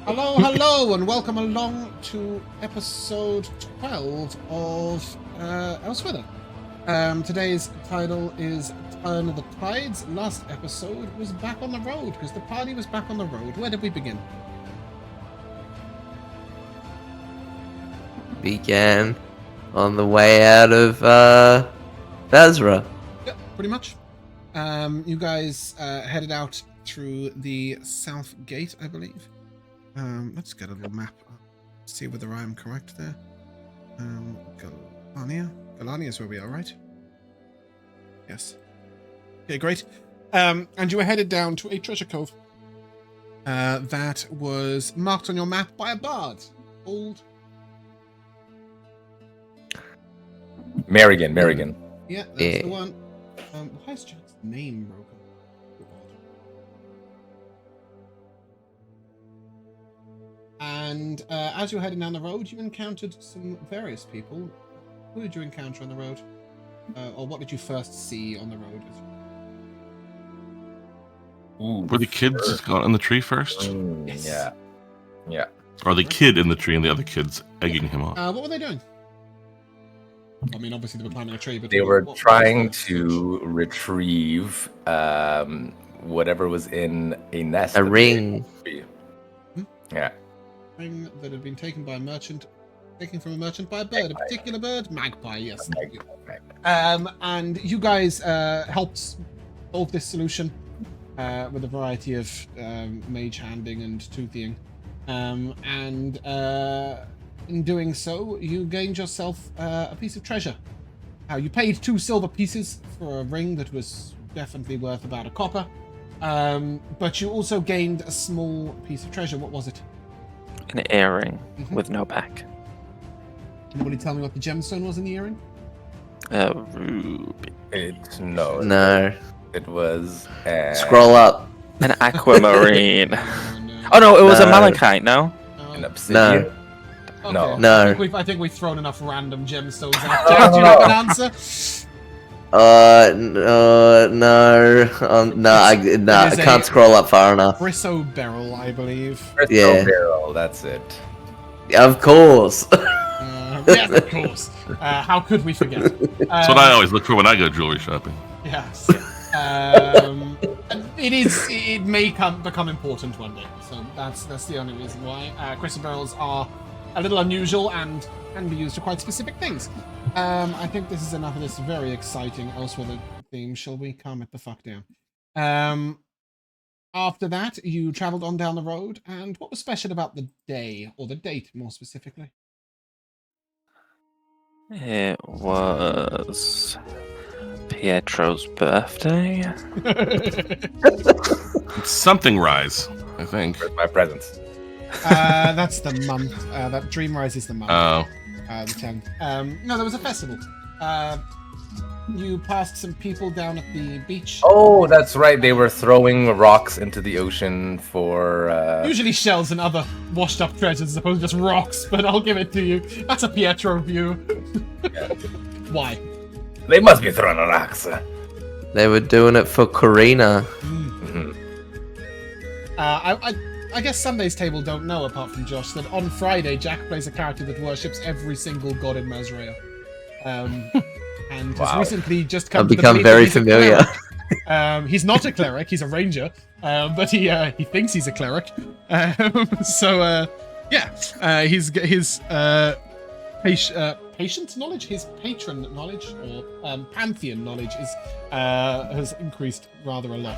Hello, hello, and welcome along to episode 12 of Elsewhither. Today's title is Turn of the Tides. Last episode was back on the road, because the party was back on the road. Where did we begin? Began on the way out of Mazrea. Yep, pretty much. You guys headed out through the south gate, I believe. Let's get a little map. See whether I am correct there. Gallania. Gallania is where we are, right? Yes. Okay, great. And you were headed down to a treasure cove that was marked on your map by a bard. Old. Merrigan. Yeah, that's the one. Why is Jack's name broken? And as you were heading down the road, you encountered some various people. Who did you encounter on the road? Or what did you first see on the road? Were the kids got in the tree first? Yes. Yeah. Or the kid in the tree and the other kids egging him on? What were they doing? I mean, obviously they were climbing a tree, but They were trying to retrieve whatever was in a nest. A ring. Yeah. Ring that had been taken by a merchant, taken from a merchant by a bird, a particular bird, magpie. Yes. Thank you. And you guys helped solve this solution with a variety of mage handing and toothing, and in doing so, you gained yourself a piece of treasure. You paid 2 silver pieces for a ring that was definitely worth about a copper, but you also gained a small piece of treasure. What was it? An earring with no back. Anybody tell me what the gemstone was in the earring? Ruby. No. It was. Scroll up. An aquamarine. No. Oh no, it was a No. malachite, no? An obsidian. No. Okay. No. I think we've thrown enough random gemstones out. Jack, do you have an answer? No. I can't scroll up far enough. Brisso beryl, I believe. Yeah. Barrel, that's it. Of course. Yes, of course. How could we forget? That's what I always look for when I go jewelry shopping. Yes. It may become important one day. So that's the only reason why. Crystal barrels are a little unusual and can be used for quite specific things. I think this is enough of this very exciting Elsewhither theme. Shall we calm it the fuck down? After that, you travelled on down the road, and what was special about the day, or the date more specifically? It was Pietro's birthday. It's something rise, I think. Where's my presents? That's the month. That Dream Rise is the month. Oh. The 10th. No, there was a festival. You passed some people down at the beach. Oh, that's right. They were throwing rocks into the ocean for. Usually shells and other washed up treasures as opposed to just rocks, but I'll give it to you. That's a Pietro view. Why? They must be throwing rocks. They were doing it for Karina. I guess Sunday's table don't know, apart from Josh, that on Friday Jack plays a character that worships every single god in Mazrea. And has recently just come I've to the become belief very that he's a familiar. cleric. He's not a cleric, he's a ranger, but he thinks he's a cleric. His patient knowledge, his patron knowledge, or pantheon knowledge has increased rather a lot.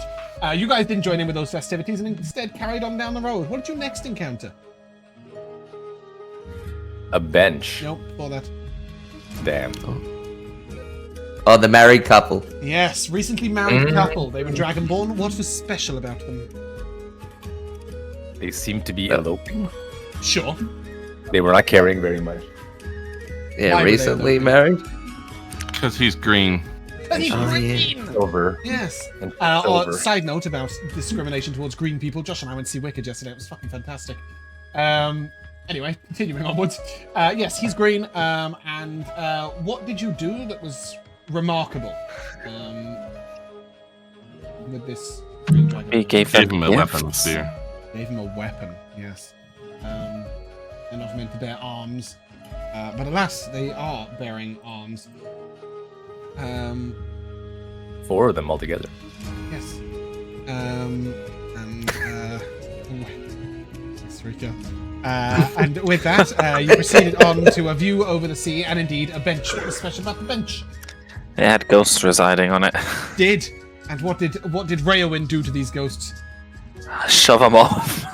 You guys didn't join in with those festivities and instead carried on down the road. What did you next encounter? A bench. Nope, before that. Damn. Oh, the married couple. Yes, recently married couple. They were Dragonborn. What was special about them? They seem to be eloping. Sure. They were not caring very much. Yeah, Why were they recently eloping? married. Because he's green. He's Oh, green! Silver. Yes. And Or silver. side note about discrimination towards green people. Josh and I went to see Wicked yesterday. It was fucking fantastic. Anyway, continuing onwards. Yes, he's green. And what did you do that was remarkable with this green dragon? We gave Gave them him a weapon gifts. spear. Gave him a weapon. Yes. They're not meant to bear arms. But alas, they are bearing arms. 4 of them altogether. Yes. Yes, Rico. And with that, you proceeded on to a view over the sea, and indeed a bench. What was special about the bench? It had ghosts residing on it. Did. And what did Rheawynne do to these ghosts? Shove them off.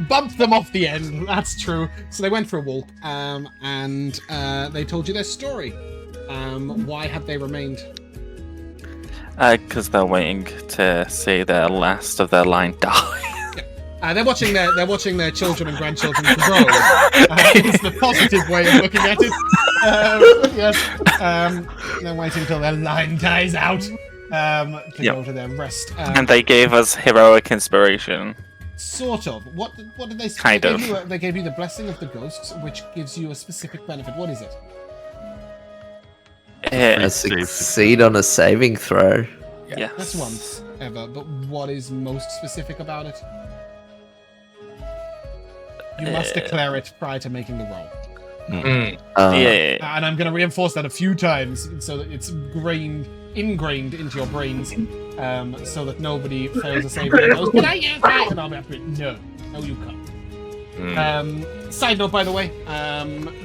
Bump them off the end. That's true. So they went for a walk, and they told you their story. Why had they remained? Because they're waiting to see their last of their line die. They're watching their children and grandchildren grow. It's the positive way of looking at it. Yes. They're waiting until their line dies out to go to their rest. And they gave us heroic inspiration. Sort of. What did they say? Kind of. They gave you the blessing of the ghosts, which gives you a specific benefit. What is it? Succeed on a saving throw. Yes. That's once ever, but what is most specific about it? You must declare it prior to making the roll. Yeah. And I'm going to reinforce that a few times so that it's ingrained into your brains, so that nobody fails a saving and goes, "Can I use that?" And I'll be like, no, you can't. Side note, by the way,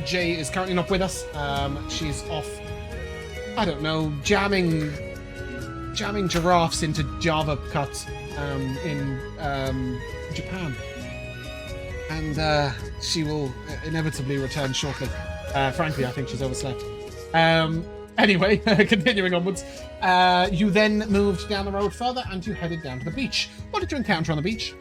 Jay is currently not with us. She's off, I don't know, jamming giraffes into Java cuts in Japan. And she will inevitably return shortly. Frankly, I think she's overslept. Anyway, continuing onwards. You then moved down the road further and you headed down to the beach. What did you encounter on the beach?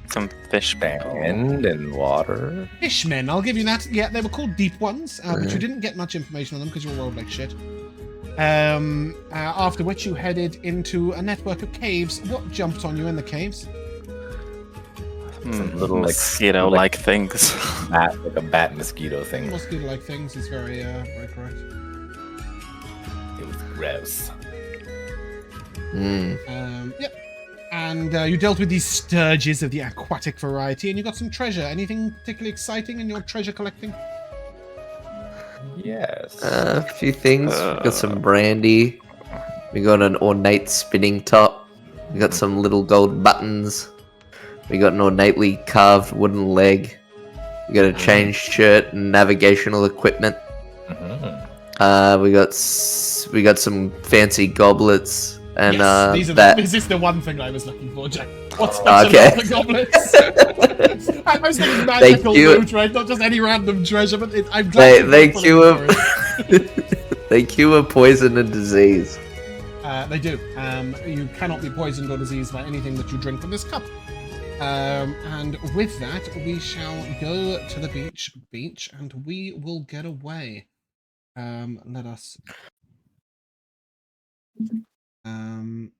Some fish Sand and water. Fishmen, I'll give you that. Yeah, they were called deep ones, but you didn't get much information on them because you were rolled like shit. After which you headed into a network of caves. What jumped on you in the caves? Little mosquito-like things. Like a bat mosquito thing. Mosquito-like things is very correct. It was gross. Yep. And you dealt with these sturges of the aquatic variety, and you got some treasure. Anything particularly exciting in your treasure collecting? Yes. A few things. We got some brandy. We got an ornate spinning top. We got some little gold buttons. We got an ornately carved wooden leg. We got a changed shirt and navigational equipment. We got some fancy goblets and yes, is this the one thing I was looking for, Jack? What's special about the goblets? I was thinking magical loot, right? Not just any random treasure, but I'm glad they cure poison and disease. They do. You cannot be poisoned or diseased by anything that you drink from this cup. And with that, we shall go to the beach, and we will get away. Let us. And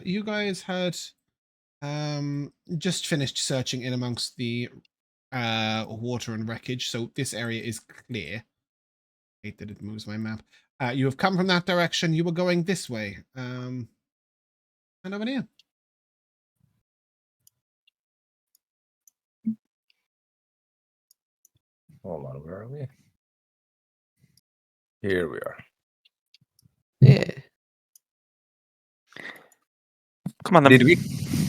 you guys had just finished searching in amongst the water and wreckage, so this area is clear. I hate that it moves my map. You have come from that direction. You were going this way. And over here. Hold on, where are we? Here we are. Yeah. Come on, then.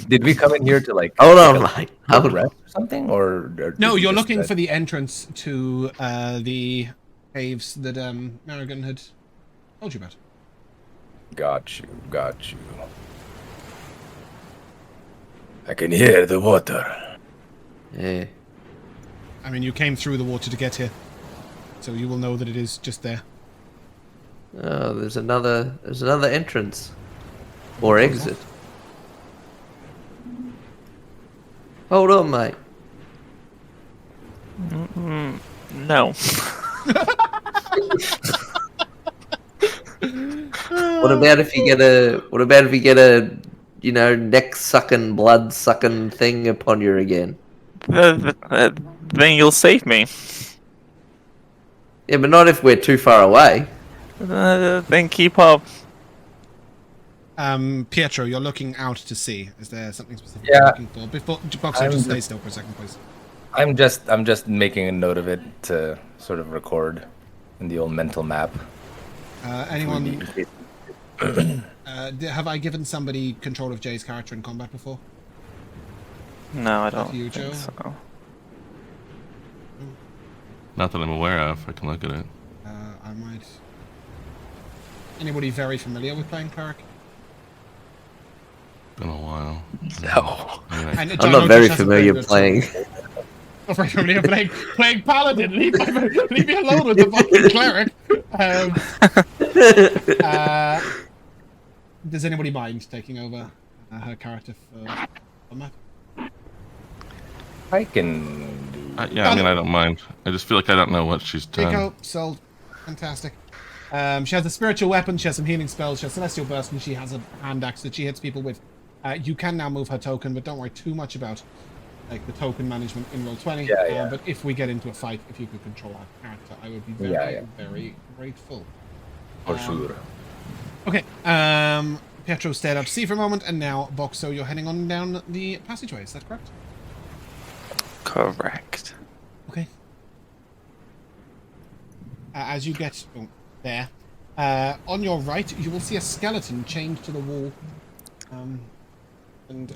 Did we come in here to like hold on, mate. Have a rest or something, or no? You're looking for the entrance to the caves that Marigan had told you about. Got you. I can hear the water. Yeah. I mean, you came through the water to get here, so you will know that it is just there. Oh, there's another entrance or exit. Hold on, mate. No. What about if you get a neck sucking, blood sucking thing upon you again? Then you'll save me. Yeah, but not if we're too far away. Then keep up. Pietro, you're looking out to sea. Is there something specific Yeah. you're looking for? Before Boxxo, just stay still for a second, please. I'm just making a note of it to sort of record in the old mental map. Anyone? Have I given somebody control of Jay's character in combat before? No, I don't You, think Joe? so. Not that I'm aware of. I can look at it. I might. Anybody very familiar with playing Cleric? Been a while. No. Anyway. And I'm John not very Otis hasn't familiar played it, playing. Not very familiar playing Paladin. Leave me alone with the fucking Cleric. Does anybody mind taking over her character for combat? I can do. Yeah, I mean, I don't mind. I just feel like I don't know what she's done. Rico, sold. Fantastic. She has a spiritual weapon, she has some healing spells, she has Celestial Burst, and she has a hand axe that she hits people with. You can now move her token, but don't worry too much about like the token management in Roll20. Yeah. But if we get into a fight, if you could control her character, I would be very, very grateful. For sure. Okay, Pietro stayed up to sea for a moment, and now, Boxxo, you're heading on down the passageway, is that correct? Correct. Okay. As you get there, on your right, you will see a skeleton chained to the wall, and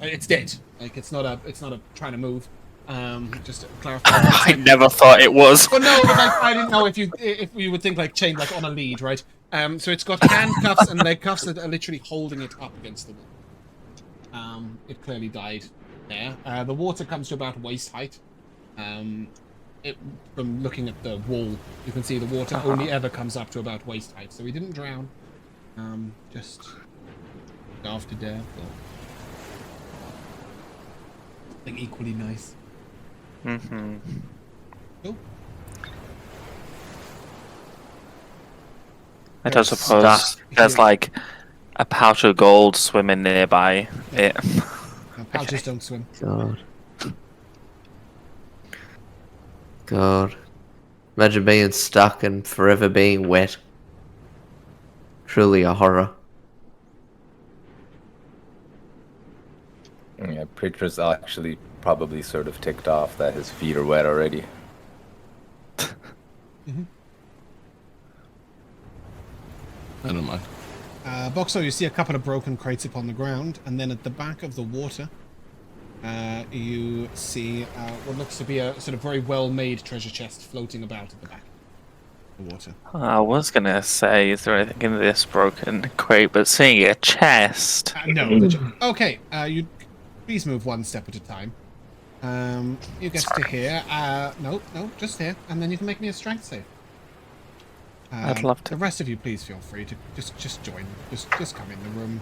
it's dead. Like it's not a trying to move. Just to clarify. I never thought it was. But no, but I didn't know if you would think like chained like on a lead, right? So it's got handcuffs and leg cuffs that are literally holding it up against the wall. It clearly died there. The water comes to about waist height. From looking at the wall, you can see the water only ever comes up to about waist height. So he didn't drown. Just starved to death or something equally nice. Mm-hmm. Cool. I don't suppose there's like a pouch of gold swimming nearby it. Pouches don't swim. God. Imagine being stuck and forever being wet. Truly a horror. Yeah, Pietro's actually probably sort of ticked off that his feet are wet already. I don't mind. Boxxo, you see a couple of broken crates upon the ground, and then at the back of the water, you see what looks to be a sort of very well-made treasure chest floating about at the back of the water. I was gonna say, is there anything in this broken crate? But seeing a chest. No. Okay. You please move one step at a time. You get to here. No, just here, and then you can make me a strength save. I'd love to. The rest of you, please feel free to just join. Just come in the room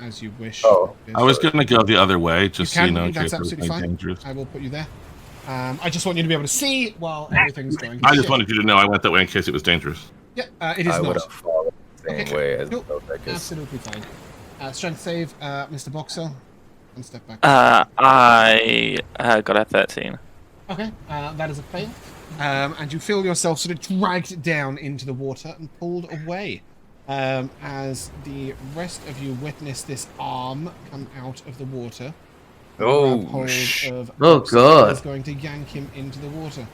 as you wish. Oh, I was going to go the other way, just so you know, in that's case it was absolutely fine. dangerous. I will put you there. I just want you to be able to see while everything's going. I just wanted you to know I went that way in case it was dangerous. Yeah, it is I would not. have fallen the same way as Nope. Vel'zekiss. Absolutely fine. Strength save, Mr. Boxxo. One step back. I got a 13. Okay, that is a fail. And you feel yourself sort of dragged down into the water and pulled away. As the rest of you witness this arm come out of the water. Oh, Grab hold of Oh, Boxxo God. and is going to yank him into the water.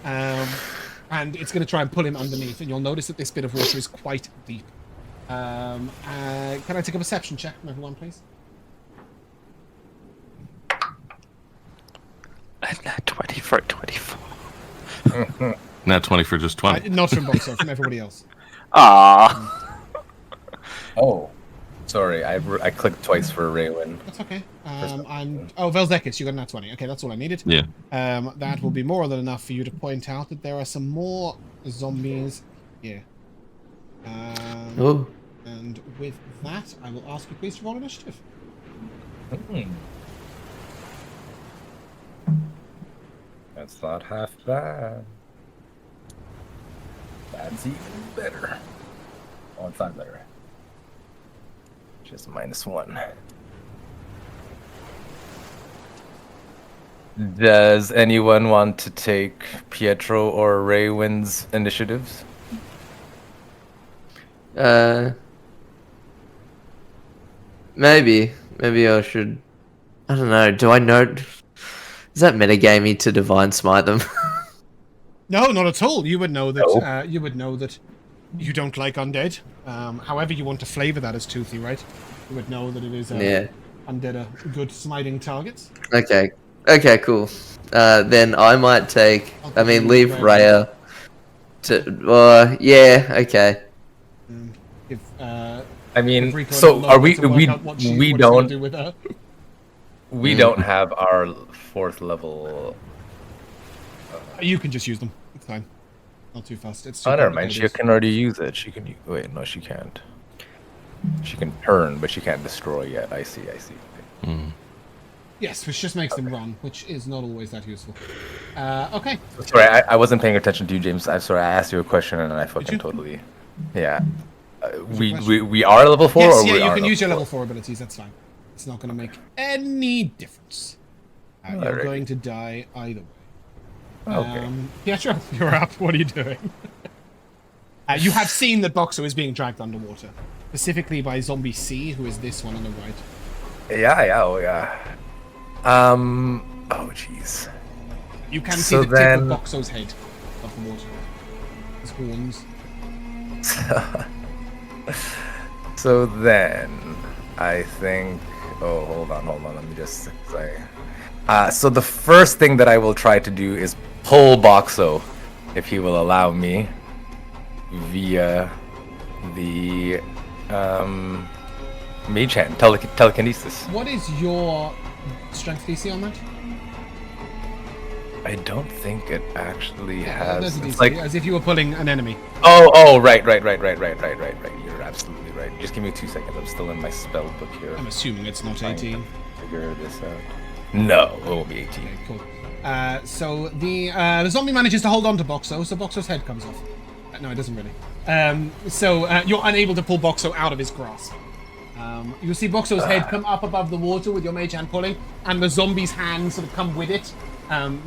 And it's going to try and pull him underneath, and you'll notice that this bit of water is quite deep. Can I take a perception check from everyone, please? Nat 20 for 24. Nat 20 for just 20. Not from Boxxo, from everybody else. Ah. Oh, sorry. I clicked twice for Rheawynne. That's okay. Vel'zekiss, you got a nat 20. Okay, that's all I needed. Yeah. That will be more than enough for you to point out that there are some more zombies here. Oh. And with that, I will ask you please to roll initiative. That's not half bad. That's even better. Oh, it's not better. Just -1. Does anyone want to take Pietro or Rheawynne's initiatives? Maybe I should. I don't know. Do I know? Is that metagamey to divine smite them? No, not at all. You would know that. No. You would know that you don't like undead. However, you want to flavor that as Toothy, right? You would know that it is. Yeah. Undead are good smiting targets. Okay. Okay. Cool. Then I might take. I mean, leave Rhea. Rhea to. Yeah. Okay. If I mean, Rico so and are we? to work out what We what he's gonna don't. do with her. We don't have our 4th level. You can just use them. It's fine. Not too fast. It's too Oh, never mind. complicated. She can already use it. She can. Wait, no, she can't. She can turn, but she can't destroy yet. I see. Yes, which just makes them run, which is not always that useful. Okay. Sorry, I wasn't paying attention to you, James. I'm sorry. I asked you a question and I fucking you? totally. Yeah. your We are level 4. Yes, or yeah, we you are can use your 4? level 4 abilities. That's fine. It's not going to make any difference. You're Alright. going to die either way. Okay. Pietro, you're up. What are you doing? You have seen that Boxxo is being dragged underwater, specifically by Zombie C, who is this one on the right. Yeah. Oh yeah. Oh jeez. You can see So the tip then- of Boxxo's head above the water. His horns. So then, I think. Oh, hold on. Let me just say. So the first thing that I will try to do is pull Boxxo, if he will allow me, via the mage hand telekinesis. What is your strength DC on that? I don't think it actually There's has. a It's DC, like as if you were pulling an enemy. oh right. You're absolutely right. Just give me 2 seconds. I'm still in my spell book here. I'm assuming it's not 18. Figure this out. No, it won't be 18. Okay, cool. So the zombie manages to hold on to Boxxo, so Boxxo's head comes off. No, it doesn't really. So you're unable to pull Boxxo out of his grasp. You see Boxxo's head come up above the water with your mage hand pulling, and the zombie's hands sort of come with it.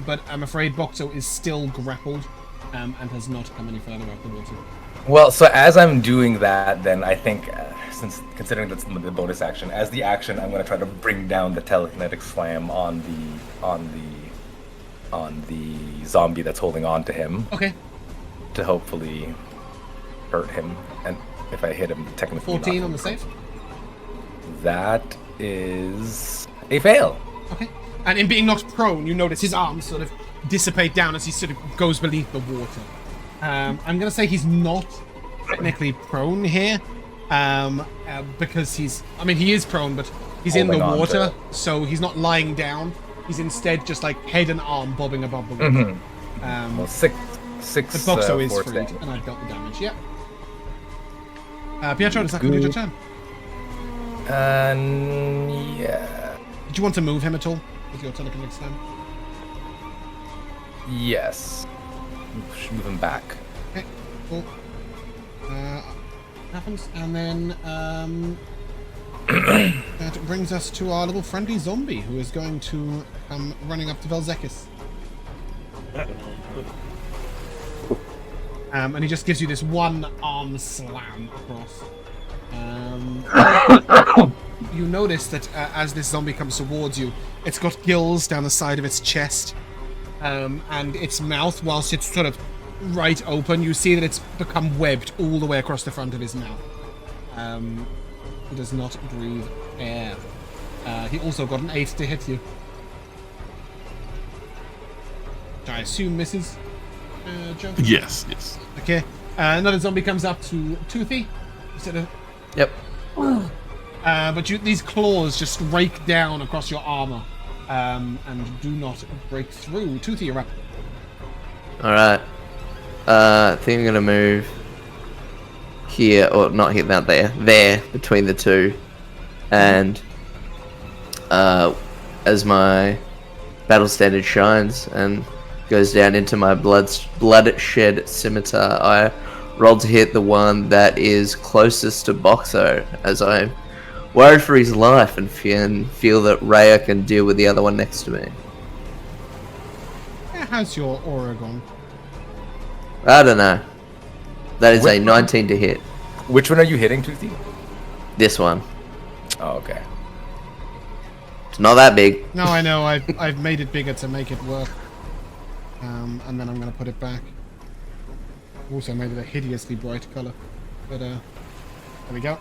But I'm afraid Boxxo is still grappled and has not come any further out the water. Well, so as I'm doing that, then I think, since considering that's the bonus action, as the action, I'm going to try to bring down the telekinetic slam on the zombie that's holding on to him Okay, to hopefully hurt him. And if I hit him, technically 14 knock on him the save. prone. That is a fail. Okay. And in being knocked prone, you notice his arms sort of dissipate down as he sort of goes beneath the water. I'm going to say he's not technically prone here, because he is prone, but he's in the Holding on water, to- so he's not lying down. He's instead just like head and arm bobbing above the water. Well, six. But Boxxo is force freed, damage. and I've dealt the damage. Yeah. Pietro, does that complete your turn? Yeah. Did you want to move him at all with your telekinetic slam? Yes. Move him back. Okay, cool. Happens, and then that brings us to our little friendly zombie who is going to come running up to Vel'zekiss. And he just gives you this one arm slam across. You notice that as this zombie comes towards you, it's got gills down the side of its chest, and its mouth, whilst it's sort of right open, you see that it's become webbed all the way across the front of his mouth. He does not breathe air. He also got an 8 to hit you. Which I assume misses, Joe? Yes. Okay. Another zombie comes up to Toothy. Instead of, Yep. but these claws just rake down across your armor, and do not break through. Toothy, you're up. Alright. I think I'm gonna move here, or not here, not there. There, between the two. And as my battle standard shines and goes down into my bloodshed scimitar, I roll to hit the one that is closest to Boxxo, as I'm worried for his life and feel that Rhea can deal with the other one next to me. How's your aura gone? I don't know. That is Which a one? 19 to hit. Which one are you hitting, Toothy? This one. Oh, okay. It's not that big. No, I know. I've made it bigger to make it work. And then I'm going to put it back. Also made it a hideously bright color. But there we go.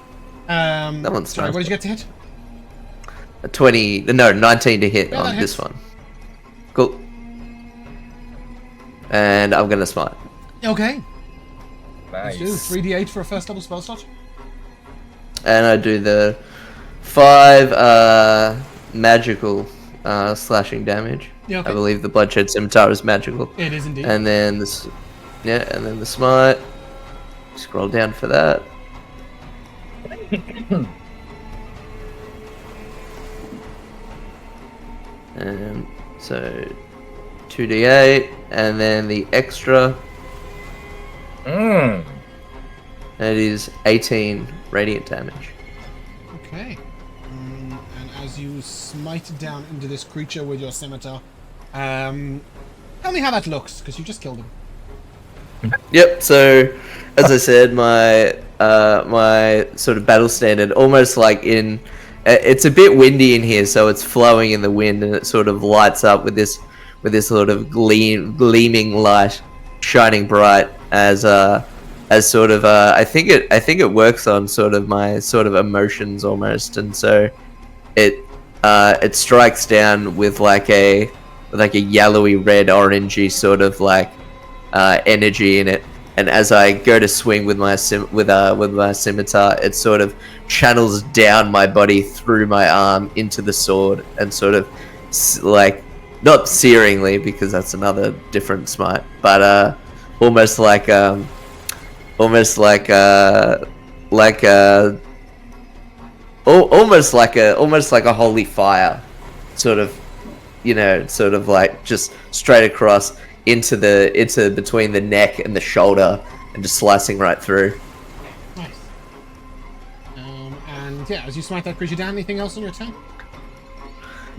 That one's sorry, nice. what did you get to hit? A 20, no, 19 to hit Yeah, on that this hits. one. Cool. And I'm gonna smite. Okay. Nice. Let's do 3d8 for a first double spell slot. And I do the 5 magical slashing damage. Yeah, okay. I believe the bloodshed scimitar is magical. It is indeed. And then this, yeah, and then the smite. Scroll down for that. And so 2d8, and then the extra. Mm. That is 18 radiant damage. Okay. And as you smite down into this creature with your scimitar, tell me how that looks, because you just killed him. Yep. So, as I said, my my sort of battle standard, almost like in, it's a bit windy in here, so it's flowing in the wind, and it sort of lights up with this sort of gleaming light, shining bright as sort of I think it works on sort of my sort of emotions almost, and so it strikes down with like a yellowy red orangey sort of like energy in it, and as I go to swing with my scimitar, it sort of channels down my body through my arm into the sword, and sort of like, not searingly because that's another different smite, but almost like a holy fire, sort of, you know, sort of like just straight across into between the neck and the shoulder, and just slicing right through. Nice. And yeah, as you smite that creature down, anything else on your turn?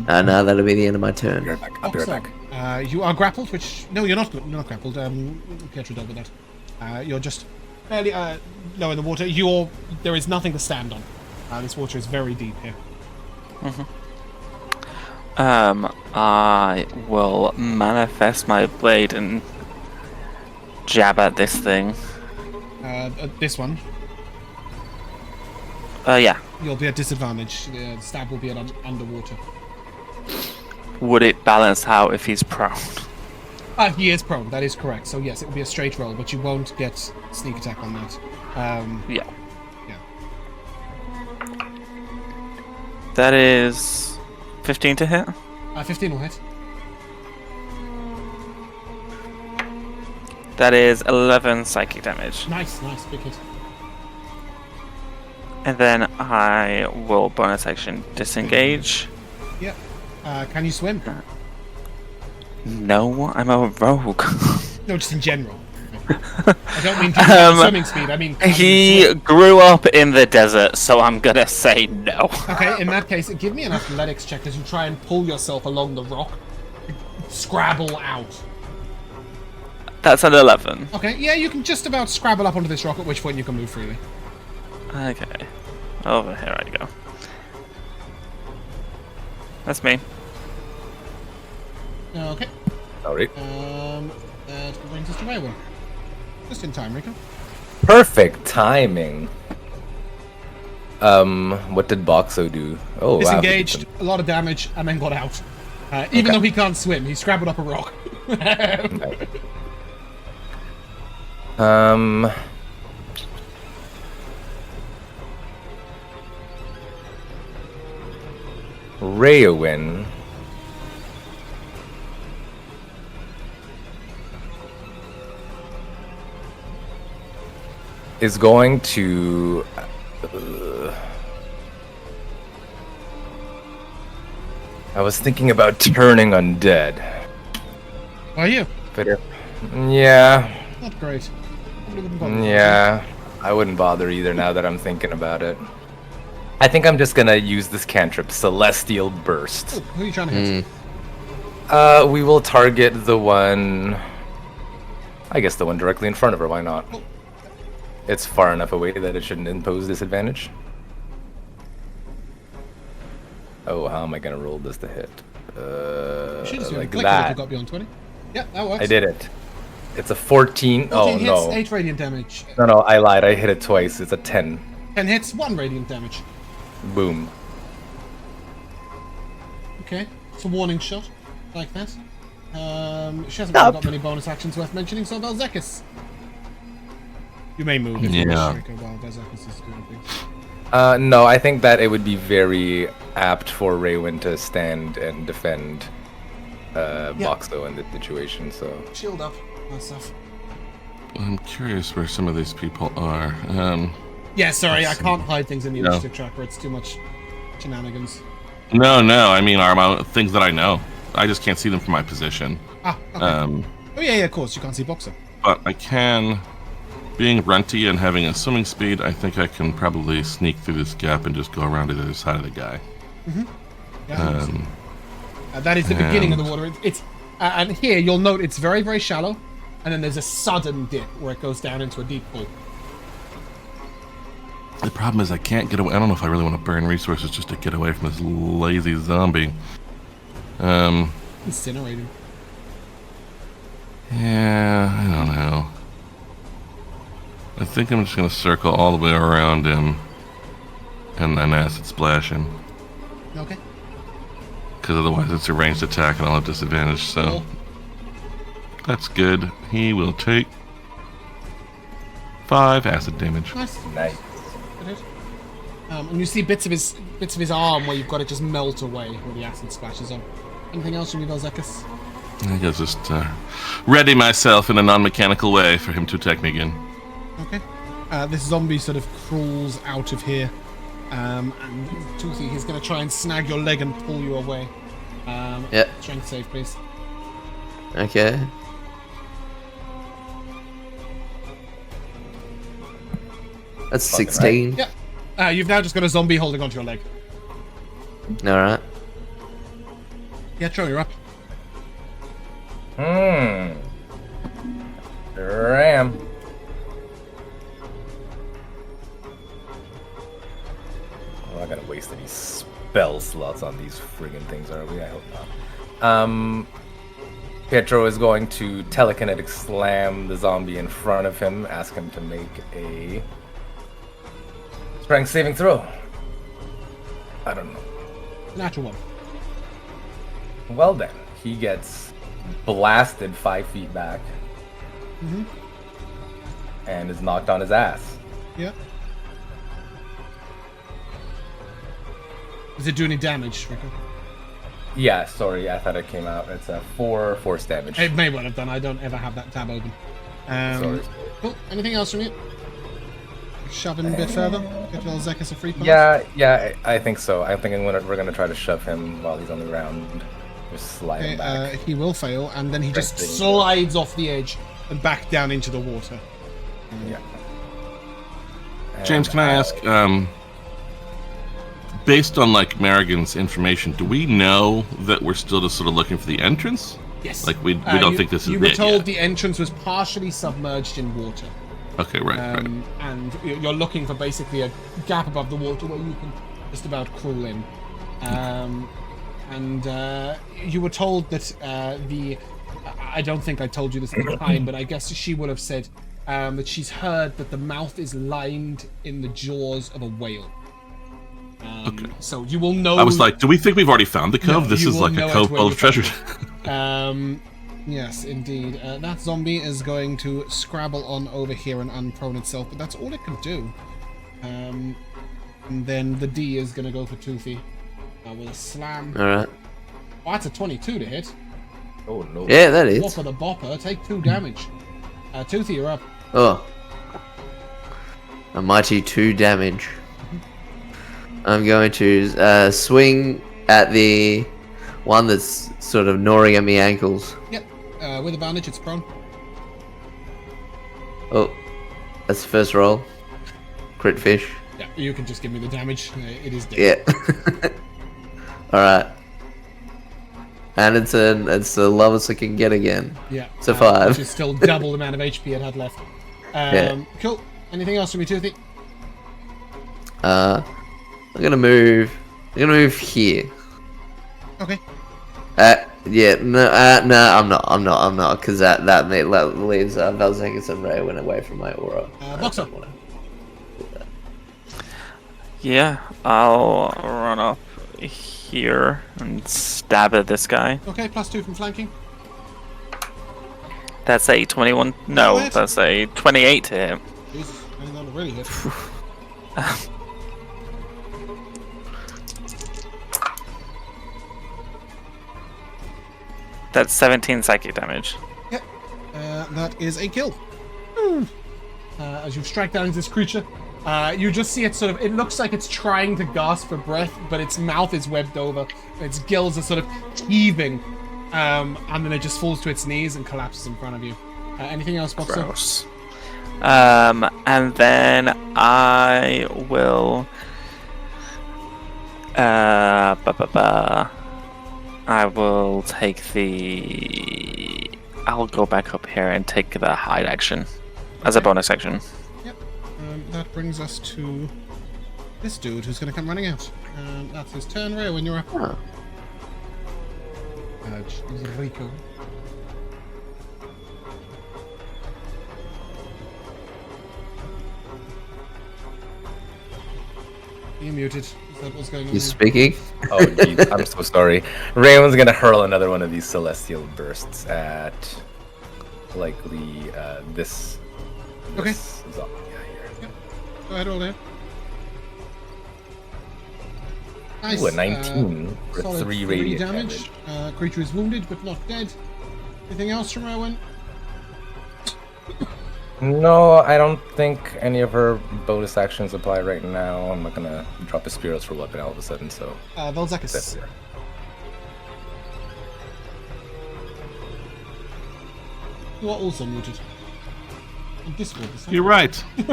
No, that'll be the end of my turn. I'll be right back. You are grappled, which... No, you're not grappled. Pietro dealt with that. You're just fairly low in the water. There is nothing to stand on. This water is very deep here. I will manifest my blade and jab at this thing. This one, Yeah. you'll be at disadvantage. The stab will be at underwater. Would it balance out if he's prone? He is prone, that is correct. So yes, it will be a straight roll, but you won't get sneak attack on that. Yeah. Yeah. That is 15 to hit. 15 will hit. That is 11 psychic damage. Nice, big hit. And then I will bonus action disengage. Yeah. Can you swim? No, I'm a rogue. No, just in general. I don't mean swimming speed, I mean... He grew up in the desert, so I'm gonna say no. Okay, in that case, give me an athletics check as you try and pull yourself along the rock. Scrabble out. That's an 11. Okay, yeah, you can just about scrabble up onto this rock, at which point you can move freely. Okay. Over here I go. That's me. Okay. Alright. That brings us to Rheawynne. Just in time, Rico. Perfect timing. What did Boxxo do? Oh, Disengaged, a lot of damage, and then got out. Even though he can't swim, he scrabbled up a rock. Rheawynne is going to I was thinking about turning undead. Are you? But yeah. Not great. Probably wouldn't bother. Yeah. I wouldn't bother either now that I'm thinking about it. I think I'm just gonna use this cantrip, Celestial Burst. Oh, who are you trying to hit? We will target the one... I guess the one directly in front of her, why not? Oh. It's far enough away that it shouldn't impose disadvantage. Oh, how am I gonna roll this to hit? You should just Like click it if that. you got beyond 20. Yeah, that works. I did it. It's a 14. 14 Oh hits, no. 8 radiant damage. No, I lied. I hit it twice. It's a 10. 10 hits, 1 radiant damage. Boom. Okay, it's a warning shot, like that. She hasn't really got many bonus actions worth mentioning, so Vel'zekiss. You may move if you wish, Rico, while Vel'zekiss is doing things. No, I think that it would be very apt for Rheawynne to stand and defend Boxxo in this situation, so... Shield up, that stuff. I'm curious where some of these people are. Yeah, sorry, I can't hide things in the initiative tracker. It's too much shenanigans. No, I mean, things that I know. I just can't see them from my position. Ah, okay. Oh, yeah, of course, you can't see Boxxo. But I can, being runty and having a swimming speed, I think I can probably sneak through this gap and just go around to the other side of the guy. Yeah, that is the beginning of the water. And here, you'll note it's very, very shallow, and then there's a sudden dip where it goes down into a deep pool. The problem is I can't get away. I don't know if I really want to burn resources just to get away from this lazy zombie. Incinerating. Yeah, I don't know. I think I'm just going to circle all the way around him and then acid splash him. Okay. Because otherwise it's a ranged attack and I'll have disadvantage, so... That's good. He will take 5 acid damage. Nice. Nice. And you see bits of his arm where you've got it just melt away where the acid splashes on. Anything else from you, Vel'zekiss? I guess just ready myself in a non-mechanical way for him to attack me again. Okay. This zombie sort of crawls out of here. And Toothy, he's going to try and snag your leg and pull you away. Yep. Strength save, please. Okay. That's 16. Yep. You've now just got a zombie holding onto your leg. Alright. Pietro, you're up. Sure am. We're not gonna waste any spell slots on these friggin' things, are we? I hope not. Pietro is going to telekinetic slam the zombie in front of him, ask him to make a strength saving throw. I don't know. Natural one. Well then, he gets blasted 5 feet back. And is knocked on his ass. Yeah. Does it do any damage, Rico? Yeah, sorry, I thought it came out. It's a 4 force damage. It may well have done. I don't ever have that tab open. Sorry. Cool. Anything else from you? Shove him a bit further. Get Vel'zekiss a free pass. Yeah, I think so. I think we're gonna try to shove him while he's on the ground. Just slide him back. He will fail, and then he just slides off the edge and back down into the water. Yeah. James, can I ask, based on like Merrigan's information, do we know that we're still just sort of looking for the entrance? Yes. Like we don't think this is it. You were told yet. the entrance was partially submerged in water. Okay, right. And you're looking for basically a gap above the water where you can just about crawl in. And you were told that I don't think I told you this at the time, but I guess she would have said that she's heard that the mouth is lined in the jaws of a whale. Okay. So you will know... I was like, do we think we've already found the cove? No, this is like a cove full of treasure. Yes, indeed. That zombie is going to scrabble on over here and unprone itself, but that's all it can do. And then the D is going to go for Toothy with a slam. Alright. Oh, that's a 22 to hit. Oh no. Yeah, that is. Whopper the bopper. Take 2 damage. Toothy, you're up. Oh. A mighty 2 damage. I'm going to swing at the one that's sort of gnawing at me ankles. Yep. With advantage, it's prone. Oh. That's the first roll. Crit fish. Yeah, you can just give me the damage. It is dead. Yeah. Alright. And it's the lowest I can get again. Yeah. It's a 5. Which is still double the amount of HP it had left. Cool. Anything else from you, Toothy? I'm gonna move I'm gonna move here. Okay. Yeah, no, I'm not, because that leaves Vel'zekiss and Rheawynne away from my aura. Boxxo. Yeah, I'll run up here and stab at this guy. Okay, +2 from flanking. That's a 21. No, Hit. that's a 28 to him. Jesus, I didn't know really hit. That's 17 psychic damage. Yep. That is a kill. As you strike down into this creature, you just see it sort of, it looks like it's trying to gasp for breath, but its mouth is webbed over, and its gills are sort of heaving, and then it just falls to its knees and collapses in front of you. Anything else, Boxxo? Gross. And then I will... I will take the... I'll go back up here and take the hide action as a bonus action. Yep. That brings us to this dude who's going to come running out. That's his turn, Rheawynne, you're up. Oh. Rico. You're muted. Is that what's going on? You speaking? Oh, jeez, I'm so sorry. Rheawynne's gonna hurl another one of these celestial bursts at likely this Okay. zombie guy here. Yep. Go ahead, roll there. Nice. Ooh, a 19 for solid 3 radiant damage. Creature is wounded but not dead. Anything else from Rheawynne? No, I don't think any of her bonus actions apply right now. I'm not gonna drop a spiritual weapon all of a sudden, so Vel'zekiss. that's it. You are also muted. On Discord, is that You're right. I'm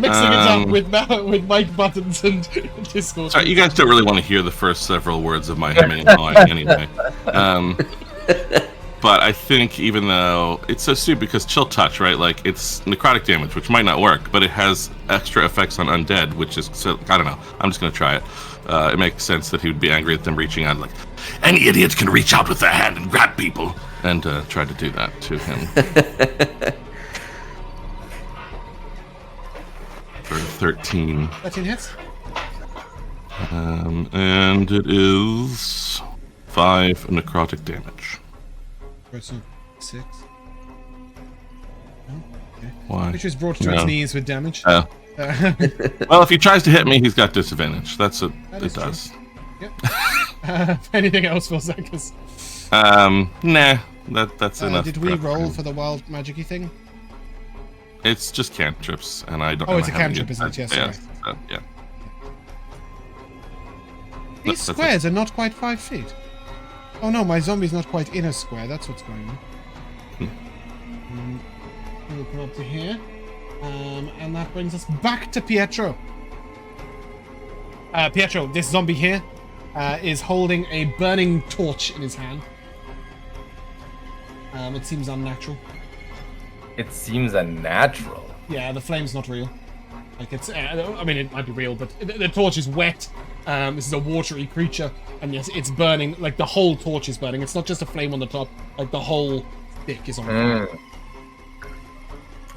mixing it up with mic buttons and Discord. Sorry, you guys don't really want to hear the first several words of my hemming and hawing anyway. But I think even though it's so stupid because chill touch, right? Like it's necrotic damage, which might not work, but it has extra effects on undead, which is so I don't know. I'm just gonna try it. It makes sense that he would be angry at them reaching out, like any idiot can reach out with their hand and grab people, and try to do that to him. For 13. 13 hits. And it is 5 necrotic damage. Person 6. Oh, okay. Why? Which is brought to its knees with damage. Oh. Well, if he tries to hit me, he's got disadvantage. That's what it does. True. Yep. Anything else, Vel'zekiss? Nah. That's enough. Did we roll for the wild magic-y thing? It's just cantrips, and I don't. Oh, know it's a how to cantrip, use isn't it? Yes, that. right. So, yeah. These That's squares are not quite 5 feet. Oh no, my zombie's not quite in a square. That's what's going on. We'll come up to here. And that brings us back to Pietro. Pietro, this zombie here is holding a burning torch in his hand. It seems unnatural. It seems unnatural. Yeah, the flame's not real. Like it's, I mean, it might be real, but the torch is wet. This is a watery creature, and yes, it's burning. Like the whole torch is burning. It's not just a flame on the top. Like the whole stick is on fire.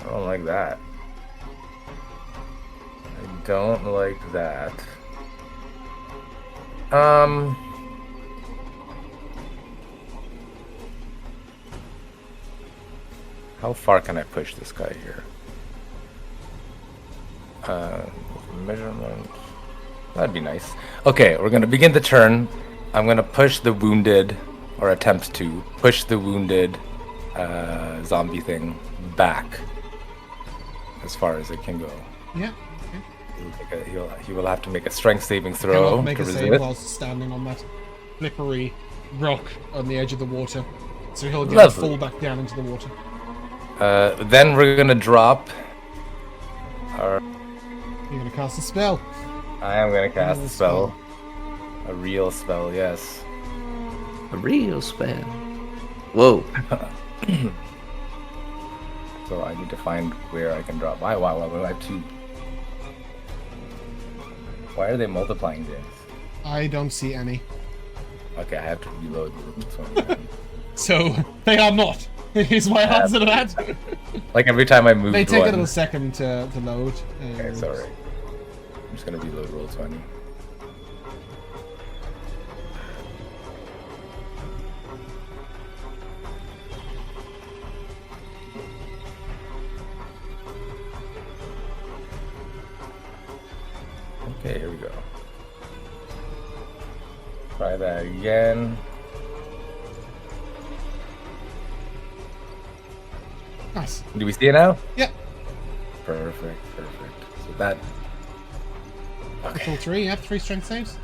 I don't like that. I don't like that. How far can I push this guy here? Measurement. That'd be nice. Okay, we're gonna begin the turn. I'm gonna push the wounded, or attempt to push the wounded zombie thing back as far as it can go. Yeah. Okay. He will have to make a strength saving Cannot throw make to a save resist. while standing on that slippery rock on the edge of the water. So he'll get Lovely. fall back down into the water. Then we're gonna drop. Our, You're gonna cast a spell. I am gonna cast a Real spell. A real spell, yes. A real spell. Whoa. So I need to find where I can drop. Wow, I have 2. Why are they multiplying things? I don't see any. Okay, I have to reload this one. So they are not. Is my answer to that. Like every time I move They take one. a little second to load. Okay, sorry. I'm just gonna reload roll 20. Okay, here we go. Try that again. Nice. Do we see it now? Yep. Perfect. So that. Okay. Full 3. You have 3 strength saves.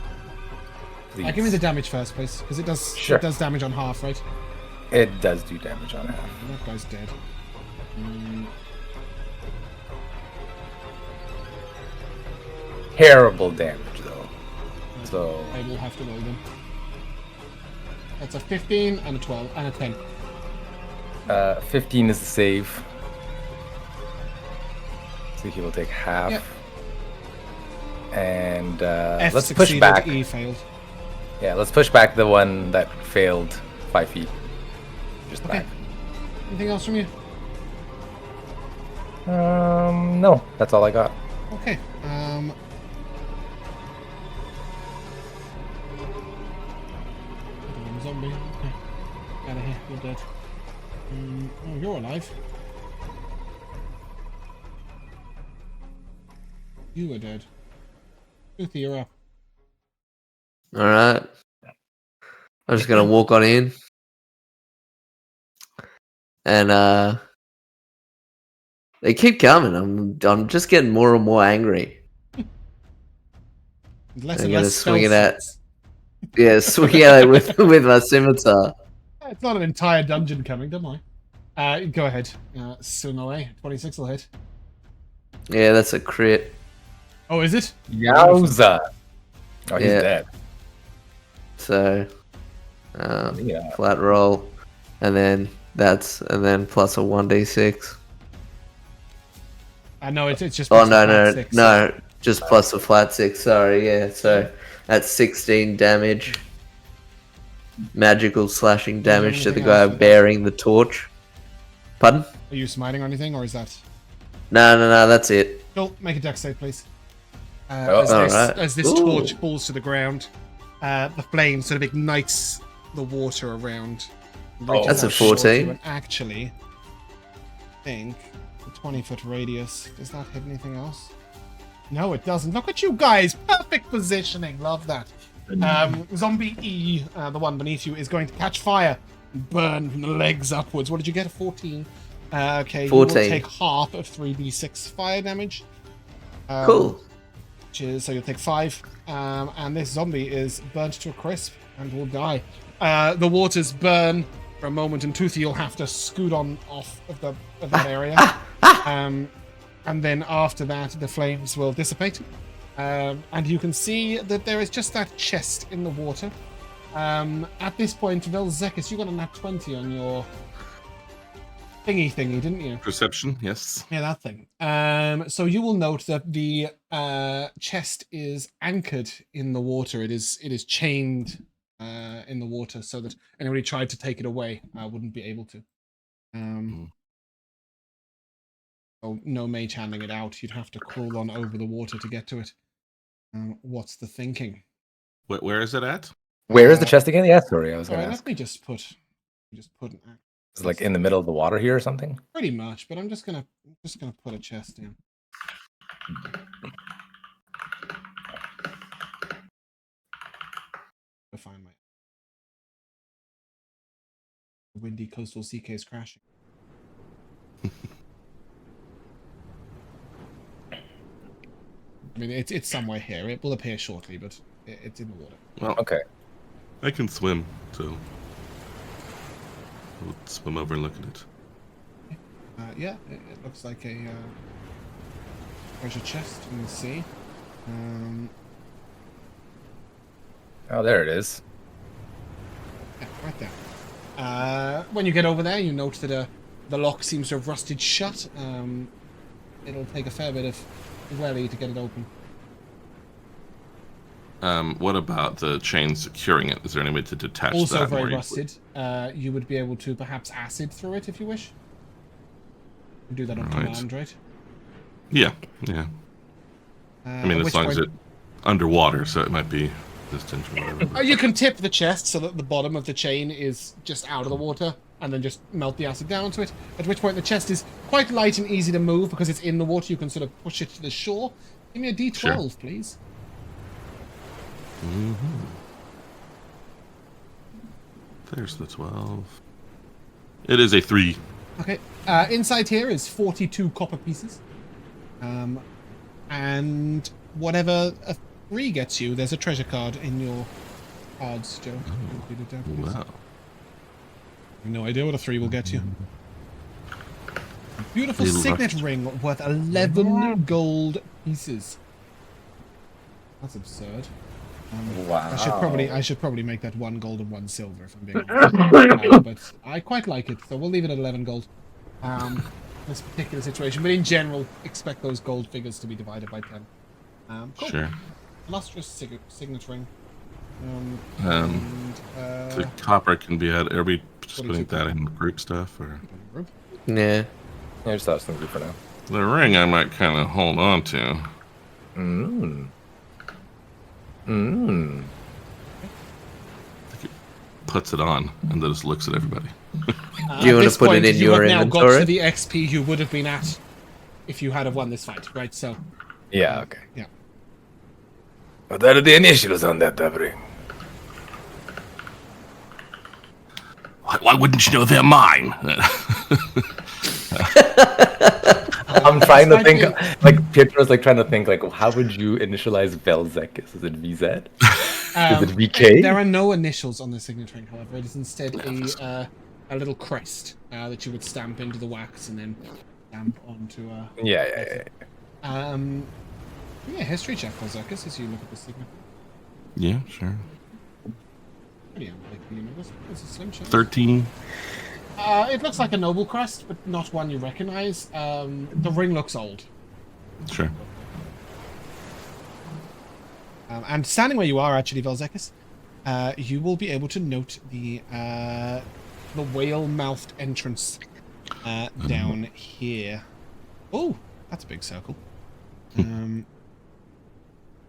Please. Give me the damage first, please, because it does. Sure. It does damage on half, right? It does do damage on half. That guy's dead. Terrible damage though. So I will have to roll them. That's a 15 and a 12 and a 10. 15 is the save. So he will take half. Yep. And F let's push succeeded, back. E failed. Yeah, let's push back the one that failed 5 feet. Just Okay. back. Anything else from you? No, that's all I got. Okay. Zombie. Okay. Out of here. You're dead. Oh, you're alive. You are dead. Toothy, you're up. Alright. I'm just gonna walk on in. And they keep coming. I'm just getting more and more angry. Less I'm and gonna less swing it spell at slots. yeah, swing at it with my scimitar. It's not an entire dungeon coming, don't worry. Go ahead. Swing away. 26 will hit. Yeah, that's a crit. Oh, is it? Yowza! Oh, he's Yeah. dead. So Yeah. flat roll. And then plus a 1d6. No, it's just. Oh plus the no, flat no, 6. no. Just plus a flat 6, sorry, yeah. So that's 16 damage. Magical slashing damage to the anything guy else with that? bearing the torch. Pardon? Are you smiting or anything, or is that? No, that's it. Cool. Make a dex save, please. Alright. As this Ooh. torch falls to the ground, the flame sort of ignites the water around. reaches That's a out towards 14. you, and actually, I think the 20-foot radius. Does that hit anything else? No, it doesn't. Look at you guys. Perfect positioning. Love that. Zombie E, the one beneath you, is going to catch fire and burn from the legs upwards. What did you get? A 14. Okay, 14. you will take half of 3d6 fire damage. Cool. So you'll take 5. And this zombie is burnt to a crisp and will die. The waters burn for a moment, and Toothy, you'll have to scoot on off of that area. And then after that, the flames will dissipate. And you can see that there is just that chest in the water. At this point, Vel'zekiss, you got a nat 20 on your thingy, didn't you? Perception, yes. Yeah, that thing. So you will note that the chest is anchored in the water. It is chained in the water, so that anybody tried to take it away wouldn't be able to. So no mage handing it out. You'd have to crawl on over the water to get to it. What's the thinking? Where is it at? Where is the chest again? Yeah, sorry, I was All gonna right, ask. let me just put an axe. It's like in the middle of the water here or something? Pretty much, but I'm just gonna put a chest in. To find my windy coastal sea case crashing. I mean, it's somewhere here. It will appear shortly, but it's in the water. Well, Okay. I can swim, so we'll swim over and look at it. Yeah, it looks like a treasure chest in the sea. Oh, there it is. Yeah, right there. When you get over there, you note that the lock seems to have rusted shut. It'll take a fair bit of welly to get it open. What about the chain securing it? Is there any way to detach Also that? very rusted. You would be able to perhaps acid through it if you wish. You can do that on command, right? Yeah. I mean, as long as it's underwater, so it might be distant or whatever. You can tip the chest so that the bottom of the chain is just out of the water, and then just melt the acid down to it. At which point the chest is quite light and easy to move because it's in the water. You can sort of push it to the shore. Give me a D12, Sure. please. There's the 12. It is a 3. Okay. Inside here is 42 copper pieces. And whatever a 3 gets you, there's a treasure card in your cards, Joe. Wow. No idea what a 3 will get you. Beautiful Little signet rust. ring worth 11 gold pieces. That's absurd. Wow. I should probably make that 1 gold and 1 silver if I'm being honest. But I quite like it, so we'll leave it at 11 gold. This particular situation, but in general, expect those gold figures to be divided by 10. Cool. Sure. Illustrious signet ring. The copper can be added. Are we just putting that in group stuff, or Yeah. I just thought it was something for now. the ring? I might kind of hold on to. Puts it on and then just looks at everybody. Do you want to put it in your You have now got inventory? to the XP you would have been at if you had have won this fight, right? So, Yeah, okay. yeah. What are the initials on that ring? Why wouldn't you know they're mine? I'm trying to think, like, Pietro's like trying to think, like, how would you initialize Vel'zekiss? Is it VZ? Is it VK? There are no initials on the signet ring, however. It is instead a little crest that you would stamp into the wax and then stamp onto a... Yeah. Yeah, history check, Vel'zekiss, as you look at the signet. Yeah, sure. Pretty unlikely, you know this. It's a slim chance. 13. It looks like a noble crest, but not one you recognize. The ring looks old. Sure. And standing where you are, actually, Vel'zekiss, you will be able to note the whale-mouthed entrance down here. Oh, that's a big circle.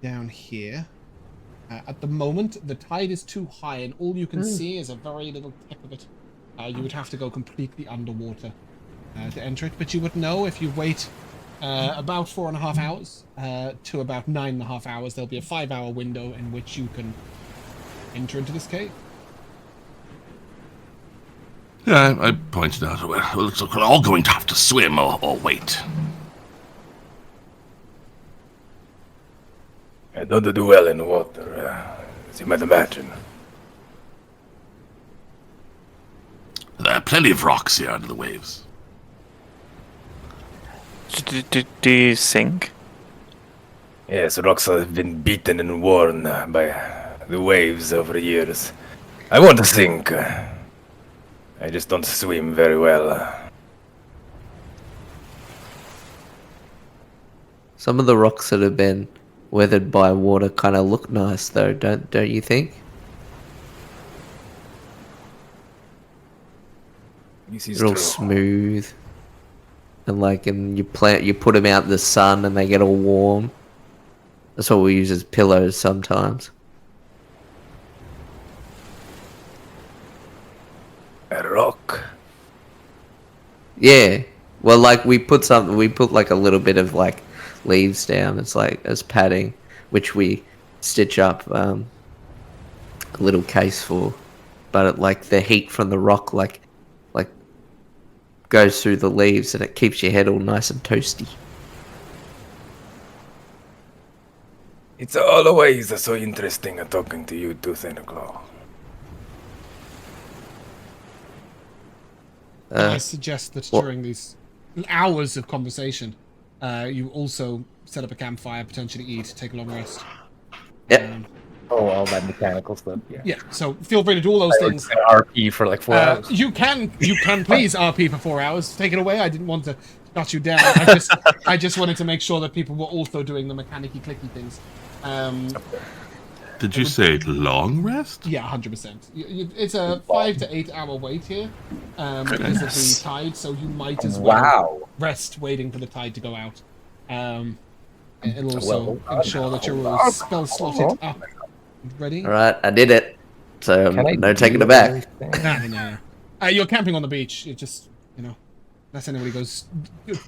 Down here. At the moment, the tide is too high, and all you can see is a very little tip of it. You would have to go completely underwater to enter it, but you would know if you wait about 4.5 hours to about 9.5 hours. There'll be a 5-hour window in which you can enter into this cave. Yeah, I pointed out. Well, it looks like we're all going to have to swim or wait. I don't do well in the water, as you might imagine. There are plenty of rocks here under the waves. Do you sink? Yes, rocks have been beaten and worn by the waves over the years. I want to sink. I just don't swim very well. Some of the rocks that have been weathered by water kind of look nice, though, don't you think? They're all smooth, and you put them out in the sun, and they get all warm. That's what we use as pillows sometimes. A rock. Yeah, well, like we put like a little bit of like leaves down. It's like as padding, which we stitch up a little case for. But like the heat from the rock, like goes through the leaves, and it keeps your head all nice and toasty. It's always so interesting talking to you, Tooth and Claw. I suggest that during these hours of conversation, you also set up a campfire, potentially eat, take a long rest. Yep. All that mechanical stuff. Yeah, so feel free to do all those things. RP for like 4 hours. You can please RP for 4 hours. Take it away. I didn't want to shut you down. I just wanted to make sure that people were also doing the mechanicky clicky things. Did you say long rest? Yeah, 100%. It's a 5 to 8 hour wait here because of the tide, so you might as well rest waiting for the tide to go out. It'll also ensure that you're all spell slotted up and ready. All right, I did it. So no taking it back. No. You're camping on the beach. It just, unless anybody goes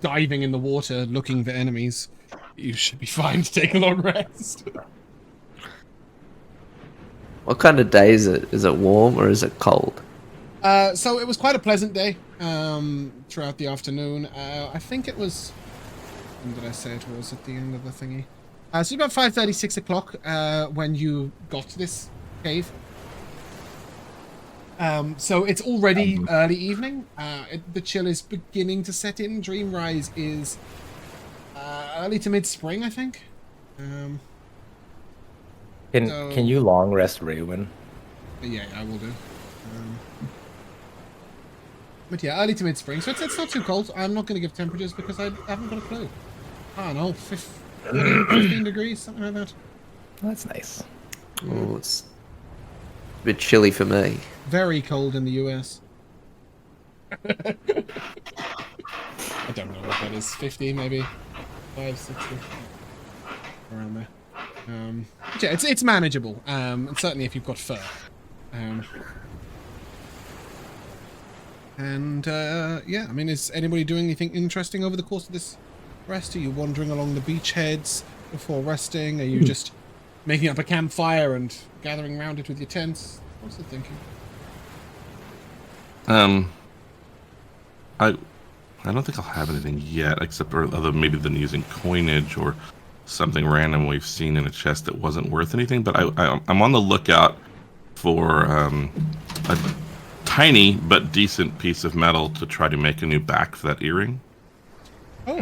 diving in the water looking for enemies, you should be fine to take a long rest. What kind of day is it? Is it warm or is it cold? So it was quite a pleasant day throughout the afternoon. I think it was... When did I say it was at the end of the thingy? So about 5:30, 6 o'clock when you got to this cave. So it's already early evening. The chill is beginning to set in. Dreamrise is early to mid-spring, I think. Can you long rest Rheawynne? Yeah, I will do. But yeah, early to mid-spring, so it's not too cold. I'm not going to give temperatures because I haven't got a clue. I don't know, 15 degrees, something like that. That's nice. Oh, it's a bit chilly for me. Very cold in the US. I don't know what that is. 50 maybe, 560, around there. But yeah, it's manageable. And certainly if you've got fur. Yeah, I mean, is anybody doing anything interesting over the course of this rest? Are you wandering along the beachheads before resting? Are you just making up a campfire and gathering around it with your tents? What's the thinking? I don't think I'll have anything yet, except for other maybe than using coinage or something random we've seen in a chest that wasn't worth anything. But I'm on the lookout for a tiny but decent piece of metal to try to make a new back for that earring. Oh,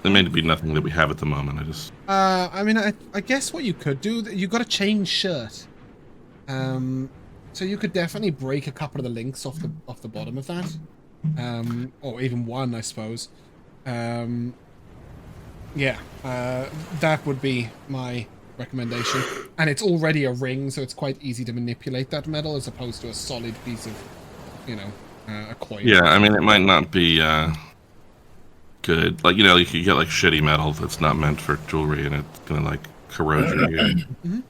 There may be nothing that we have at the moment. I mean, I guess what you could do, you got a chain shirt. So you could definitely break a couple of the links off the bottom of that. Or even one, I suppose. Yeah, that would be my recommendation. And it's already a ring, so it's quite easy to manipulate that metal as opposed to a solid piece of, a coin. Yeah, I mean, it might not be good. Like, you could get like shitty metal that's not meant for jewelry, and it's gonna like corrode your ear. Mm-hmm.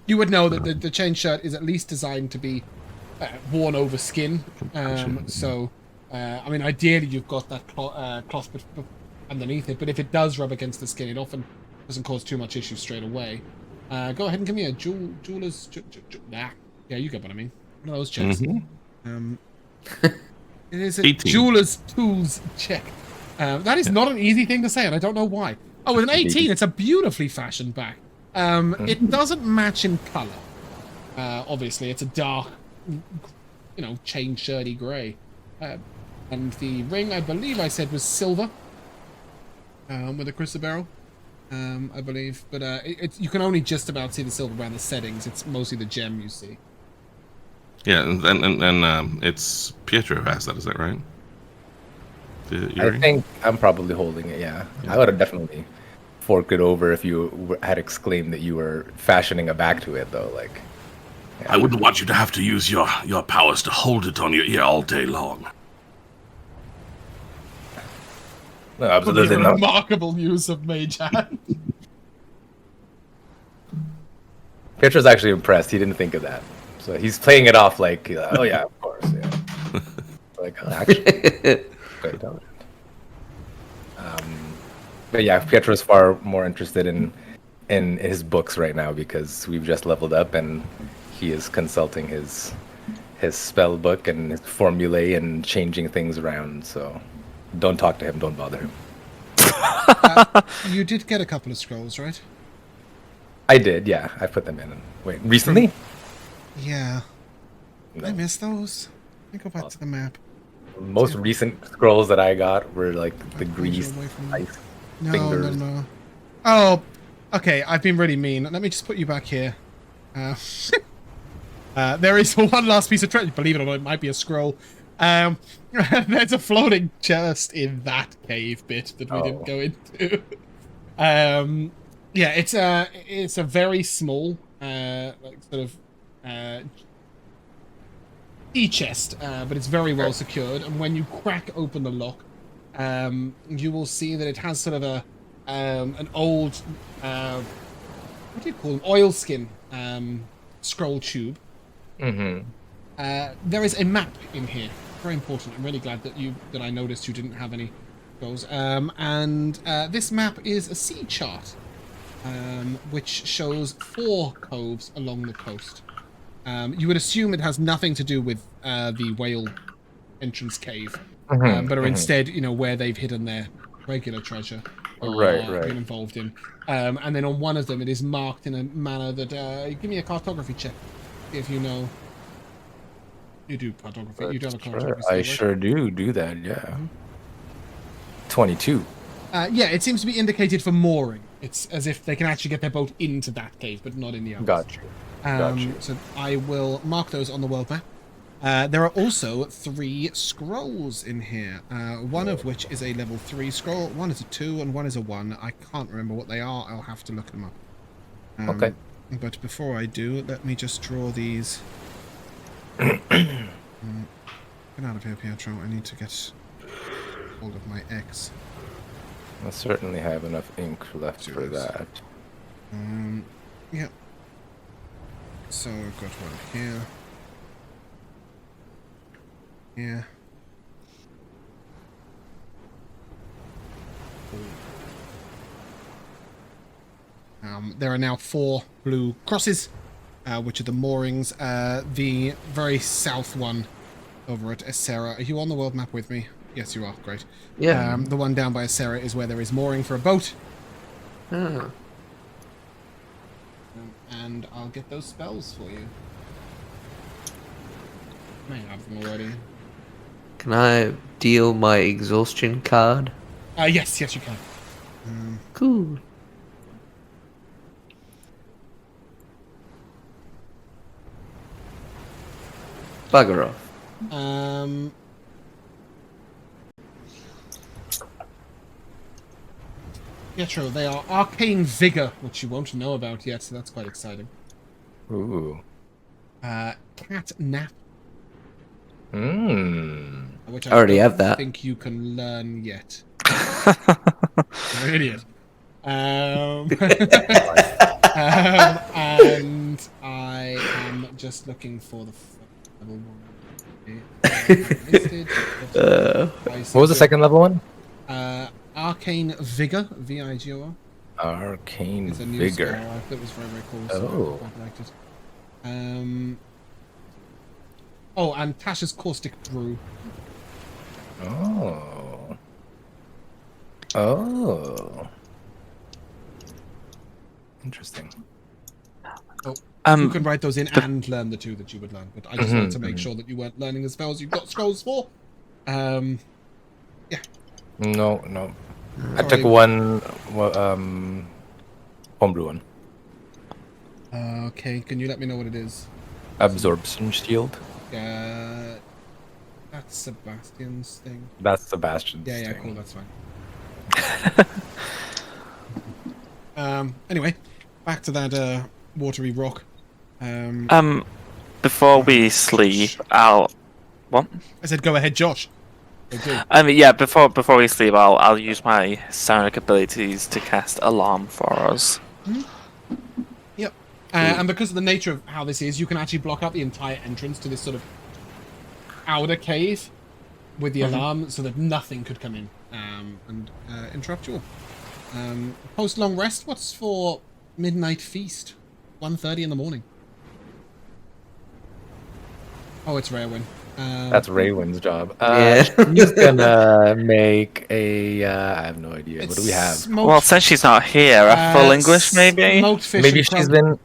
You would know that the chain shirt is at least designed to be worn over skin. So, I mean, ideally you've got that cloth underneath it, but if it does rub against the skin, it often doesn't cause too much issue straight away. Go ahead and give me a jeweler's... Yeah, you get what I mean. One of those checks. Mm-hmm. It is a 18. jeweler's tools check. That is not an easy thing to say, and I don't know why. Oh, with an 18, it's a beautifully fashioned back. It doesn't match in color. Obviously, it's a dark, chain shirty grey. And the ring, I believe I said, was silver. With a chrysoberyl, I believe. But you can only just about see the silver around the settings. It's mostly the gem you see. Yeah, and it's Pietro who has that, is that right? I think I'm probably holding it, yeah. I would have definitely forked it over if you had exclaimed that you were fashioning a back to it, though. Like, yeah. I wouldn't want you to have to use your powers to hold it on your ear all day long. No, absolutely not. Remarkable use of mage hand. Pietro's actually impressed. He didn't think of that. So he's playing it off like, oh yeah, of course, yeah. Like, actually, quite intelligent. But yeah, Pietro's far more interested in his books right now because we've just leveled up and he is consulting his spell book and his formulae and changing things around. So don't talk to him. Don't bother him. You did get a couple of scrolls, right? I did, yeah. I put them in. Wait, recently? Yeah. No. I missed those. Let me go back to the map. Most recent scrolls that I got were like the greased ice fingers. No. Oh, okay. I've been really mean. Let me just put you back here. There is one last piece of treasure. Believe it or not, it might be a scroll. There's a floating chest in that cave bit that we didn't go into. Yeah, it's a very small, like sort of tea chest, but it's very well secured. And when you crack open the lock, you will see that it has sort of an old, what do you call them? Oilskin scroll tube. Mm-hmm. There is a map in here. Very important. I'm really glad that I noticed you didn't have any goals. And this map is a sea chart, which shows 4 coves along the coast. You would assume it has nothing to do with the whale entrance cave, but are instead, where they've hidden their regular treasure. Right. Been involved in. And then on one of them, it is marked in a manner that give me a cartography check, if you know. You do cartography. You do have a cartography. I sure do that. Yeah. 22. Yeah, it seems to be indicated for mooring. It's as if they can actually get their boat into that cave, but not in the others. Gotcha. So I will mark those on the world map. There are also 3 scrolls in here, one of which is a level 3 scroll, one is a 2, and one is a 1. I can't remember what they are. I'll have to look them up. Okay. But before I do, let me just draw these. Get out of here, Pietro. I need to get hold of my X. I certainly have enough ink left for that. Yeah. So I've got one here. Here. There are now 4 blue crosses, which are the moorings. The very south one over at Essera. Are you on the world map with me? Yes, you are. Great. Yeah. The one down by Essera is where there is mooring for a boat. Ah. And I'll get those spells for you. I may have them already. Can I deal my exhaustion card? Yes, you can. Cool. Bugger off. Pietro, they are Arcane Vigor, which you won't know about yet, so that's quite exciting. Ooh. Cat Nap, which I Already don't have that. think you can learn yet. You're an idiot. And I am just looking for the level 1. What was the second level one? Arcane Vigor, Vigor. Arcane It's a new Vigor. spell. I thought it was very, very cool. So I quite liked it. Oh, and Tasha's Caustic Brew. Oh. Interesting. You can write those in and learn the 2 that you would learn. But I just wanted to make sure that you weren't learning the spells you've got scrolls for. Yeah. No. I took one homebrew one. Okay, can you let me know what it is? Absorption shield. That's Sebastian's thing. That's Sebastian's Yeah, thing. cool, that's fine. Anyway, back to that watery rock. Before we sleep, what? I said go ahead, Josh. Yeah, before we sleep, I'll use my psionic abilities to cast Alarm for us. Yep. And because of the nature of how this is, you can actually block out the entire entrance to this sort of outer cave with the alarm, so that nothing could come in and interrupt you all. Post long rest. What's for midnight feast? 1:30 in the morning. Oh, it's Rheawynne. That's Rheawynne's job. Yeah. She's gonna make a. I have no idea. What do we have? Well, since she's not here, a full English maybe. Maybe she's been.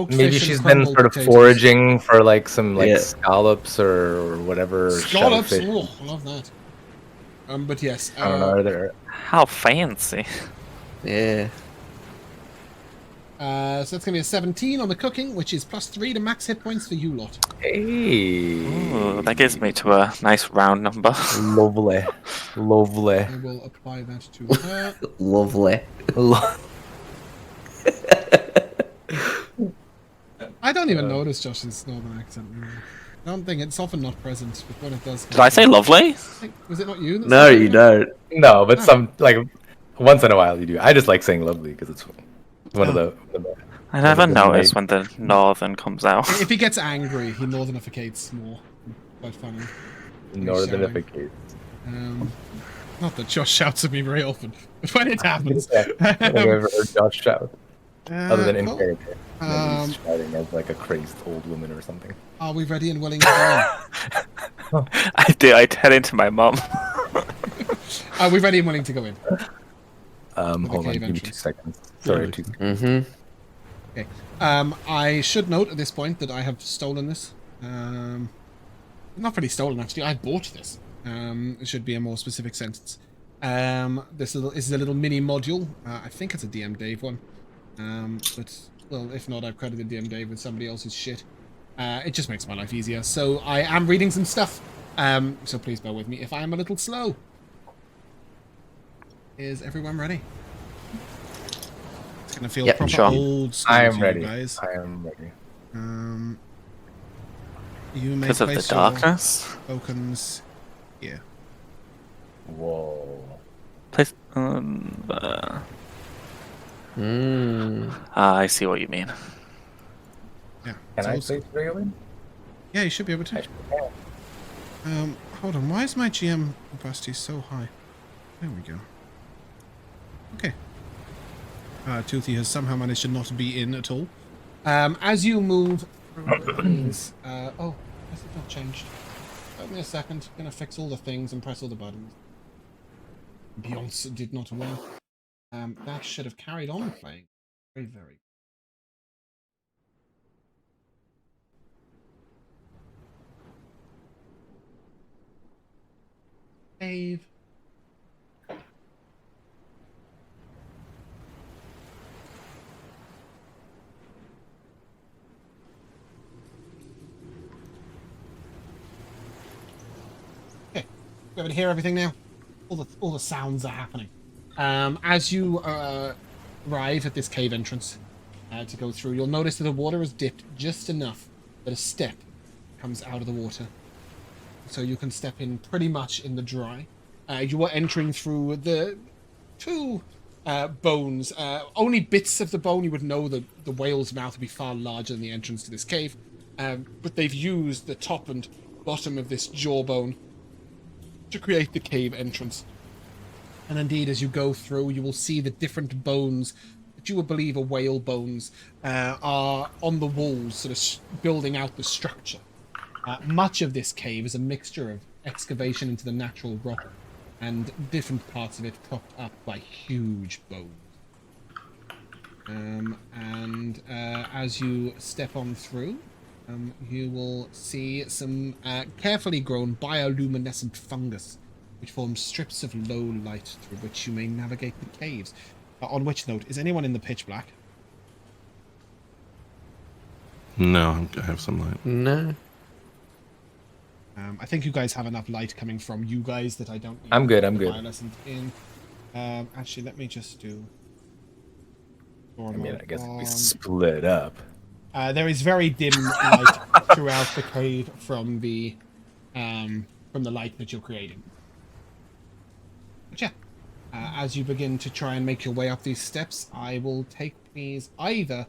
Maybe she's been sort of foraging for like some scallops or whatever. Scallops. shellfish. Oh, I love that. But yes. I don't know. Are there? How fancy. Yeah. So that's gonna be a 17 on the cooking, which is +3 to max hit points for you lot. Hey. Ooh, that gives me to a nice round number. Lovely. I will apply that to her. Lovely. don't even notice Josh's northern accent. I don't think it's often not present, but when it does. Did I say lovely? Was it not you? That No, said you lovely? don't. No, but some like once in a while you do. I just like saying lovely because it's one of the I never the notice when the northern comes out. If he gets angry, he northernificates more. Quite funny. northernificates. Not that Josh shouts at me very often, but when it happens. I've never heard Josh shout other than in cool. character. And he's shouting as like a crazed old woman or something. Are we ready and willing to go I do. I tell into my mum. in? Are we ready and willing to go in? Hold on, cave give me 2 entrance. seconds. Sorry, 2 seconds. Mm-hmm. Okay. I should note at this point that I have stolen this. Not really stolen, actually. I bought this. It should be a more specific sentence. This is a little mini module. I think it's a DM Dave one. But, well, if not, I've credited DM Dave with somebody else's shit. It just makes my life easier. So I am reading some stuff. So please bear with me if I am a little slow. Is everyone ready? It's going to feel proper old school I am to you ready. guys. I am ready. You may Because of the place your darkness? tokens here. Whoa. Place. I see what you mean. Yeah. Can I old school. say Rheawynne? Yeah, you should be able to. Hold on. Why is my GM capacity so high? There we go. Okay. Toothy has somehow managed to not be in at all. As you move through these... oh, has it not changed? Give me a second. I'm going to fix all the things and press all the buttons. Beyonce did not work. That should have carried on playing. Very, very. Save. Okay, we able to hear everything now. All the sounds are happening. As you arrive at this cave entrance to go through, you'll notice that the water has dipped just enough that a step comes out of the water. So you can step in pretty much in the dry. You are entering through the two bones. Only bits of the bone. You would know that the whale's mouth would be far larger than the entrance to this cave. But they've used the top and bottom of this jawbone to create the cave entrance. And indeed, as you go through, you will see the different bones that you would believe are whale bones are on the walls, sort of building out the structure. Much of this cave is a mixture of excavation into the natural rock and different parts of it propped up by huge bones. As you step on through, you will see some carefully grown bioluminescent fungus, which forms strips of low light through which you may navigate the caves. On which note, is anyone in the pitch black? No, I have some light. No. I think you guys have enough light coming from you guys that I don't need. I'm good, I'm good. In. Actually, let me just do... I mean, I guess if we split up. There is very dim light throughout the cave from the light that you're creating. But yeah, as you begin to try and make your way up these steps, I will take these either...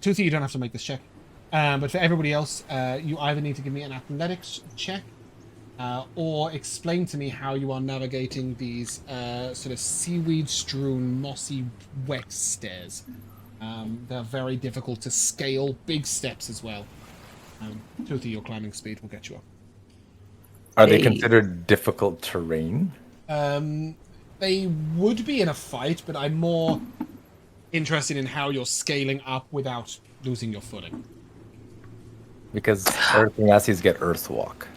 Toothy, you don't have to make this check. But for everybody else, you either need to give me an athletics check or explain to me how you are navigating these sort of seaweed-strewn, mossy, wet stairs. They're very difficult to scale, big steps as well. Toothy, your climbing speed will get you up. Are they considered difficult terrain? They would be in a fight, but I'm more interested in how you're scaling up without losing your footing. Because Earth Genasi's get Earth Walk.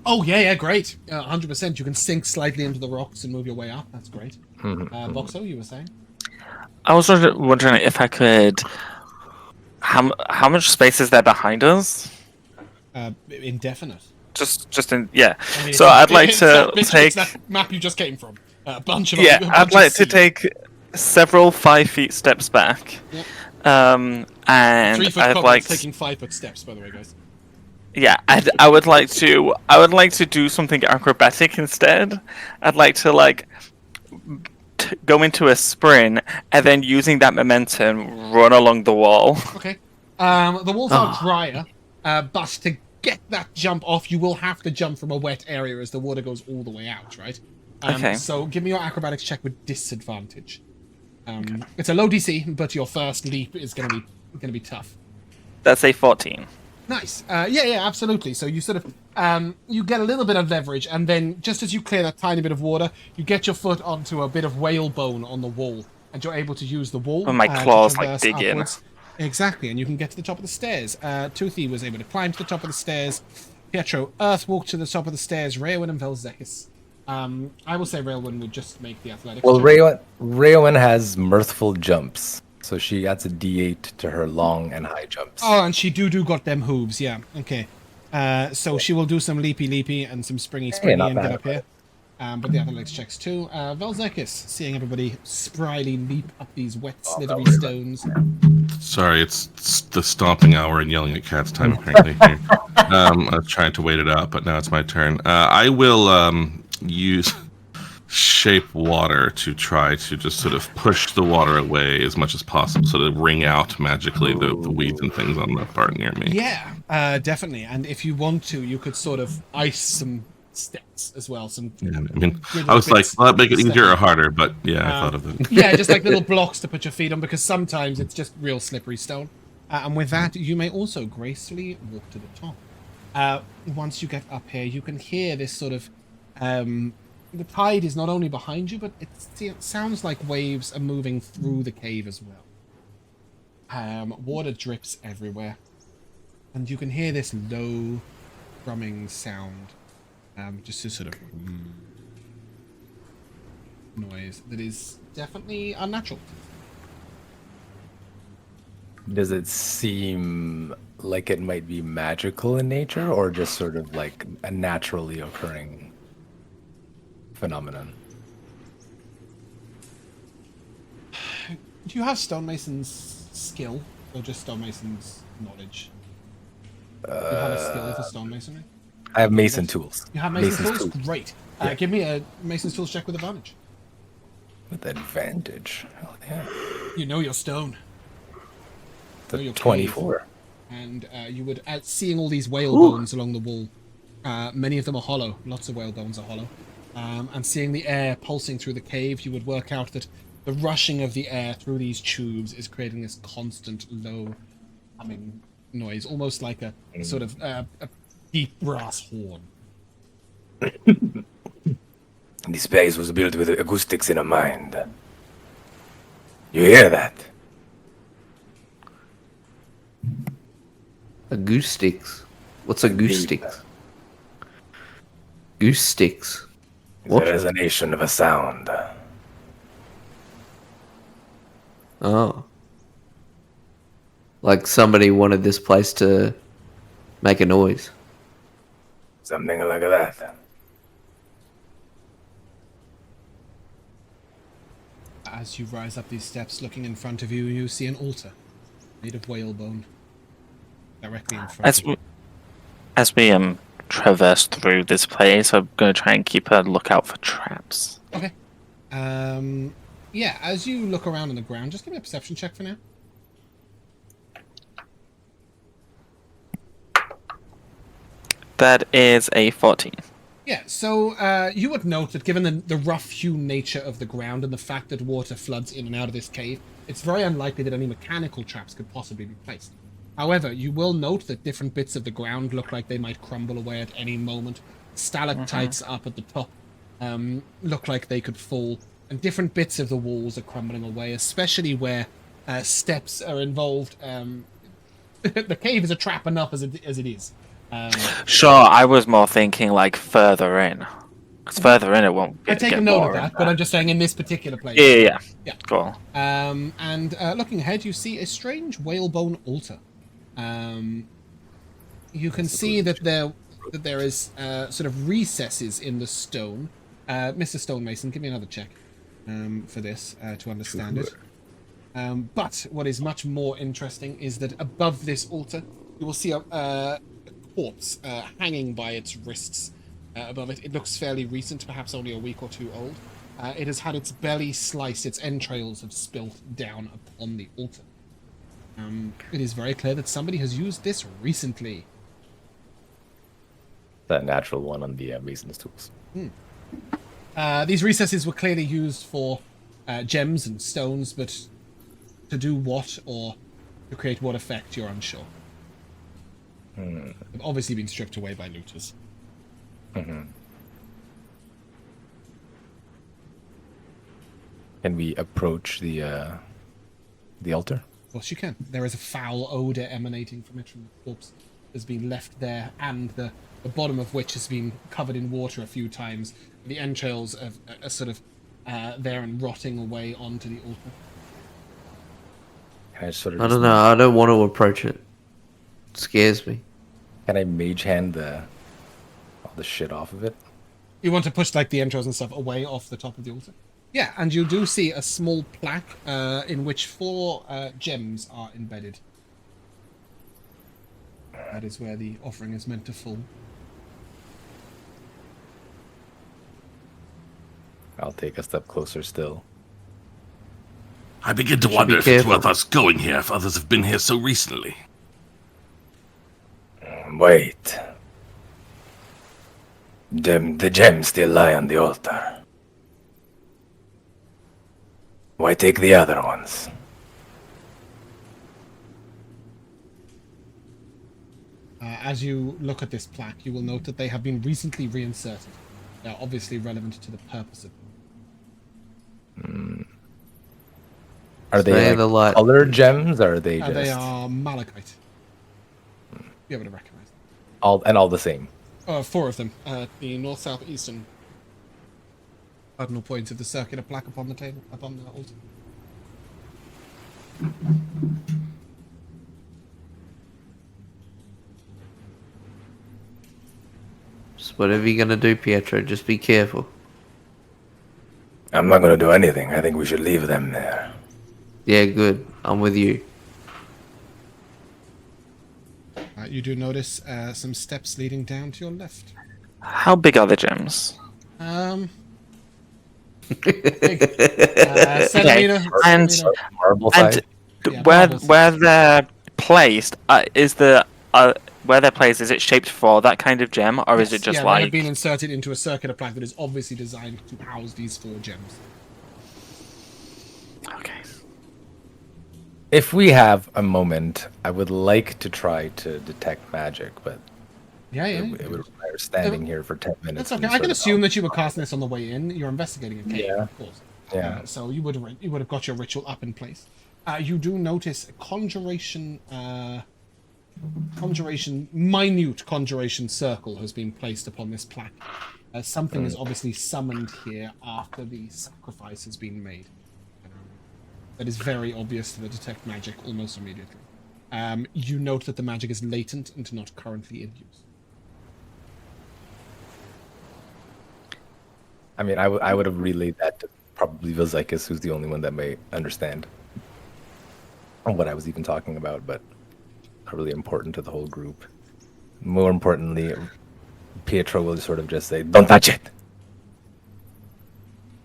Oh, yeah, great. 100%. You can sink slightly into the rocks and move your way up. That's great. Boxxo, you were saying? I was wondering if I could... How much space is there behind us? Indefinite. Just in... Yeah. I mean, so I'd like to take... It's that map you just came from. A bunch of... Yeah, I'd like to take several 5 feet steps back. Yep. And 3-foot I'd kobolds like taking 5-foot steps, by the way, guys. Yeah, I would like to do something acrobatic instead. I'd like to go into a sprint and then using that momentum run along the wall. Okay. The walls are drier, but to get that jump off, you will have to jump from a wet area as the water goes all the way out, right? Okay. So give me your acrobatics check with disadvantage. It's a low DC, but your first leap is gonna be tough. That's a 14. Nice. Yeah, absolutely. So you sort of, you get a little bit of leverage, and then just as you clear that tiny bit of water, you get your foot onto a bit of whalebone on the wall, and you're able to use the wall. When my claws dig upwards. in. Exactly, and you can get to the top of the stairs. Toothy was able to climb to the top of the stairs. Pietro, Earth walked to the top of the stairs. Rheawynne and Vel'zekiss. I will say Rheawynne would just make the athletics. Well, check. Rheawynne has mirthful jumps. So she adds a D8 to her long and high jumps. Oh, and she do got them hooves, yeah. Okay. So she will do some leapy and some springy and get up here. But the athletics checks too. Vel'zekiss, seeing everybody spryly leap up these wet, slithery stones. Sorry, it's the stomping hour and yelling at cats time apparently here. I was trying to wait it out, but now it's my turn. I will use shape water to try to just sort of push the water away as much as possible, so to wring out magically the weeds and things on the part near me. Yeah, definitely. And if you want to, you could sort of ice some steps as well. I mean, I was like, well, that make it easier or harder, but yeah, I thought of it. Yeah, just like little blocks to put your feet on, because sometimes it's just real slippery stone. And with that, you may also gracefully walk to the top. Once you get up here, you can hear this sort of... the tide is not only behind you, but it sounds like waves are moving through the cave as well. Water drips everywhere. And you can hear this low, drumming sound. Just a sort of noise that is definitely unnatural. Does it seem like it might be magical in nature, or just sort of like a naturally occurring phenomenon? Do you have stonemason's skill, or just stonemason's knowledge? Do you have a skill for stonemasonry? I have mason tools. You have mason's tools? Great. Yeah. Give me a mason's tools check with advantage. With advantage? Hell yeah. You know your stone. The your 24. And you would, seeing all these whale bones along the wall, many of them are hollow. Lots of whale bones are hollow. And seeing the air pulsing through the cave, you would work out that the rushing of the air through these tubes is creating this constant low humming noise, almost like a sort of a deep brass horn. This place was built with acoustics in mind. You hear that? A goose sticks. What's a goose sticks? Goose sticks. What? The resonation of a sound. Oh. Like somebody wanted this place to make a noise. Something like that. As you rise up these steps, looking in front of you, you see an altar made of whalebone directly in front of you. As we traverse through this place, I'm going to try and keep a lookout for traps. Okay. Yeah, as you look around on the ground, just give me a perception check for now. That is a 14. Yeah, so you would note that given the rough-hewn nature of the ground and the fact that water floods in and out of this cave, it's very unlikely that any mechanical traps could possibly be placed. However, you will note that different bits of the ground look like they might crumble away at any moment. Stalactites up at the top look like they could fall, and different bits of the walls are crumbling away, especially where steps are involved. The cave is a trap enough as it is. Sure, I was more thinking like further in. Because further in it won't I take a note of that, but I'm just saying in this particular place. Yeah. Yeah. Cool. And looking ahead, you see a strange whalebone altar. You can see that there is sort of recesses in the stone. Mr. Stonemason, give me another check for this to understand it. But what is much more interesting is that above this altar, you will see a corpse hanging by its wrists above it. It looks fairly recent, perhaps only a week or two old. It has had its belly sliced, its entrails have spilt down upon the altar. It is very clear that somebody has used this recently. That natural one on the Mason's tools. These recesses were clearly used for gems and stones, but to do what or to create what effect, you're unsure. They've obviously been stripped away by looters. Can we approach the altar? Of course you can. There is a foul odour emanating from it, from the corpse has been left there, and the bottom of which has been covered in water a few times. The entrails are sort of there and rotting away onto the altar. Can I sort of I don't know. I don't want to approach it. It scares me. Can I mage hand all the shit off of it? You want to push like the entrails and stuff away off the top of the altar? Yeah, and you do see a small plaque in which 4 gems are embedded. That is where the offering is meant to fall. I'll take a step closer still. I begin to You should wonder be if it's careful. worth us going here if others have been here so recently. Wait. The gems still lie on the altar. Why take the other ones? As you look at this plaque, you will note that they have been recently reinserted. They are obviously relevant to the purpose of them. Are Stay they in the light. colored gems, or are they just They are malachite. Be able to recognize them. all the same? 4 of them. The north, south, eastern cardinal points of the circular plaque upon the table, upon the altar. Just whatever you're gonna do, Pietro, just be careful. I'm not gonna do anything. I think we should leave them there. Yeah, good. I'm with you. You do notice some steps leading down to your left. How big are the gems? Centimeter. And- Marble And size? Yeah, where marbles. they're placed, where they're placed, is it shaped for that kind of gem, or is it just they like? have been inserted into a circular plaque that is obviously designed to house these 4 gems. Okay. If we have a moment, I would like to try to detect magic, but Yeah. it would require standing here for 10 minutes. That's okay. and I can sort of- assume that you were casting this on the way in. You're investigating a cave, Yeah. of course. Yeah. So you would have got your ritual up in place. You do notice a minute conjuration circle has been placed upon this plaque. Something is obviously summoned here after the sacrifice has been made. That is very obvious to the detect magic almost immediately. You note that the magic is latent and not currently in use. I mean, I would have relayed that to probably Vel'zekiss, who's the only one that may understand what I was even talking about, but not really important to the whole group. More importantly, Pietro will sort of just say, "Don't touch it!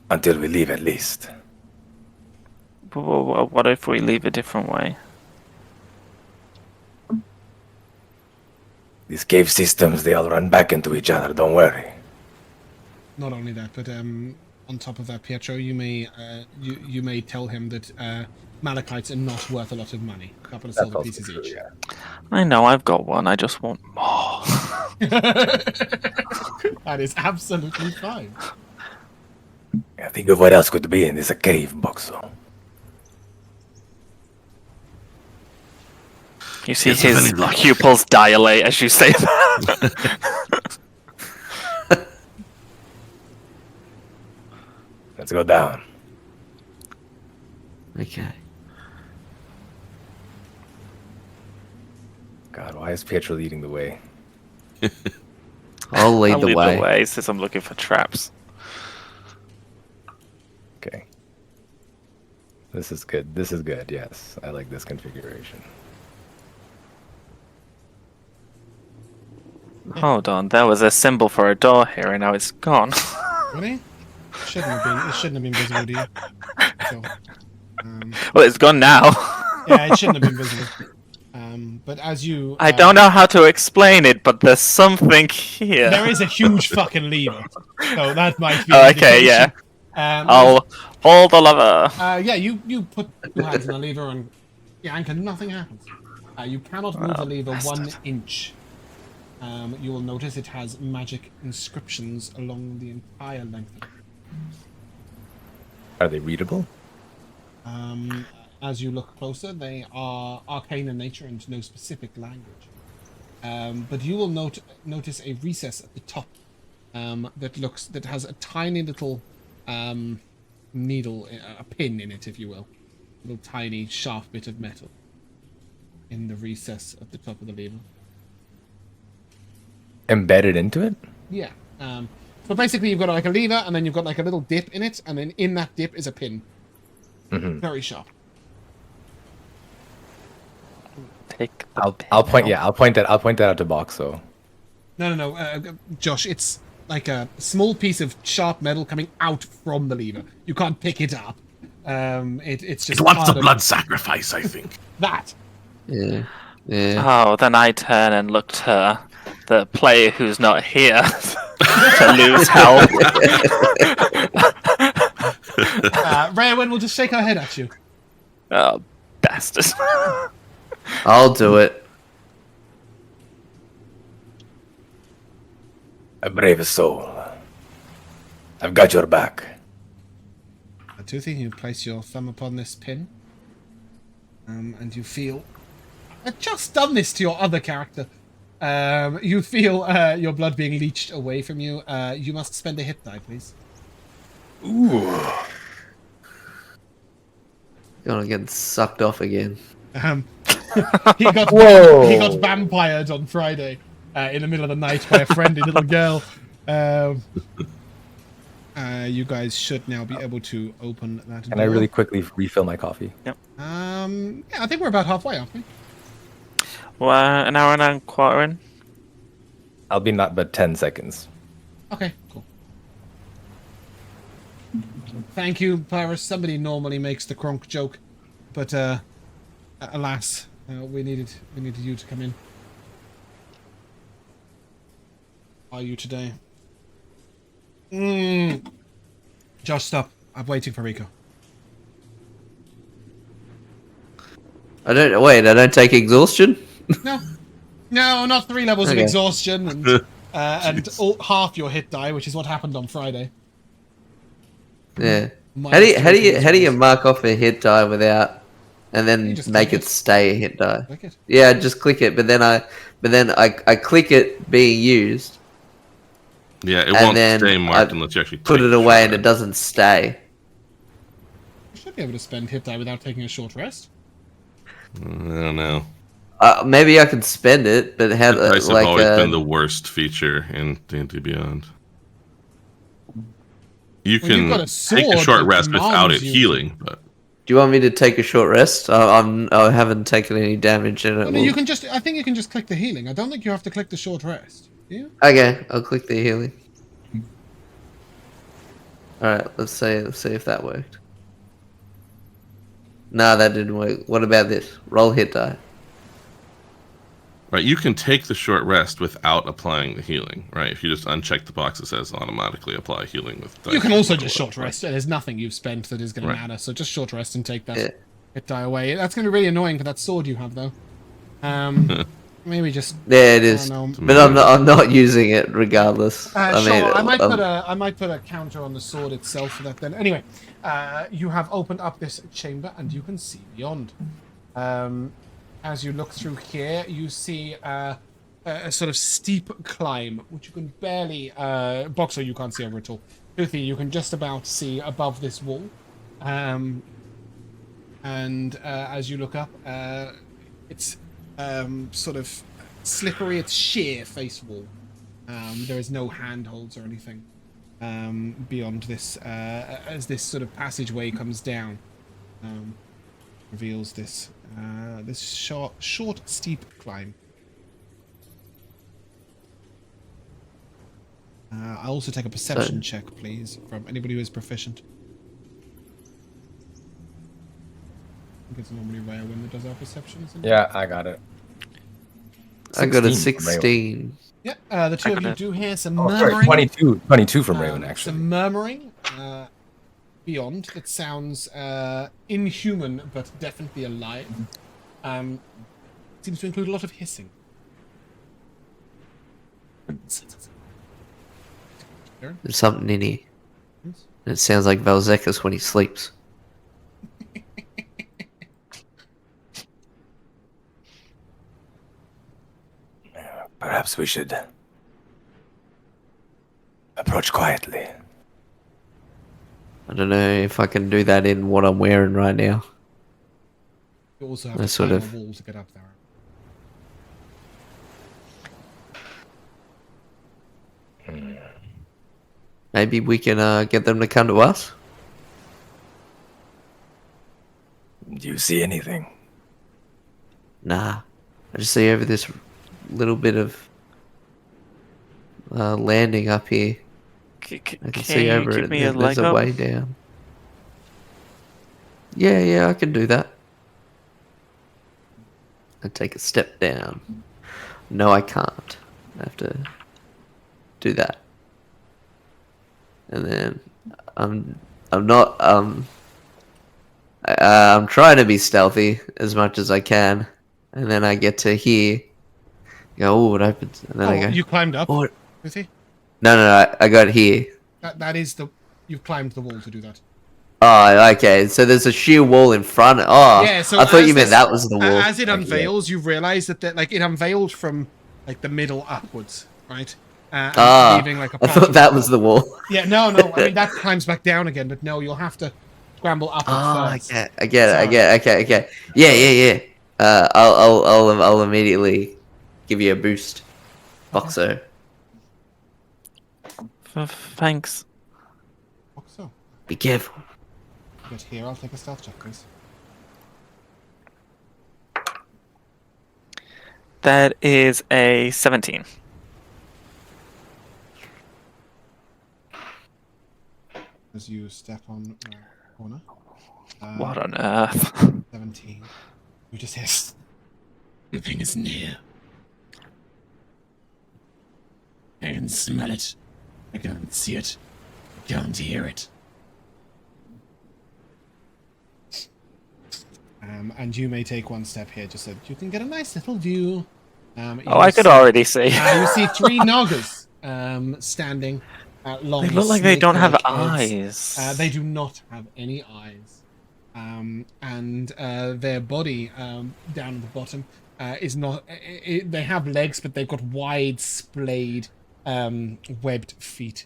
Until we leave, at least." What if we leave a different way? These cave systems, they all run back into each other, don't worry. Not only that, but on top of that, Pietro, you may you may tell him that malachites are not worth a lot of money. A couple of That's silver also pieces true, each. yeah. I know I've got one. I just want more. That is absolutely fine. Yeah, think of what else could be in this cave, Boxxo. You see Yes, if his any luck. pupils dilate as you say that. Let's go down. Okay. God, why is Pietro leading the way? I'll lead I'll the lead way. the way since I'm looking for traps. Okay. This is good. This is good. Yes, I like this configuration. Hold on, there was a symbol for a door here, and now it's gone. Really? It shouldn't have been visible to you. So, Well, it's gone now. yeah, it shouldn't have been visible. But as you, I don't know how to explain it, but there's something here. there is a huge fucking lever. So that might be. Oh, an okay, yeah. indication. I'll hold the lever. Yeah, you put 2 hands on the lever and yank and nothing happens. You cannot move the lever 1 inch. You will notice it has magic inscriptions along the entire length of it. Are they readable? As you look closer, they are arcane in nature and no specific language. But you will notice a recess at the top that has a tiny little needle, a pin in it, if you will, a little tiny sharp bit of metal in the recess at the top of the lever. Embedded into it? Yeah. So basically, you've got like a lever, and then you've got like a little dip in it, and then in that dip is a pin. Mm-hmm. Very sharp. I'll point that out to Boxxo. No, Josh, it's like a small piece of sharp metal coming out from the lever. You can't pick it up. It's just. It wants part the of blood sacrifice, I think. that. Yeah. Yeah. Oh, then I turn and look to the player who's not here to lose health. Rheawynne will just shake her head at you. Oh, bastard. I'll do it. A brave soul. I've got your back. Toothy, you place your thumb upon this pin, and you feel. I've just done this to your other character. You feel your blood being leached away from you. You must spend a hit die, please. Ooh. Gonna get sucked off again. He got vampired on Friday in the middle of the night by a friendly little girl. You guys should now be able to open that door. Can I really quickly refill my coffee? Yep. Yeah, I think we're about halfway, aren't we? Well, an hour and a quarter in. I'll be not but 10 seconds. Okay, cool. Thank you, Pyrus. Somebody normally makes the Kronk joke, but alas, we needed you to come in. How are you today? Josh, stop. I'm waiting for Rico. I don't take exhaustion? No, not 3 levels of Okay. exhaustion and half your hit die, which is what happened on Friday. Yeah. Minus How do you 20 mark off a hit die without and You then just make click it it. stay a hit die? Click it. Yeah, just click it, but then I click it being used, Yeah, it And won't then stay marked I unless you actually put take it the away, shot. and it doesn't stay. You should be able to spend hit die without taking a short rest. I don't know. Maybe I could spend it, but how The dice have like always been the worst feature in D&D Beyond. You Well, you've can got a take a sword short that rest without it commands you. healing, but do you want me to take a short rest? I haven't taken any damage in it. Well, no, you can just. I think you can just click the healing. I don't think you have to click the short rest. Yeah. Okay, I'll click the healing. Alright, let's see if that worked. Nah, that didn't work. What about this? Roll hit die. right, you can take the short rest without applying the healing, right? If you just uncheck the box that says automatically apply healing with dice. You can also just Right. short rest. There's nothing you've spent that is going Right. to matter. So just short rest and take that Yeah. hit die away. That's going to be really annoying for that sword you have, though. Maybe just. There it is. I don't know. But I'm not using it regardless. I might put a counter on the sword itself for that. Then anyway, you have opened up this chamber and you can see beyond. As you look through here, you see a sort of steep climb, which you can barely. Boxxo, you can't see over at all. Toothy, you can just about see above this wall. And as you look up, it's sort of slippery. It's sheer face wall. There is no handholds or anything beyond this as this sort of passageway comes down. reveals this this short, steep climb. I'll also take a perception check, please, from anybody who is proficient. I think it's normally Rheawynne that does our perceptions. Yeah, I got it. I got a 16 from Rheawynne. 16. Yeah, the two of you do hear some Oh, sorry, murmuring. 22 from Rheawynne, actually. Some murmuring beyond that sounds inhuman, but definitely alive. Seems to include a lot of hissing. There's something in here. And it sounds like Vel'zekiss when he sleeps. Perhaps we should approach quietly. I don't know if I can do that in what I'm wearing right now. You also have That's to sort climb of- a wall to get up there. Maybe we can get them to come to us? Do you see anything? Nah. I just see over this little bit of landing up here. I can see you over give it. me a There's leg a up? way down. Yeah, I can do that. I take a step down. No, I can't. I have to do that. And then I'm not I'm trying to be stealthy as much as I can, and then I get to here. Go, oh, it opens, and then I go. You climbed up, Oh, is he? no, I got here. That is the... You've climbed the wall to do that. Oh, okay. So there's a sheer wall in front. Oh, Yeah, so I thought as you meant this- that was the wall. As it unveils, you realize that it unveiled from like the middle upwards, right? And leaving like a I patch thought of that blood. was the wall. Yeah, no. I mean that climbs back down again, but no, you'll have to scramble up first. I get it. Okay. Yeah. I'll immediately give you a boost, Boxxo. Thanks. Boxxo. Be careful. But here, I'll take a stealth check, please. That is a 17. As you step on the corner. What on earth? 17. You just hear... Something is near. I can smell it. I can't see it. I can't hear it. And you may take one step here, just so that you can get a nice little view. I could already see. You see 3 Noggers standing along They the look like they don't have snake-like edge. eyes. They do not have any eyes. And their body down at the bottom is not... they have legs, but they've got wide, splayed, webbed feet.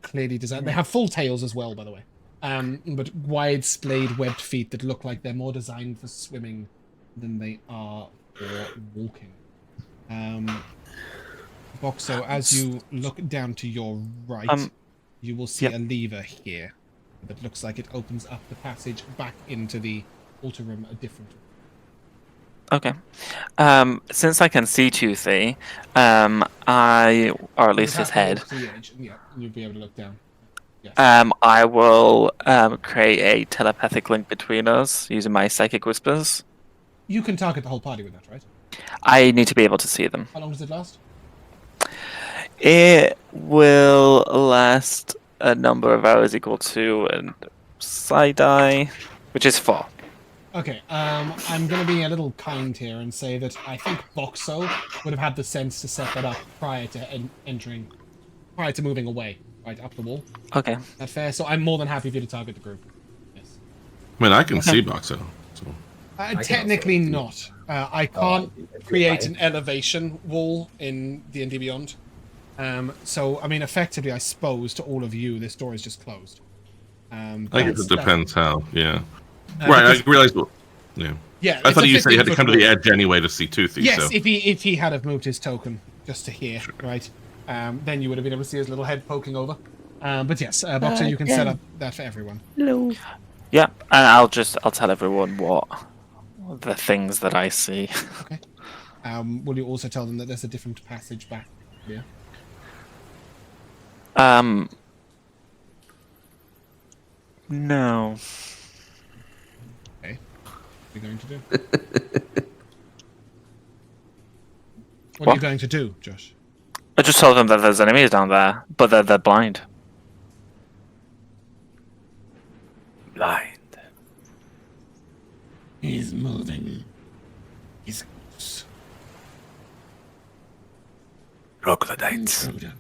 Clearly designed. They have full tails as well, by the way. But wide, splayed, webbed feet that look like they're more designed for swimming than they are for walking. Boxxo, as you look down to your right, you will see a lever here that looks like it opens up the passage back into the altar room a different way. Okay. Since I can see Toothy, or at least his head, To the edge, and you'll be able to look down. Yes. I will create a telepathic link between us using my psychic whispers. You can target the whole party with that, right? I need to be able to see them. How long does it last? It will last a number of hours equal to a psi die, which is 4. Okay, I'm going to be a little kind here and say that I think Boxxo would have had the sense to set that up prior to prior to moving away, right, up the wall. Okay. Is that fair? So I'm more than happy for you to target the group. Yes. I mean, I can see Boxxo. So. Technically not. I can't create an elevation wall in D&D Beyond. So, I mean, effectively, I suppose, to all of you, this door is just closed. I guess it depends how, yeah. Right, I realized. Yeah. Yeah. I thought you said you had to come to the edge anyway to see Toothy. Yes, so. if he had have moved his token just to here, right? Then you would have been able to see his little head poking over. But yes, Boxxo, you can set up that for everyone. Hello. Yeah, and I'll tell everyone what the things that I see. Okay. Will you also tell them that there's a different passage back here? No. Okay. What are you going to do? What are you going to do, Josh? I just told them that there's enemies down there, but they're blind. Blind. He's moving. He's close. Troglodytes. Intruder.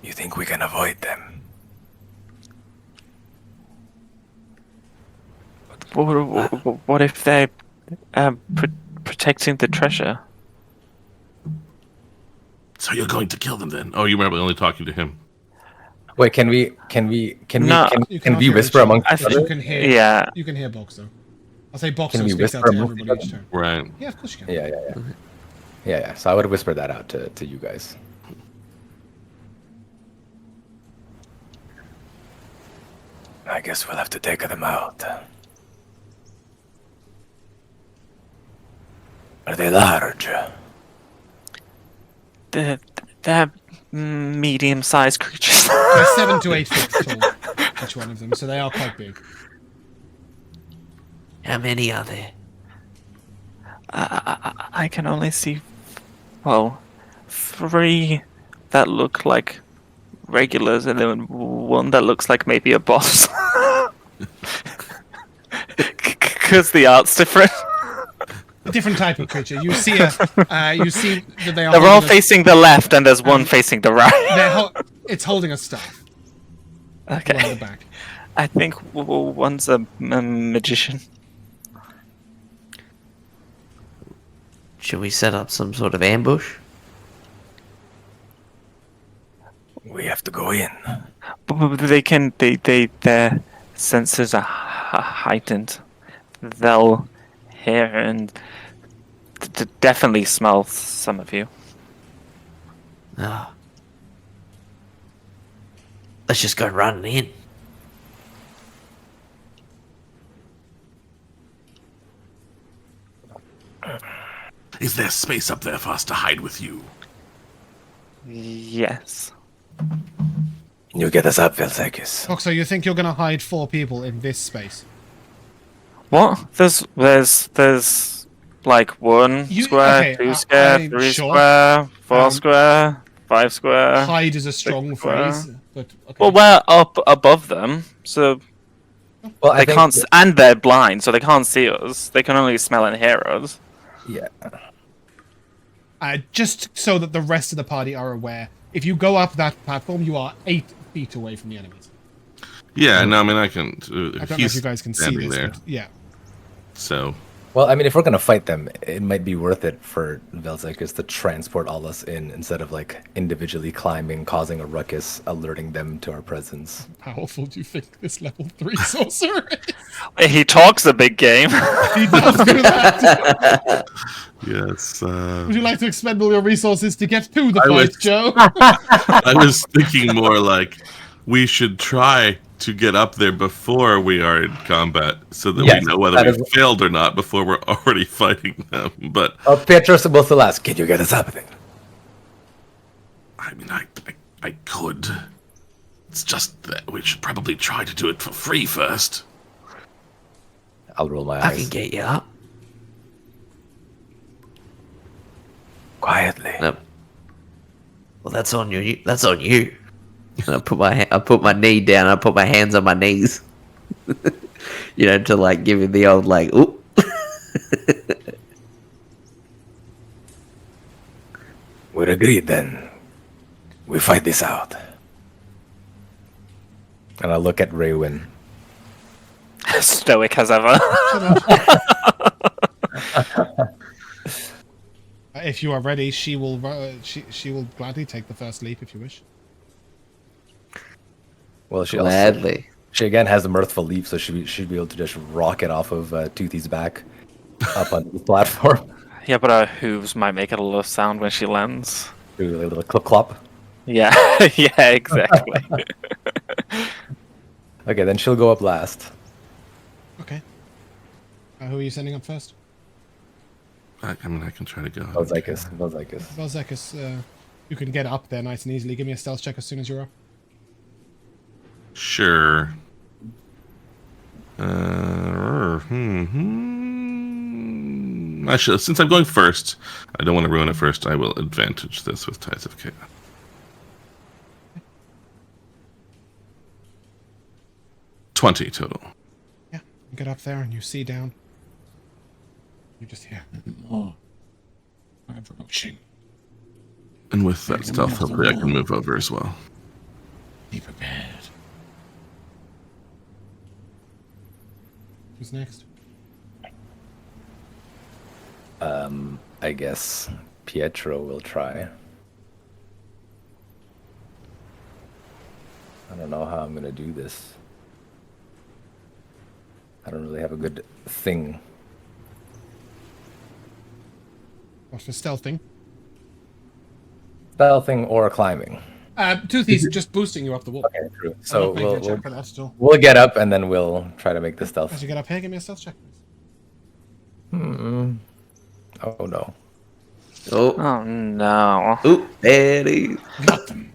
You think we can avoid them? What if they're protecting the treasure? So you're going to kill them then? Oh, you remember only talking to him. Wait, can we No. whisper among each You other? can hear. Yeah. You can hear Boxxo. I'll say Boxxo Can we speaks out whisper to amongst everybody each each turn. Right. Yeah, of course you can. Yeah. So I would whisper that out to you guys. I guess we'll have to take them out. Are they large? They're medium-sized creatures. They're 7 to 8 feet tall, each one of them, so they are quite big. How many are there? I can only see, 3 that look like regulars, and then one that looks like maybe a boss. Because the art's different. A different type of creature. You see that they are. They're all holding facing the left, and there's one facing the right. It's holding a staff. Okay. Along the back. I think one's a magician. Should we set up some sort of ambush? We have to go in. But their senses are heightened. They'll hear and definitely smell some of you. Ah. Let's just go running in. Is there space up there for us to hide with you? Yes. You get us up, Vel'zekiss. Boxxo, you think you're going to hide 4 people in this space? What? There's like 1 square, okay, 2 square, I'm 3 sure. square, 4 square, 5 square. Hide is a strong square. phrase, but okay. Well, we're up above them, so Well, they can't, and they're blind, so they can't see us. They can only smell and hear us. Yeah. Just so that the rest of the party are aware, if you go up that platform, you are 8 feet away from the enemies. Yeah, no, I mean, I can. I don't know he's if you guys can see standing this, there, but yeah. so Well, I mean, if we're gonna fight them, it might be worth it for Vel'zekiss to transport all us in instead of like individually climbing, causing a ruckus, alerting them to our presence. How powerful do you think this level 3 sorcerer is? He talks a big game. He does do that. yes. Would you like to expend all your resources to get to the I fight, would- Joe? I was thinking more like we should try to get up there before we are in combat, so that Yes, we know whether that we is- failed or not before we're already fighting them. But Pietro will still ask, can you get us up then? I mean, I could. It's just that we should probably try to do it for free first. I'll roll my I eyes. can get you up. Quietly. No. Well, that's on you. That's on you. And I put my knee down. And I put my hands on my knees. You know, to like give him the old like, oop. We're agreed then. We fight this out. And I look at Rheawynne. Stoic as ever. If you are ready, she will she will gladly take the first leap if you wish. Well, she Gladly. again has a mirthful leap, so she should be able to just rocket off of Toothy's back up on the platform. Yeah, but her hooves might make it a little sound when she lands. Do a little clip clop. Yeah, yeah, exactly. Okay, then she'll go up last. Okay. Who are you sending up first? I mean, I can try to go. Vel'zekiss. Vel'zekiss, you can get up there nice and easily. Give me a stealth check as soon as you're up. Sure. Actually, since I'm going first, I don't want to ruin it first. I will advantage this with Tides of Chaos. $20 total. Yeah, you get up there and you see down. You just hear, oh, I'm approaching. And with that stealth, hopefully I can move over as well. Be prepared. Who's next? I guess Pietro will try. I don't know how I'm gonna do this. I don't really have a good thing. What's for stealthing? Stealthing or climbing. Toothy's just boosting you up the wall. Okay, true. So check for that still. we'll get up and then we'll try to make the stealth. As you get up here, give me a stealth check, please. Oh no. Oh no. Ooh, there it is. Got them.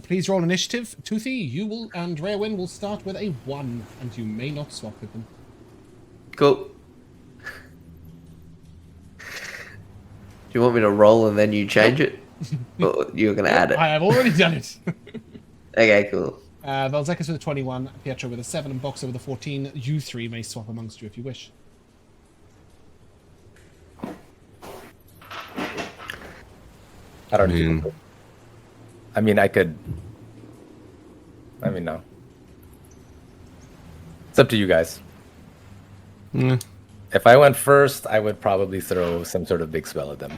Please roll initiative. Toothy, you will and Rheawynne will start with a 1, and you may not swap with them. Cool. Do you want me to roll and then you change it? Or you're going to add it? I have already done it. Okay, cool. Vel'zekiss with a 21, Pietro with a 7, and Boxxo with a 14. You three may swap amongst you if you wish. I don't need to. I mean, I could. I mean, no. It's up to you guys. If I went first, I would probably throw some sort of big spell at them.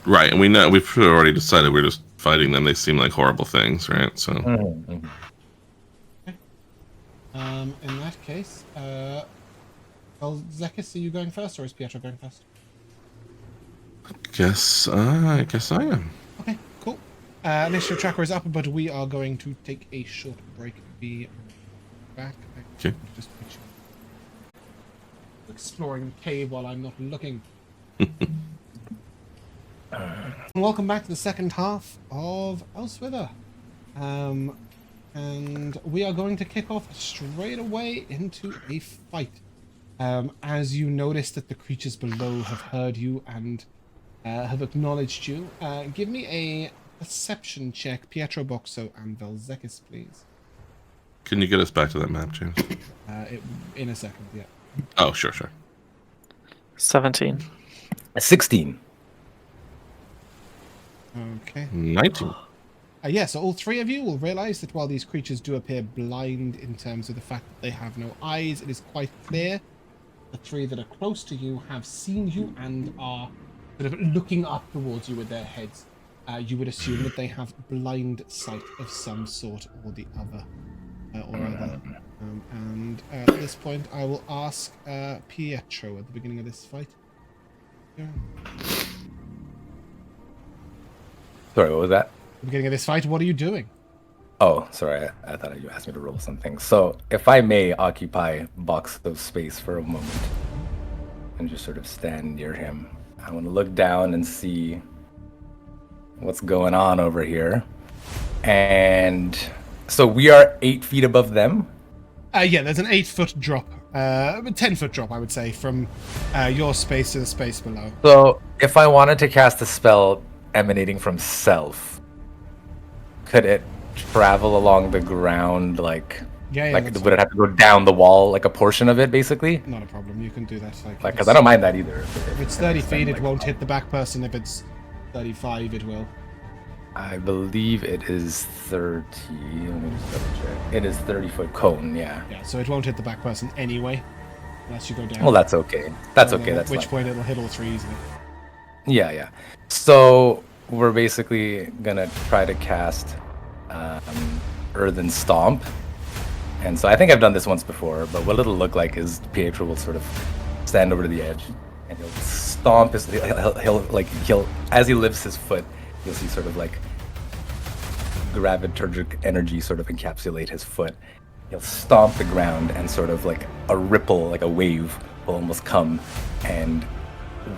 Right, and we've already decided we're just fighting them. They seem like horrible things, right? So. Okay. In that case, Vel'zekiss, are you going first, or is Pietro going first? I guess I am. Okay, cool. Initiative tracker is up, but we are going to take a short break. Be back. Okay. Just exploring the cave while I'm not looking. Welcome back to the second half of Elsewhither. And we are going to kick off straight away into a fight. As you notice that the creatures below have heard you and have acknowledged you. Give me a perception check, Pietro, Boxxo, and Vel'zekiss, please. Can you get us back to that map, James? In a second, yeah. Oh, sure. 17. 16. Okay. 19. Yeah, so all three of you will realize that while these creatures do appear blind in terms of the fact that they have no eyes, it is quite clear the three that are close to you have seen you and are sort of looking up towards you with their heads. You would assume that they have blind sight of some sort or the other. And at this point, I will ask Pietro at the beginning of this fight. Yeah. Sorry, what was that? At the beginning of this fight, what are you doing? Oh, sorry. I thought you asked me to roll something. So, if I may occupy Boxxo's space for a moment and just sort of stand near him, I want to look down and see what's going on over here. And so we are 8 feet above them. Yeah, there's an 8-foot drop. 10-foot drop, I would say, from your space to the space below. So, if I wanted to cast a spell emanating from self, could it travel along the ground like Yeah, would it have to go down the wall, like a portion of it, basically? Not a problem. You can do that. Like, because I don't mind that either. If it's 30 feet, it won't hit the back person. If it's 35, it will. I believe it is 30. Let me just double check. It is 30-foot cone, yeah. Yeah, so it won't hit the back person anyway, unless you go down. Well, that's okay. That's okay. That's at which fine. point it'll hit all three easily. Yeah. So we're basically gonna try to cast Earthen Stomp, And so I think I've done this once before, but what it'll look like is Pietro will sort of stand over to the edge, and he'll stomp his. He'll as he lifts his foot, you'll see sort of like graviturgic energy sort of encapsulate his foot. He'll stomp the ground, and sort of like a ripple, like a wave, will almost come, and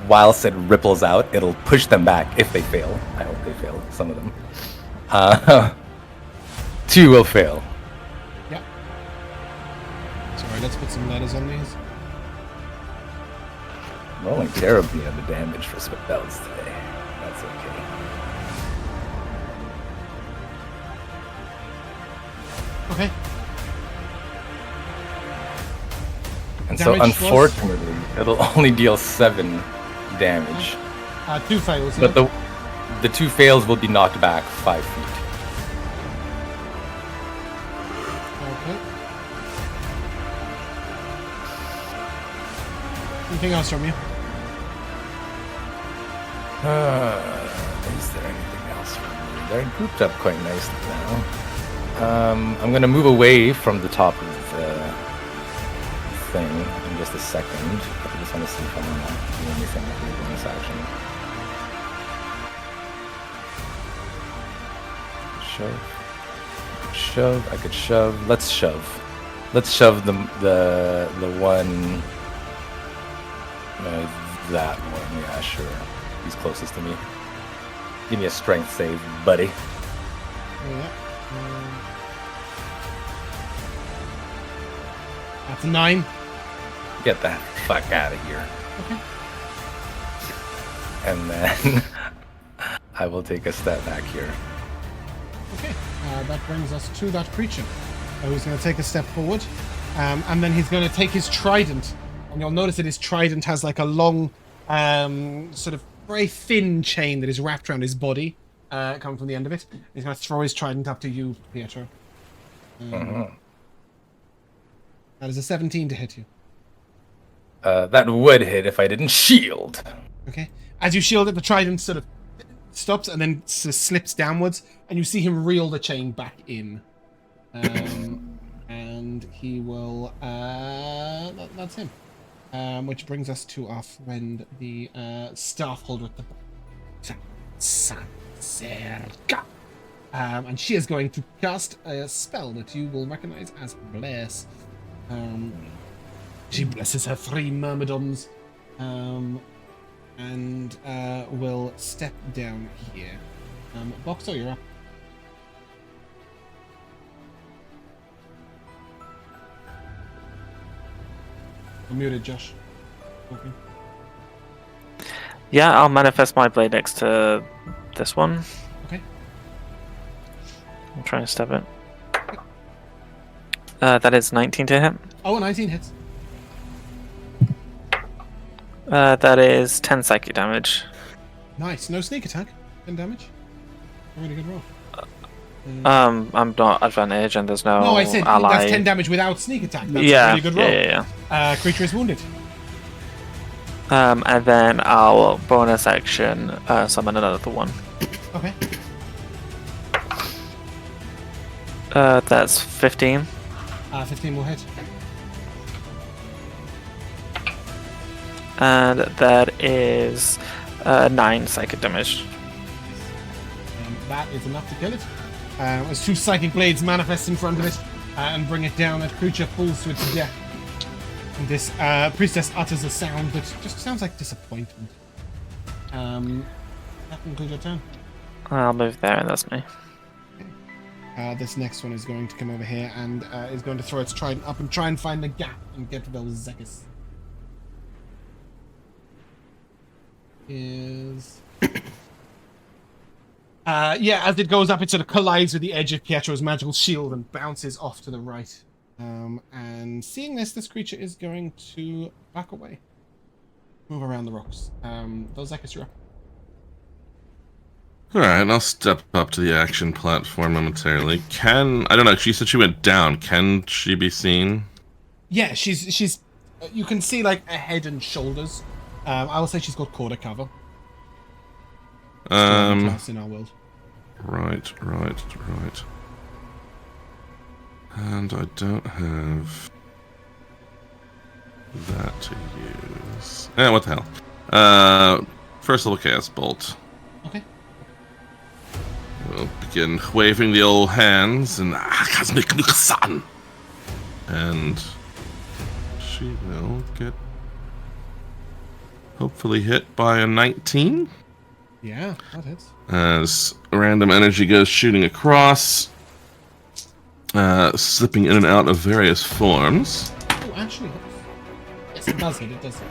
whilst it ripples out, it'll push them back if they fail. I hope they fail. Some of them. 2 will fail. Yep. Sorry, let's put some letters on these. Rolling terribly on the damage for spells today. That's okay. Okay. And so, Damage unfortunately, it'll only deal 7 damage. 2 fails. But the 2 fails will be knocked back 5 feet. Okay. Anything else from you? Is there anything else from me? They're grouped up quite nicely now. I'm gonna move away from the top of the thing in just a second. I just want to see if I'm gonna do anything with the bonus action. Shove. I could shove. Let's shove. Let's shove the one. That one. Yeah, sure. He's closest to me. Give me a strength save, buddy. Yeah. That's a 9. Get the fuck out of here. Okay. And then I will take a step back here. Okay. That brings us to that creature. Who's going to take a step forward. And then he's going to take his trident. And you'll notice that his trident has like a long, sort of very thin chain that is wrapped around his body, coming from the end of it. He's going to throw his trident up to you, Pietro. That is a 17 to hit you. That would hit if I didn't shield. Okay. As you shield it, the trident sort of stops and then slips downwards, and you see him reel the chain back in. And he will... that's him. Which brings us to our friend, the staff holder at the Satyr. And she is going to cast a spell that you will recognize as Bless. She blesses her 3 myrmidons. And will step down here. Boxxo, you're up. You're muted, Josh. Okay. Yeah, I'll manifest my blade next to this one. Okay. I'm trying to stab it. That is 19 to hit. Oh, 19 hits. That is 10 psychic damage. Nice. No sneak attack. 10 damage. Really good roll. I'm not advantage, and there's no No, I said ally. that's 10 damage without sneak attack. That's Yeah, a really good roll. yeah. Creature is wounded. And then I'll bonus action summon another one. Okay. That's 15. 15 will hit. And that is 9 psychic damage. That is enough to kill it. As 2 psychic blades manifest in front of it and bring it down, that creature falls to its death. And this priestess utters a sound that just sounds like disappointment. That concludes your turn. I'll move there, and that's me. This next one is going to come over here and is going to throw its trident up and try and find the gap and get Vel'zekiss. Is... as it goes up, it sort of collides with the edge of Pietro's magical shield and bounces off to the right. And seeing this creature is going to back away. Move around the rocks. Vel'zekiss, you're up. Alright, I'll step up to the action platform momentarily. I don't know, she said she went down. Can she be seen? Yeah, she's you can see like a head and shoulders. I will say she's got quarter cover. Class in our world. Right. And I don't have that to use. What the hell? First level Chaos Bolt. Okay. We'll begin waving the old hands and Cosmic Nukasan. And she will get hopefully hit by a 19. Yeah, that hits. As random energy goes shooting across, slipping in and out of various forms. Oh, actually, yes, it does hit. It does hit.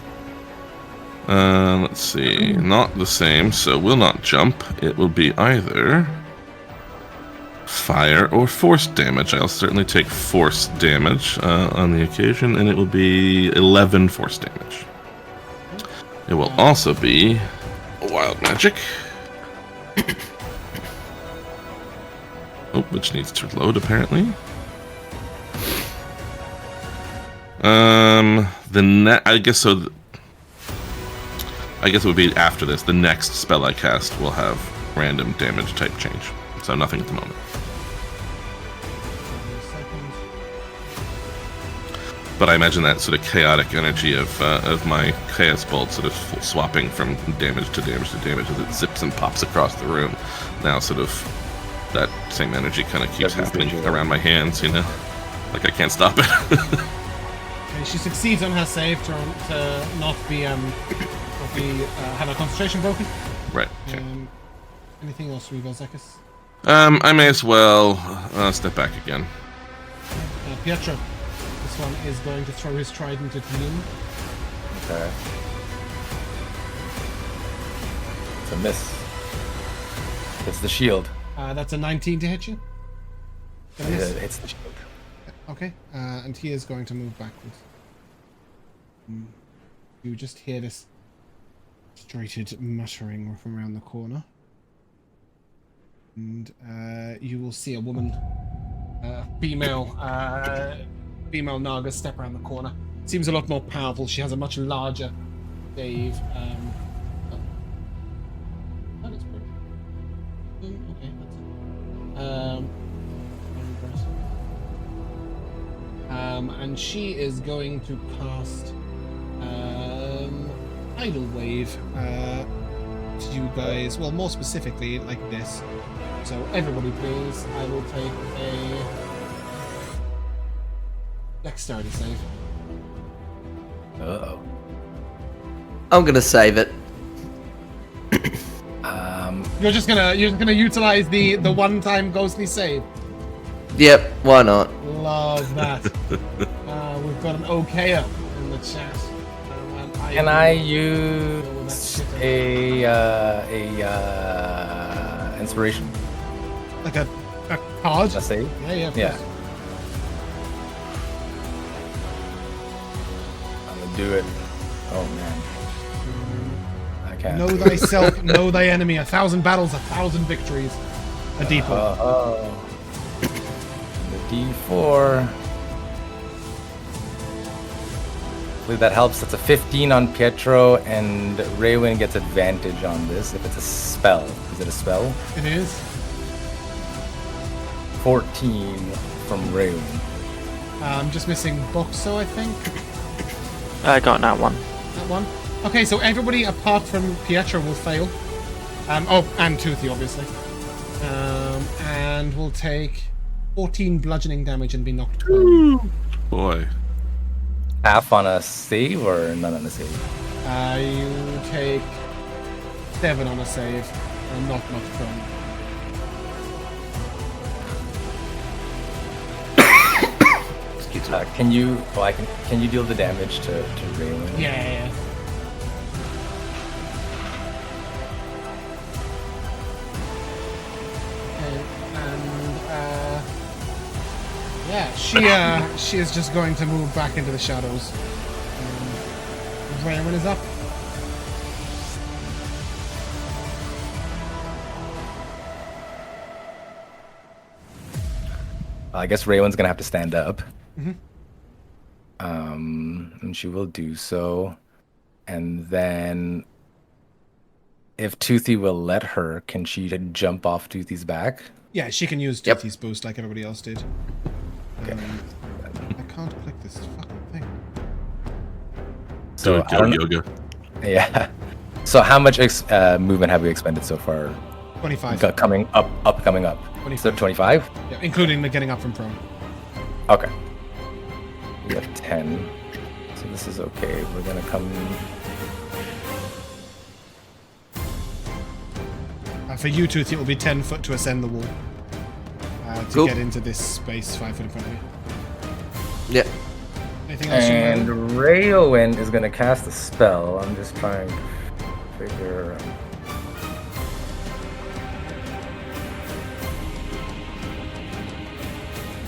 Let's see. Not the same, so will not jump. It will be either fire or force damage. I'll certainly take force damage on the occasion, and it will be 11 force damage. It will also be wild magic. Which needs to load apparently. I guess so. I guess it would be after this. The next spell I cast will have random damage type change. So nothing at the moment. But I imagine that sort of chaotic energy of my Chaos Bolt sort of swapping from damage to damage to damage as it zips and pops across the room. Now sort of that same energy kind of keeps happening around my hands, you know? Like I can't stop it. Okay, she succeeds on her save to not be have her concentration broken. Right. Okay. Anything else for you, Vel'zekiss? I may as well step back again. Pietro. This one is going to throw his trident at you. Okay. It's a miss. It's the shield. That's a 19 to hit you. It's the shield. Okay, and he is going to move backwards. You just hear this frustrated muttering from around the corner. And you will see a woman, female Naga step around the corner. Seems a lot more powerful. She has a much larger stave. That is pretty. Okay, that's and she is going to cast Tidal Wave to you guys. Well, more specifically, like this. So everybody, please. I will take a Dexterity save. Uh-oh. I'm gonna save it. You're just gonna utilize the one-time ghostly save. Yep, why not? Love that. We've got an okayer in the chat. Can I use a inspiration? Like a card? A save? Yeah. Yeah. I'm gonna do it. Oh man. I can't. Know thyself, know thy enemy. 1,000 battles, 1,000 victories. A D4. The D4. Hopefully that helps. That's a 15 on Pietro, and Rheawynne gets advantage on this if it's a spell. Is it a spell? It is. 14 from Rheawynne. I'm just missing Boxxo, I think. I got that one. That one. Okay, so everybody apart from Pietro will fail. And Toothy, obviously. And will take 14 bludgeoning damage and be knocked prone. Boy. Half on a save or none on a save? You take 7 on a save and not knocked prone. Can you deal the damage to Rheawynne? Yeah. She is just going to move back into the shadows. Rheawynne is up. I guess Rheawynne's gonna have to stand up. Mm-hmm. And she will do so. And then, if Toothy will let her, can she jump off Toothy's back? Yeah, she can use Toothy's boost like everybody else did. Okay. I can't click this fucking thing. So Do yoga. Yeah. So how much movement have we expended so far? 25. Coming up. 25. So 25? Yeah, including the getting up from prone. Okay. We have 10. So this is okay. We're gonna come. For you, Toothy, it will be 10 foot to ascend the wall. To Cool. get into this space 5 foot in front of you. Yep. Anything else And you want? Rheawynne is gonna cast a spell. I'm just trying to figure.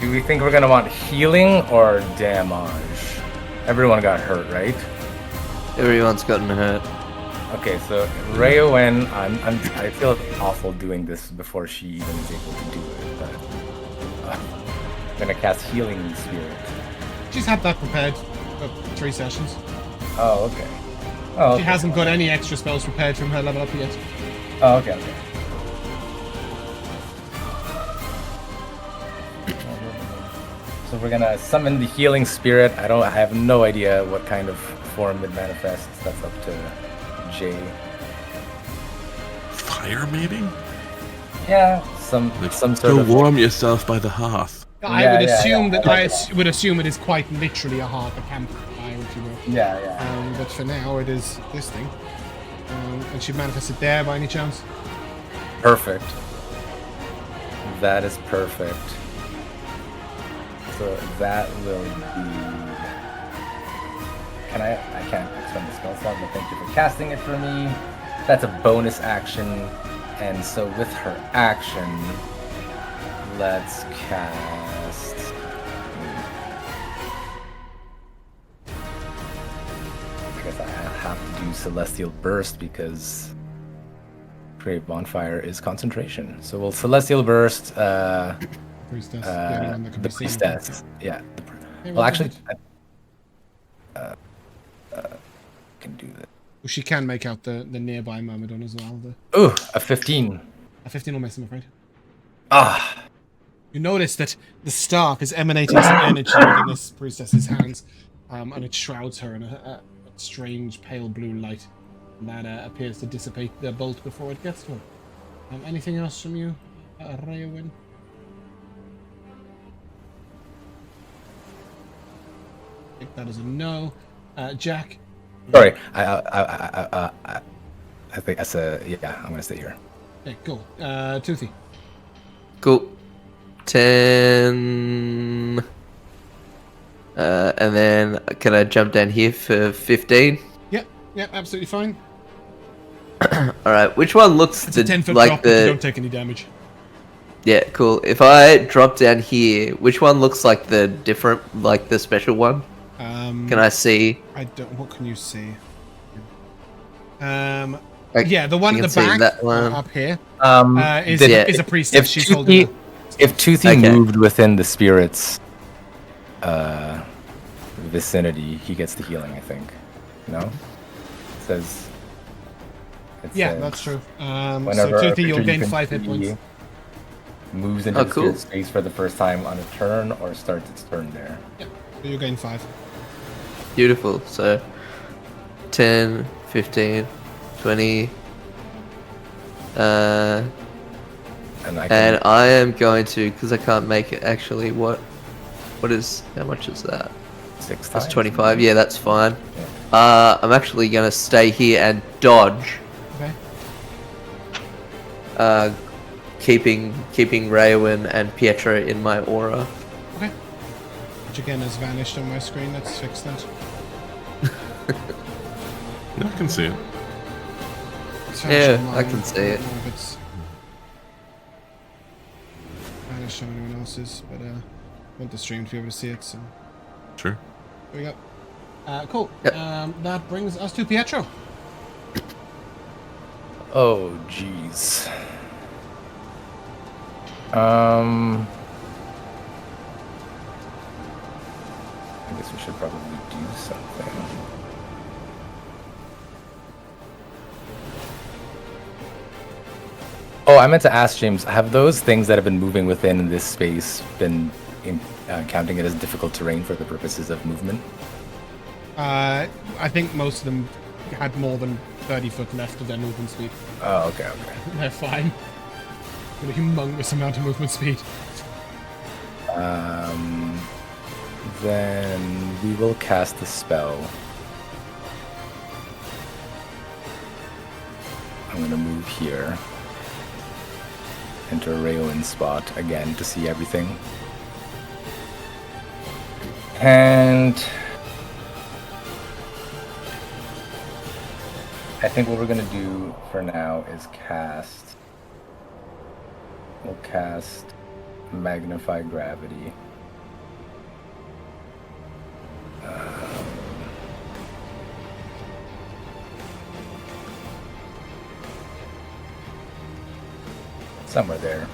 Do we think we're gonna want healing or damage? Everyone got hurt, right? Everyone's gotten hurt. Okay, so Rheawynne, I feel awful doing this before she even is able to do it, but I'm gonna cast Healing Spirit. She's had that prepared for 3 sessions. Oh, okay. Oh, okay. She hasn't got any extra spells prepared from her level up yet. Oh, okay. So we're gonna summon the Healing Spirit. I have no idea what kind of form it manifests. That's up to Jay. Fire, maybe? Yeah, some sort Go of. warm yourself by the hearth. I would assume that I would assume it is quite literally a hearth, a campfire, if you will. Yeah. But for now, it is this thing. And she manifested there by any chance? Perfect. That is perfect. So that will be. I can't spend the spell slot, but thank you for casting it for me. That's a bonus action, and so with her action, let's cast. I guess I have to do Celestial Burst because Create Bonfire is concentration. So we'll Celestial Burst. Priestess. The priestess. Yeah. Hey, Well, what actually, is can do that. Well, she can make out the nearby Myrmidon as well. Ooh, a 15. A 15 will miss, I'm afraid. Ah, You notice that the staff is emanating some energy within this priestess's hands, and it shrouds her in a strange pale blue light that appears to dissipate the bolt before it gets to her. Anything else from you, Rheawynne? I think that is a no. Jack? sorry. I think that's a yeah. I'm gonna stay here. Okay, cool. Toothy? Cool. 10. And then can I jump down here for 15? Yep, absolutely fine. Alright, which one looks It's a 10-foot like drop, but you the... don't take any damage. Yeah, cool. If I drop down here, which one looks like the different, like the special one? Can I see? I don't. What can you see? Like, Yeah, the one you at can the see back, that one. up here, is Yeah. a priestess. If She's holding. Toothy Okay. moved within the spirit's vicinity, he gets the healing. I think. No. It says. Yeah, that's true. So Whenever a Toothy, you'll creature you gain can 5 hit see points. Moves into Oh, the cool. spirit space for the first time on a turn, or starts its turn there. Yep. So you'll gain 5. Beautiful. So 10, 15, 20. And I can, And I am going to, because I can't make it actually, how much is that? 6 That's times. 25, yeah, that's fine. I'm actually going to stay here and dodge, Okay. keeping Rheawynne and Pietro in my aura. Okay. Which again has vanished on my screen. Let's fix that. I can see it. It's Yeah, vanished on I mine. can see it. I don't know if it's vanished on anyone else's, but I want the stream to be able to see it, so Sure. there we go. Cool. Yep. That brings us to Pietro. Oh, jeez. I guess we should probably do something. Oh, I meant to ask James, have those things that have been moving within this space been counting it as difficult terrain for the purposes of movement? I think most of them had more than 30 foot left of their movement speed. Oh, okay. They're fine. With a humongous amount of movement speed. Then we will cast the spell. I'm gonna move here. Enter Rheawynne's spot again to see everything. And I think what we're gonna do for now is we'll cast Magnify Gravity. Somewhere there.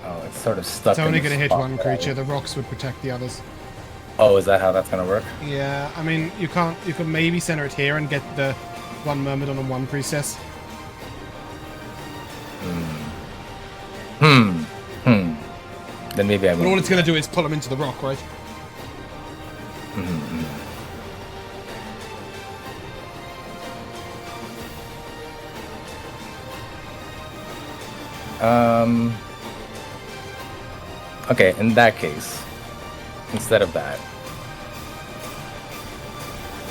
Oh, it's sort of stuck. It's only in the going to hit spot one that creature. I- The rocks would protect the others. Oh, is that how that's gonna work? Yeah, I mean, you can't. You could maybe center it here and get the one Myrmidon and one Priestess. Then maybe I But all will. it's going to do is pull them into the rock, right? Okay, in that case, instead of that,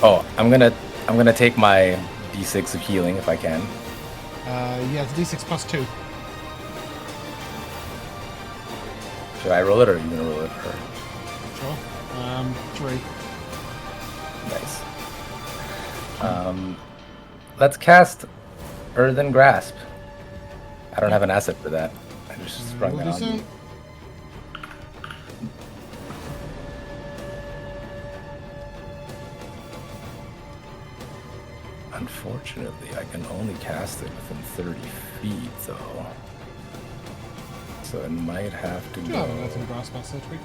I'm gonna take my D6 of healing if I can. Yeah, it's D6 plus 2. Should I roll it, or are you gonna roll it? Or... Sure. 3. Nice. Let's cast Earthen Grasp. I don't have an asset for that. I just sprung We'll that do on. so. Unfortunately, I can only cast it within 30 feet, though. So it might have to Do you go. have an Earthen Grasp asset, Rico?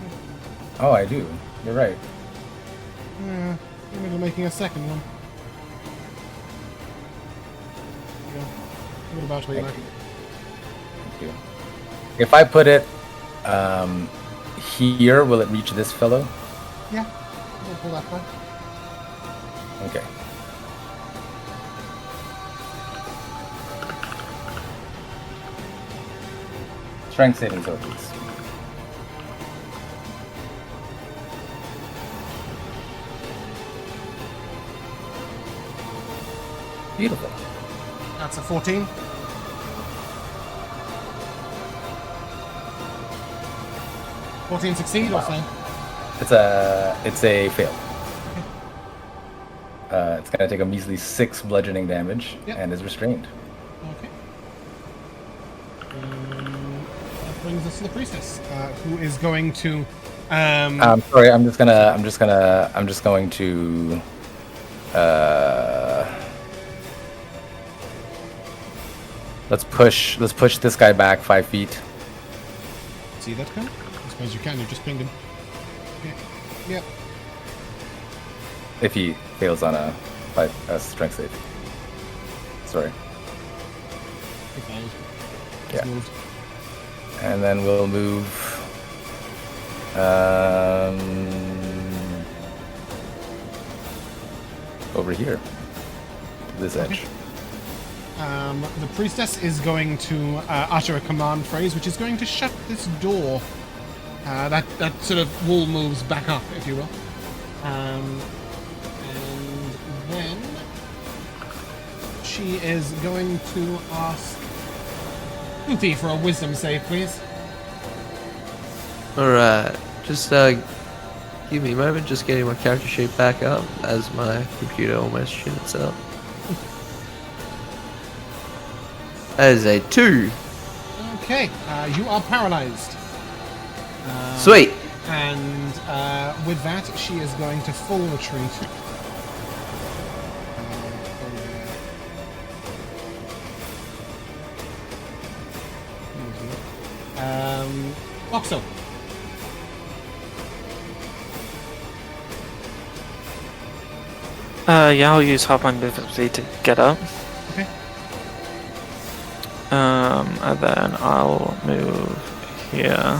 Oh, I do. You're right. Yeah, maybe we're making a second one. Yeah. What about where you like? Thank you. If I put it here, will it reach this fellow? Yeah. We'll pull that back. Okay. Strength saving throw, please. Beautiful. That's a 14. Succeed or fail? It's a fail. It's gonna take a measly 6 bludgeoning damage Yep. and is restrained. Okay. That brings us to the priestess, who is going to. Sorry, I'm just going to. Let's push this guy back 5 feet. See that come? I suppose you can. You just pinged him. Okay. Yep. If he fails on a strength save. Sorry. He failed. He's Yeah. moved. And then we'll move. Over here. This edge. The priestess is going to utter a command phrase, which is going to shut this door. That sort of wall moves back up, if you will. And then she is going to ask Uthi for a wisdom save, please. Alright, just give me a moment, just getting my character sheet back up as my computer almost shit itself. That is a 2. Okay, you are paralyzed. Sweet. And with that, she is going to full retreat. Boxxo. Yeah, I'll use half my movement to get up. Okay. And then I'll move here.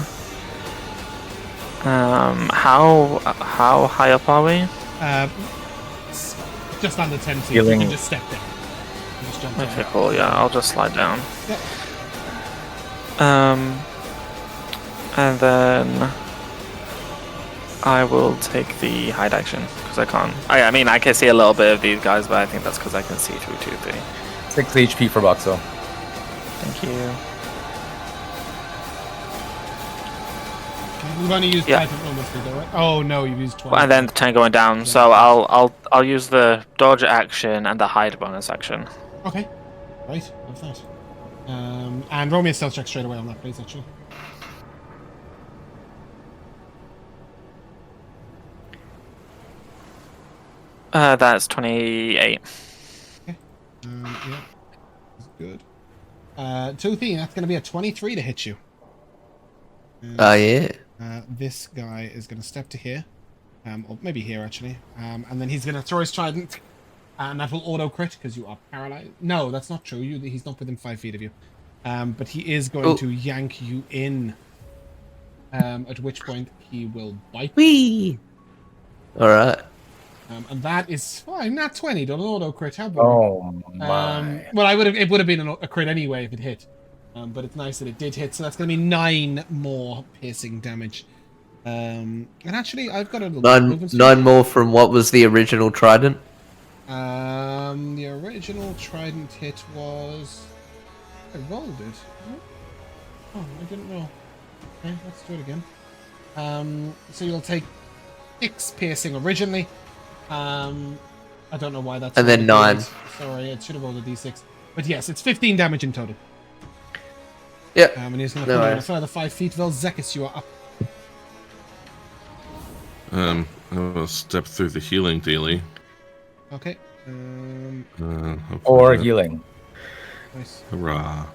How high up are we? Just under 10 feet. Healing. You can just step down. Just jump Okay, down. cool. Yeah, I'll just slide down. Yep. And then I will take the hide action because I can't. I mean, I can see a little bit of these guys, but I think that's because I can see through 2-3. 6 HP for Boxxo. Thank you. You've only used Yeah. 5 at moments ago, right? Oh no, you've used 20. And then the 10 going down. So I'll use the dodge action and the hide bonus action. Okay. Right, love that. And roll me a stealth check straight away on that, please, actually. That's 28. Okay. Yeah. That's good. Toothy, that's going to be a 23 to hit you. Oh, yeah. This guy is going to step to here. Or maybe here, actually. And then he's going to throw his trident. And that will auto-crit, because you are paralyzed. No, that's not true. He's not within 5 feet of you. But he is going to yank you in. At which point he will bite. Whee! Alright. And that is fine. Not 20. Don't auto-crit. How about Oh my. well, it would have been a crit anyway if it hit. But it's nice that it did hit. So that's going to be 9 more piercing damage. And actually, I've got a little Nine more from what was the original trident? The original trident hit was... I rolled it. Oh, I didn't roll. Okay, let's do it again. So you'll take 6 piercing originally. I don't know why that's... And then 9. Sorry, it should have rolled a d6. But yes, it's 15 damage in total. Yep. And he's going to put down a further 5 feet. Vel'zekiss, you are up. I will step through the healing dealie. Okay. Or healing. Nice. Hurrah.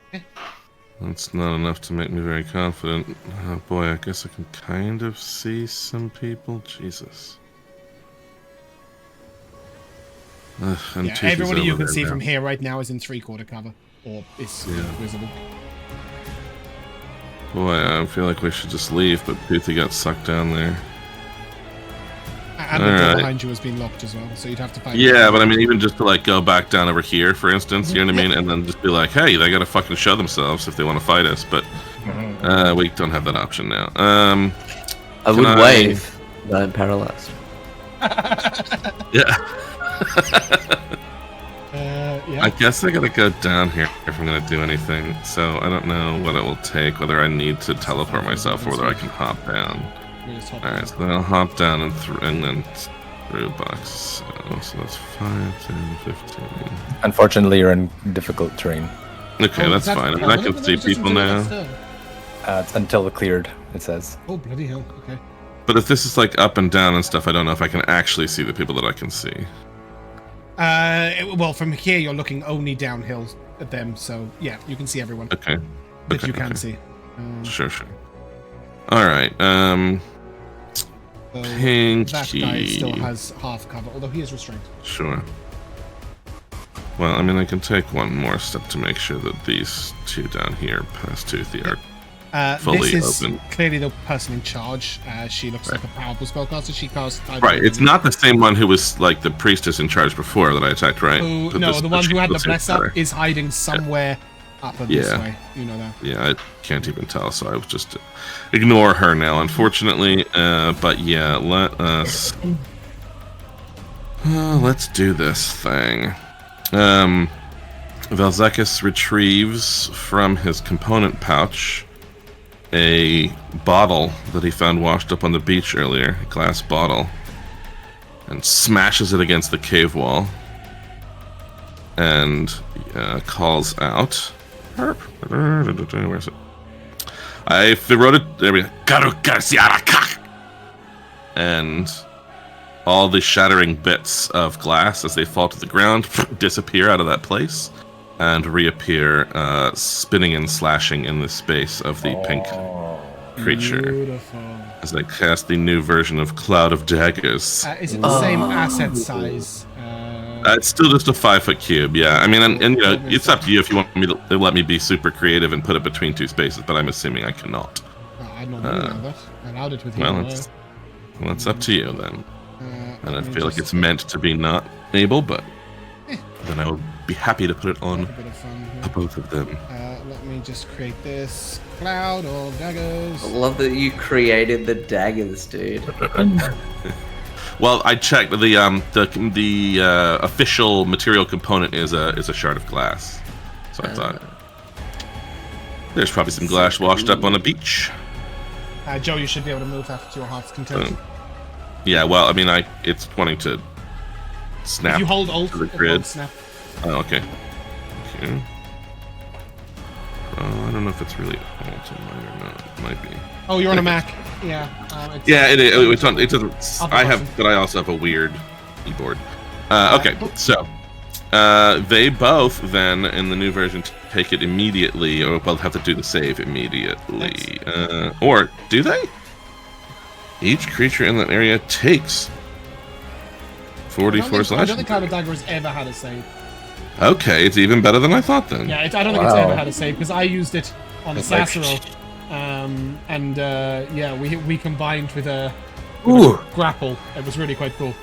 Okay. That's not enough to make me very confident. Oh boy, I guess I can kind of see some people. Jesus. And Yeah, Toothy's everybody you over can there see now. from here right now is in 3/4 cover. Or is visible. Boy, I feel like we should just leave, but Toothy got sucked down there. And the door behind you has been locked as well, so you'd have to find... Yeah, but I mean, even just to like go back down over here, for instance, you know what I mean? And then just be like, hey, they gotta fucking show themselves if they want to fight us, but we don't have that option now. I would wave, but I'm paralyzed. Yeah. Yeah. I guess I gotta go down here if I'm gonna do anything, so I don't know what it will take, whether I need to teleport myself or whether I can hop down. Alright, so then I'll hop down and then through Boxxo. So that's 5, 10, 15. Unfortunately, you're in difficult terrain. Okay, that's fine. I mean, I can see people now. It's until cleared, it says. Oh, bloody hell. Okay. But if this is like up and down and stuff, I don't know if I can actually see the people that I can see. Well, from here you're looking only downhill at them, so yeah, you can see everyone. Okay. That you can see. Sure. Alright, So Pinky. that guy still has half cover, although he is restrained. Sure. Well, I mean, I can take one more step to make sure that these two down here past Toothy are fully this is open. clearly the person in charge. She looks like a powerful spellcaster. She casts... Right, it's not the same one who was like the priestess in charge before that I attacked, right? No, the one who had the bless up is hiding somewhere up this way. You know that. Yeah, I can't even tell, so I was just ignore her now, unfortunately. But yeah, let us... let's do this thing. Vel'zekiss retrieves from his component pouch a bottle that he found washed up on the beach earlier, a glass bottle, and smashes it against the cave wall and calls out... Where is it? I wrote it. There we go. And all the shattering bits of glass as they fall to the ground disappear out of that place and reappear, spinning and slashing in the space of the pink creature. Beautiful. As I cast the new version of Cloud of Daggers. Is it the same asset size? It's still just a 5-foot cube. Yeah, I mean, and you know, it's up to you if you want me to let me be super creative and put it between two spaces, but I'm assuming I cannot. I don't know that. I allowed it with you. Well, it's up to you then. And I feel like it's meant to be not able, but then I will be happy to put it on a bit of fun here. both of them. Let me just create this cloud of daggers. I love that you created the daggers, dude. Well, I checked the official material component is a shard of glass, so I thought there's probably some glass washed up on a beach. Joe, you should be able to move that to your heart's content. Yeah, well, I mean, it's wanting to snap. If you hold Alt to the grid. Snap. Oh, okay. Okay. I don't know if it's really Alt on mine or not. It might be. Oh, you're on a Mac. Yeah. Yeah, it doesn't. I have, but I also have a weird keyboard. Okay, so they both then in the new version take it immediately, or both have to do the save immediately. Or do they? Each creature in that area takes 44 slash. I don't think Cloud of Dagger has ever had a save. Okay, it's even better than I thought then. Yeah, I don't think it's ever had a save because I used it on the Satyr. Yeah, we combined with a grapple. It was really quite cool.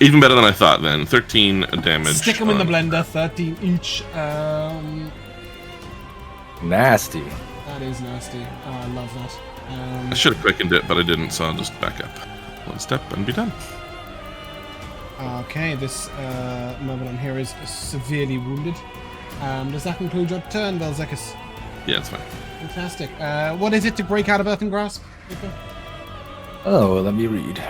Even better than I thought then. 13 damage. Stick them in the blender, 13 each. Nasty. That is nasty. Oh, I love that. I should have quickened it, but I didn't, so I'll just back up one step and be done. Okay, this Myrmidon here is severely wounded. Does that conclude your turn, Vel'zekiss? Yeah, it's fine. Fantastic. What is it to break out of Earthen Grasp? Rico? Oh, let me read.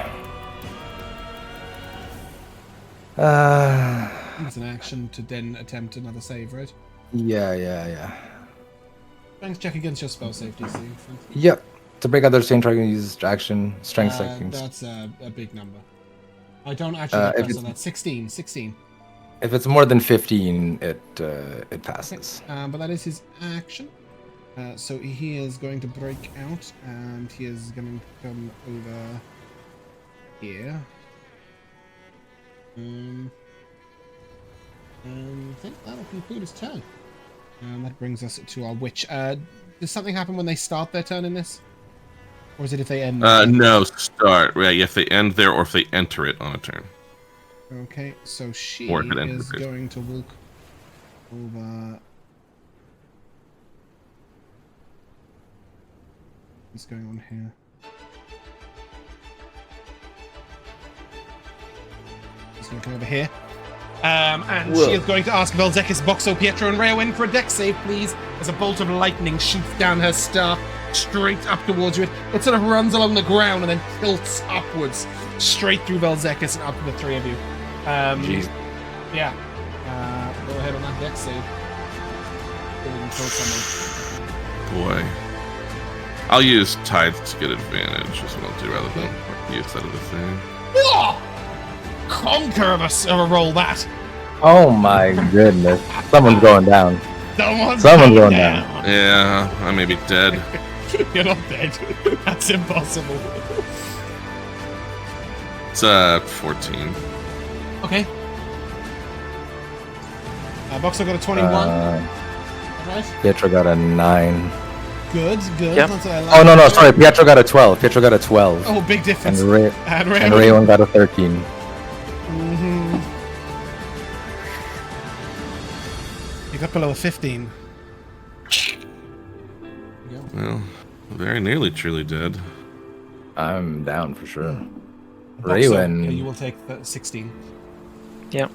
It's an action to then attempt another save, right? Yeah. Thanks, check against your spell safety. Yep. To break out the chain, try to use action, strength settings. That's a big number. I don't actually press on that. 16. If it's more than 15, it passes. Okay. But that is his action. So he is going to break out, and he is going to come over here. And I think that'll conclude his turn. And that brings us to our witch. Does something happen when they start their turn in this? Or is it if they end? No, start. Right, if they end there or if they enter it on a turn. Okay, so she Or if it is enters. going to walk over. What's going on here? She's going to come over here. And she is going to ask Vel'zekiss, Boxxo, Pietro, and Rheawynne for a dex save, please, as a bolt of lightning shoots down her staff straight up towards you. It sort of runs along the ground and then tilts upwards, straight through Vel'zekiss and up to the three of you. Jeez. Yeah. Go ahead on that dex save. Kill someone. Boy. I'll use Tithe to get advantage, is what I'll do, rather than use that other thing. Oh! Conquer of a roll that. Oh my goodness. Someone's going down. Someone's going down. Yeah, I may be dead. You're not dead. That's impossible. It's 14. Okay. Boxxo got a 21. Right? Pietro got a 9. Good. Yep. That's what I like. Oh, no, sorry. Pietro got a 12. Oh, big difference. And Rheawynne Rheawynne got a 13. You got below a 15. Well, very nearly truly dead. I'm down for sure. Boxxo, Rheawynne. you will take the 16. Yep.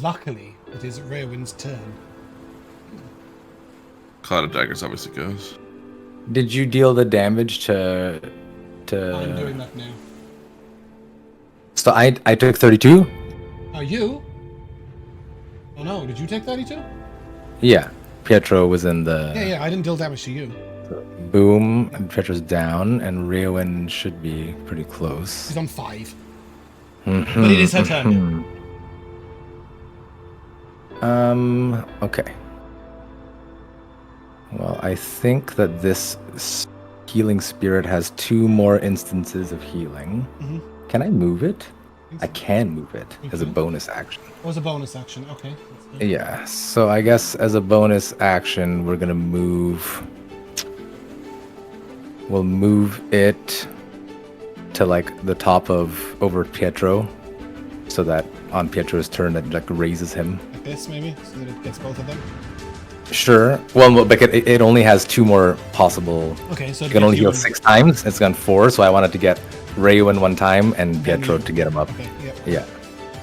Luckily, it is Rheawynne's turn. Cloud of Daggers obviously goes. Did you deal the damage to? I'm doing that now. So I took 32. Are you? Oh no, did you take 32? Yeah, Pietro was in the. Yeah, I didn't deal damage to you. Boom, and Pietro's down, and Rheawynne should be pretty close. She's on 5. Mm-hmm, But it is her turn. Okay. Well, I think that this Healing Spirit has 2 more instances of healing. Mhm. Can I move it? I can move it as a Okay. bonus action. What was a bonus action? Okay. That's good. Yeah, so I guess as a bonus action, we're gonna move. We'll move it to like the top of over Pietro, so that on Pietro's turn it like raises him. Like this, maybe, so that it gets both of them. Sure. Well, but it only has 2 more possible. Okay, so You can only heal 6 times. It's gone 4, so I wanted to get Rheawynne 1 time and Then Pietro you- to get him up. Okay, yep. Yeah.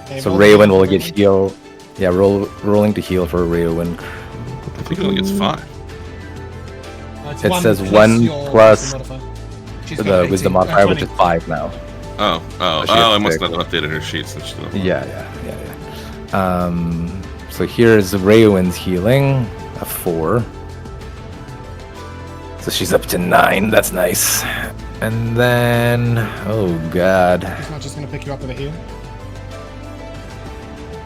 Okay, So roll Rheawynne the will heal. get heal. Yeah, rolling to heal for Rheawynne. I think it only gets 5. It's It 1 says plus 1 your plus wisdom modifier. She's got The 18, wisdom modifier, which 20. is 5 now. Oh, she I gets must 6. not have updated her sheet since she's Yeah. So here's Rheawynne's healing, a 4. So she's up to 9. That's nice. And then, oh god. He's not just going to pick you up with a heal.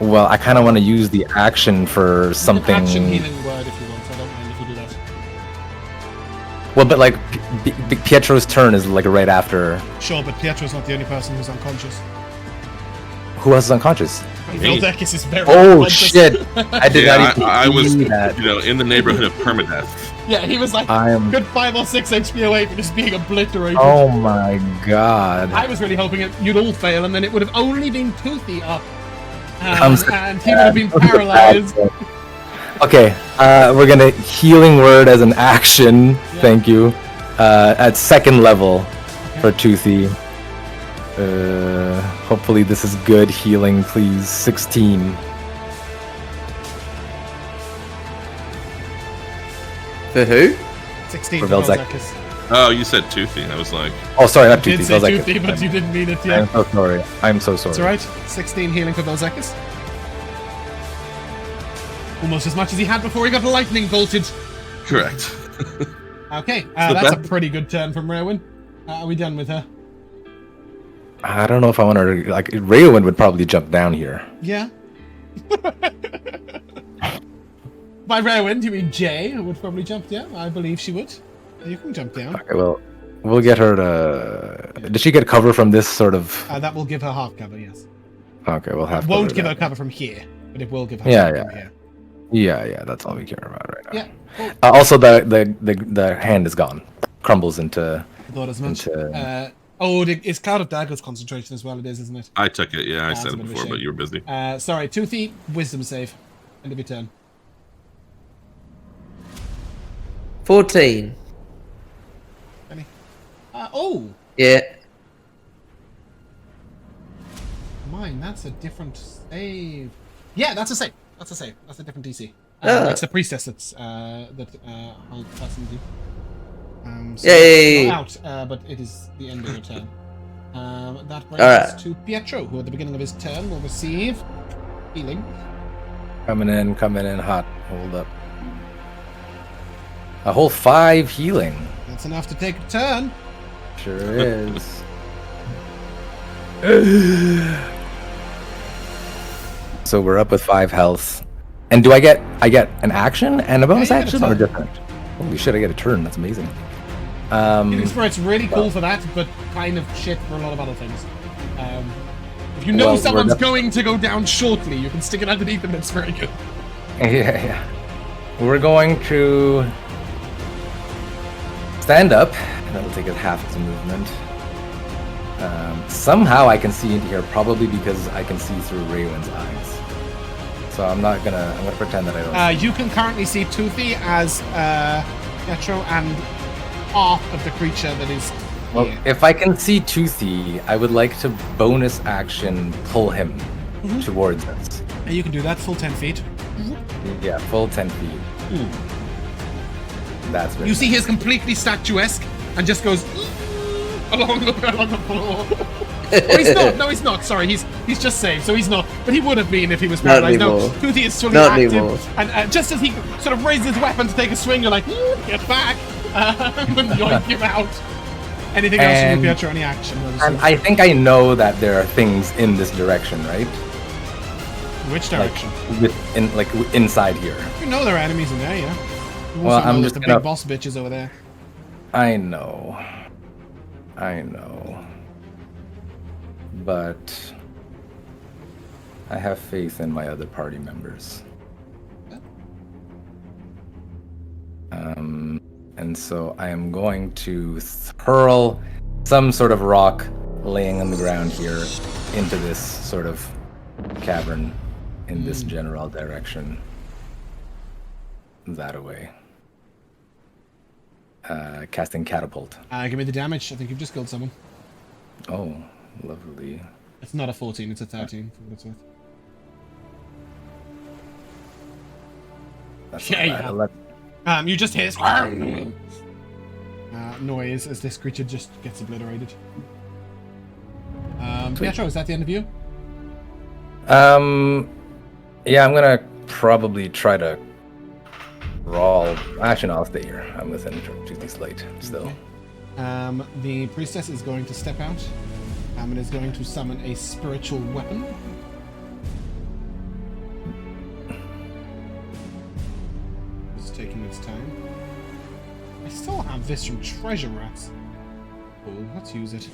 Well, I kind of want to use the action for something. Action healing word if you want, so I don't mind if you do that. Well, but like Pietro's turn is like right after. Sure, but Pietro's not the only person who's unconscious. Who else is unconscious? Vel'zekiss is very Oh unconscious. shit! I did Yeah, not even I was, see that. in the neighborhood of permadeath. Yeah, he was like I'm. good 5 or 6 HP away from just being obliterated. Oh my god! I was really hoping you'd all fail, and then it would have only been Toothy up. I'm so And he would have been sad. paralyzed. Okay, we're gonna healing word as an action. Thank you. At 2nd level for Toothy. Hopefully this is good healing, please. 16. For who? 16 For for Vel'zekiss. Vel'zekiss. Oh, you said toothy. I was like, Oh, sorry, not You Toothy. did say Vel'zekiss. Toothy, but you didn't mean it, I'm yeah. so sorry. I'm so sorry. It's alright. 16 healing for Vel'zekiss. Almost as much as he had before he got lightning bolted. correct. Okay, the that's a best. pretty good turn from Rheawynne. Are we done with her? I don't know if I want to. Like, Rheawynne would probably jump down here. Yeah. By Rheawynne, do you mean Jay, who would probably jump down? I believe she would. You can jump down. Okay, well, we'll get her to. Did she get cover from this sort of? That will give her half cover, yes. Okay, we'll have. It won't cover give her that. cover from here, but it will give her Yeah, cover yeah. from here. Yeah, that's all we care about right now. Yeah. Cool. Also, the hand is gone. Crumbles into. I thought as much. Into- It's Cloud of Daggers concentration as well, it is, isn't it? I took it. Yeah, I That's said a it bit of a before, shame. but you were busy. Sorry, Toothy, wisdom save. End of your turn. 14. Any? Yeah. Mine, that's a different save. Yeah, that's a save. That's a save. That's a different DC. Ah. It's the priestess that's I'll pass into. So Yay. it's not out, but it is the end of your turn. That brings Alright. us to Pietro, who at the beginning of his turn will receive healing. Coming in hot. Hold up. A whole 5 healing. That's enough to take a turn. Sure is. So we're up with 5 health. And do I get an action and a bonus Yeah, you get a action or turn. different? Holy shit, I get a turn. That's amazing. Healing Spirit's really cool for that, but kind of shit for a lot of other things. If you know Well, we're someone's def- going to go down shortly, you can stick it underneath them. It's very good. Yeah. We're going to stand up. That'll take us half its movement. Somehow I can see into here, probably because I can see through Rheawynne's eyes. So I'm gonna pretend that I don't. You can currently see Toothy as Pietro and half of the creature that is Well, here. if I can see Toothy, I would like to bonus action pull him towards us. And you can do that full 10 feet. Yeah, full 10 feet. That's very You see he's completely statuesque and just goes along the floor. Oh, he's not. No, he's not. Sorry, he's just saved, so he's not. But he would have been if he was Not paralyzed. No, anymore. Toothy is fully Not active. anymore. And just as he sort of raises his weapon to take a swing, you're like, get back. And yoink him out. Anything else from And- you, Pietro? Any action? And I think I know that there are things in this direction, right? Which Like direction? inside here. You know there are enemies in there, yeah. You Well, also know I'm there's just the gonna- big boss bitches over there. I know. But I have faith in my other party members. And so I am going to hurl some sort of rock laying on the ground here into this sort of cavern in this general direction. That away. Casting catapult. Give me the damage. I think you've just killed someone. Oh, lovely. It's not a 14, it's a 13 for what it's worth. That's Yeah, not bad. yeah. You just hear noise as this creature just gets obliterated. Pietro, is that the end of you? Yeah, I'm gonna probably try to crawl. Actually, no, I'll stay here. I'm within 2 late still. Okay. The priestess is going to step out and is going to summon a spiritual weapon. It's taking its time. I still have this from Treasure Rats. Oh, let's use it.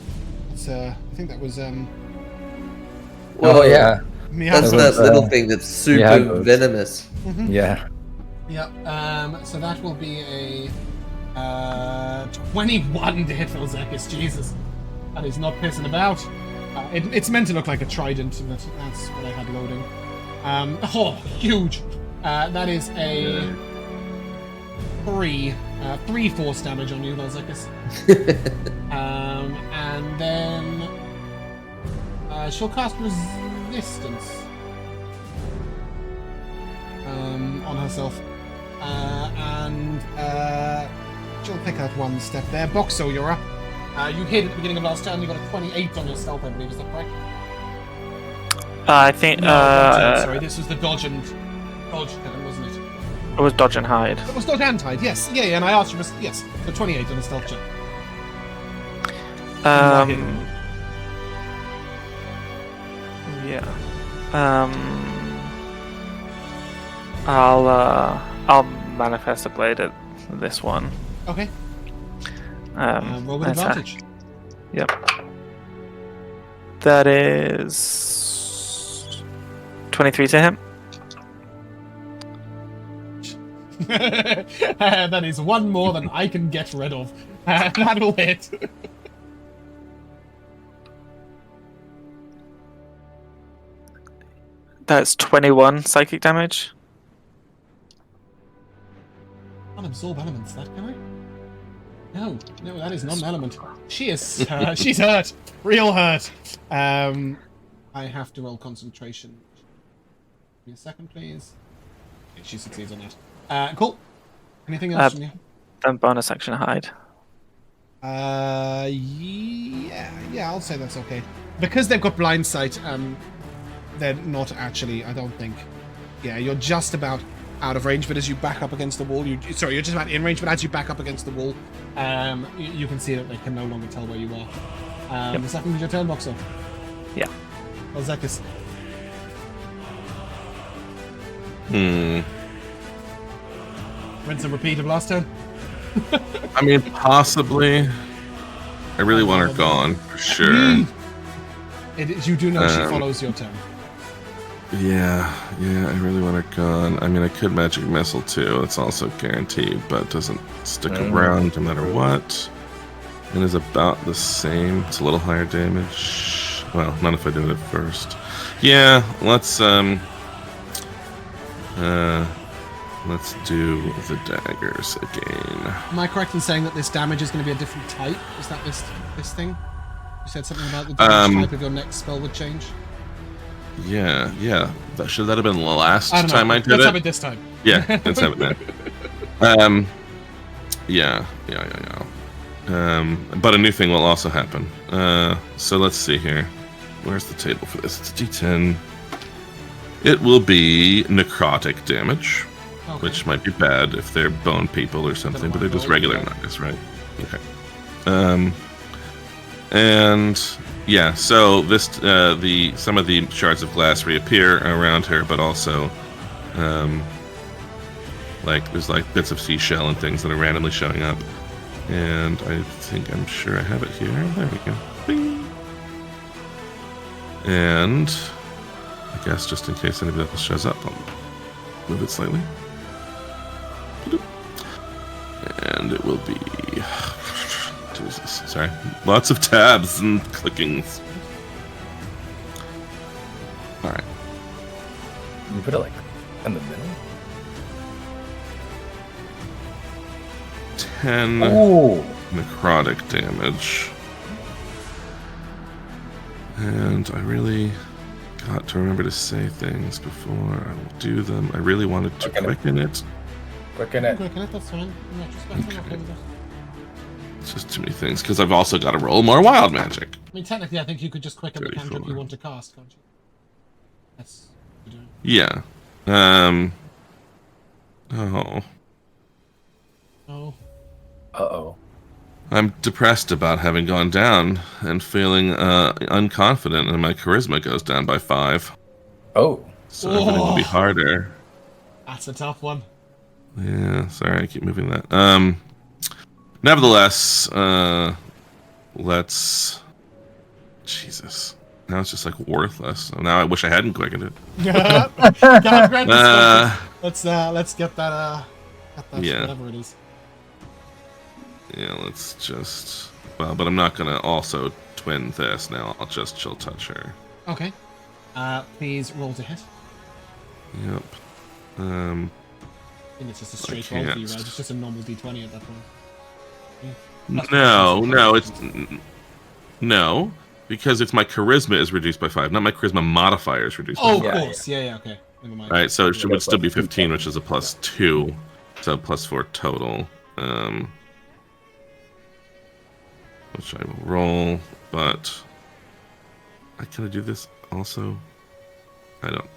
It's I think that was Oh yeah. That's that little thing that's super venomous. Mm-hmm. Yeah. Yep. So that will be a 21 to hit Vel'zekiss. Jesus, that is not pissing about. It's meant to look like a trident, but that's what I had loading. Oh, huge. That is a 3 force damage on you, Vel'zekiss. And then she'll cast resistance on herself, and she'll pick out one step there. Boxxo, you're up. You hit at the beginning of last turn. You got a 28 on your stealth, I believe. Is that correct? I think. No, sorry, this was the dodge turn, wasn't it? It was dodge and hide. It was dodge and hide. Yes, yeah, and I asked you. Yes, the 28 on the stealth check. Yeah. I'll manifest a blade at this one. Okay. Roll with advantage. Yep. That is 23 to him. That is one more than I can get rid of. That'll hit. That's 21 psychic damage. Can't absorb elements, that can I? No, that is not an element. She is. She's hurt. Real hurt. I have to roll concentration. Give me a second, please. Okay, she succeeds on that. Cool. Anything else from you? Then bonus action hide. Yeah, I'll say that's okay. Because they've got blind sight, they're not actually, I don't think. Yeah, you're just about out of range, but as you back up against the wall, you're just about in range, but as you back up against the wall, you can see that they can no longer tell where you are. Yep. The second is your turn, Boxxo. Yeah. Vel'zekiss. Rinse and repeat of last turn. I mean, possibly. I really want her gone, for sure. You do know she follows your turn. Yeah, I really want her gone. I mean, I could magic missile too. It's also guaranteed, but it doesn't stick around no matter what. And is about the same. It's a little higher damage. Well, not if I did it first. Yeah, let's do the daggers again. Am I correct in saying that this damage is going to be a different type? Is that this thing? You said something about the damage type of your next spell would change? Yeah. Should that have been the last time I did Let's it? have it this time. Yeah, let's have it now. Yeah. But a new thing will also happen. So let's see here. Where's the table for this? It's a D10. It will be necrotic damage, which might be bad if they're bone people or something, but they're just regular knives, right? Okay. And yeah, so this some of the shards of glass reappear around her, but also there's like bits of seashell and things that are randomly showing up. And I'm sure I have it here. There we go. Bing. And I guess just in case anybody else shows up, I'll move it slightly. And it will be... Jesus, sorry. Lots of tabs and clickings. Alright. You put it like in the middle? 10 Oh! necrotic damage. And I really got to remember to say things before I will do them. I really wanted to quicken it. Quicken it. Quicken it, that's fine. In retrospect, I'm okay with it. It's just too many things, because I've also got to roll more wild magic. I mean, technically, I think you could just quicken the cantrip 34. you want to cast, can't you? That's what you're doing. Yeah. Oh. Oh. Uh-oh. I'm depressed about having gone down and feeling unconfident, and my charisma goes down by 5. Oh. So everything will be harder. That's a tough one. Yeah, sorry, I keep moving that. Nevertheless, let's... Jesus. Now it's just like worthless. So now I wish I hadn't quickened it. Let's get that Yeah. whatever it is. Yeah, let's just... Well, but I'm not gonna also twin this now. I'll just chill touch her. Okay. Please roll to hit. Yep. I think it's just a straight roll for you, can't. right? It's just a normal d20 at that point. No, because it's my charisma is reduced by 5, not my charisma modifier is reduced Oh, by of 5. course. Yeah, okay. Never mind. Right, so it would still be 15, which is a +2, so +4 total. Which I will roll, but can I do this also? I don't.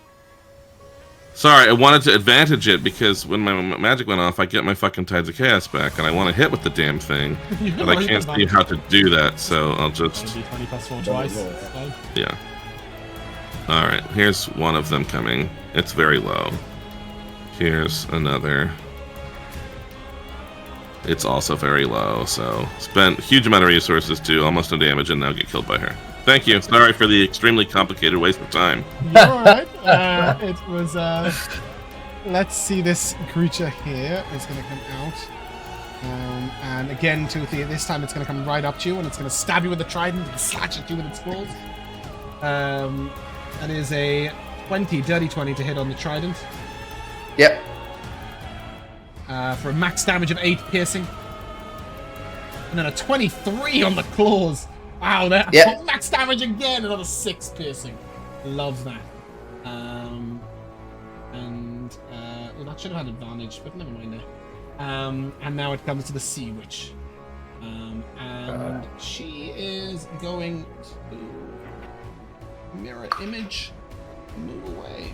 Sorry, I wanted to advantage it because when my magic went off, I get my fucking Tides of Chaos back, and I want to hit with the damn thing, but I can't see how to do that, so I'll just... d20 plus 4 twice. It's fine. Yeah. Alright, here's one of them coming. It's very low. Here's another. It's also very low, so spent a huge amount of resources to almost no damage and now get killed by her. Thank you. Sorry for the extremely complicated waste of time. You're alright. It was, let's see, this creature here is going to come out. And again, Toothy, this time it's going to come right up to you and it's going to stab you with a trident and slash at you with its claws. That is a 20, dirty 20 to hit on the trident. Yep. For a max damage of 8 piercing. And then a 23 on the claws. Wow, that max damage again, another 6 piercing. Love that. Well, that should have had advantage, but never mind there. And now it comes to the Sea Witch. And she is going to mirror image, move away.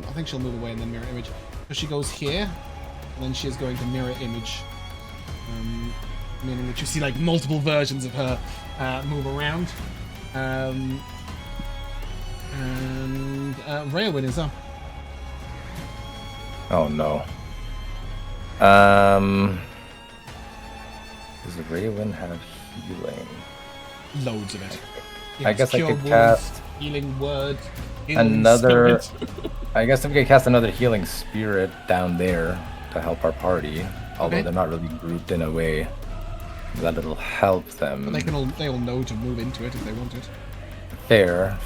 I think she'll move away and then mirror image. So she goes here, and then she is going to mirror image. Meaning that you see like multiple versions of her move around. And Rheawynne is up. Oh no. Does Rheawynne have healing? Loads of it. I guess I Cure could Wounds, cast Healing Word. Healing another. Spirit. I guess we could cast another healing spirit down there to help our party. Although they're not really grouped in a way that it'll help them. But they all know to move into it if they want it. Fair.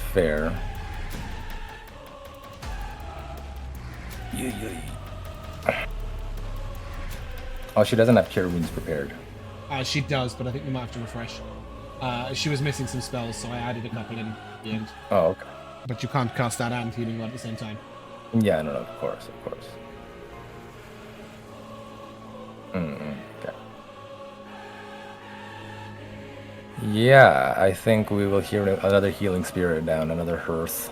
Oh, she doesn't have Cure Wounds prepared. She does, but I think we might have to refresh. She was missing some spells, so I added a couple in at the end. Oh, okay. But you can't cast that and Healing Word at the same time. Yeah, no, of course. Okay. Yeah, I think we will hear another healing spirit down, another Hearth.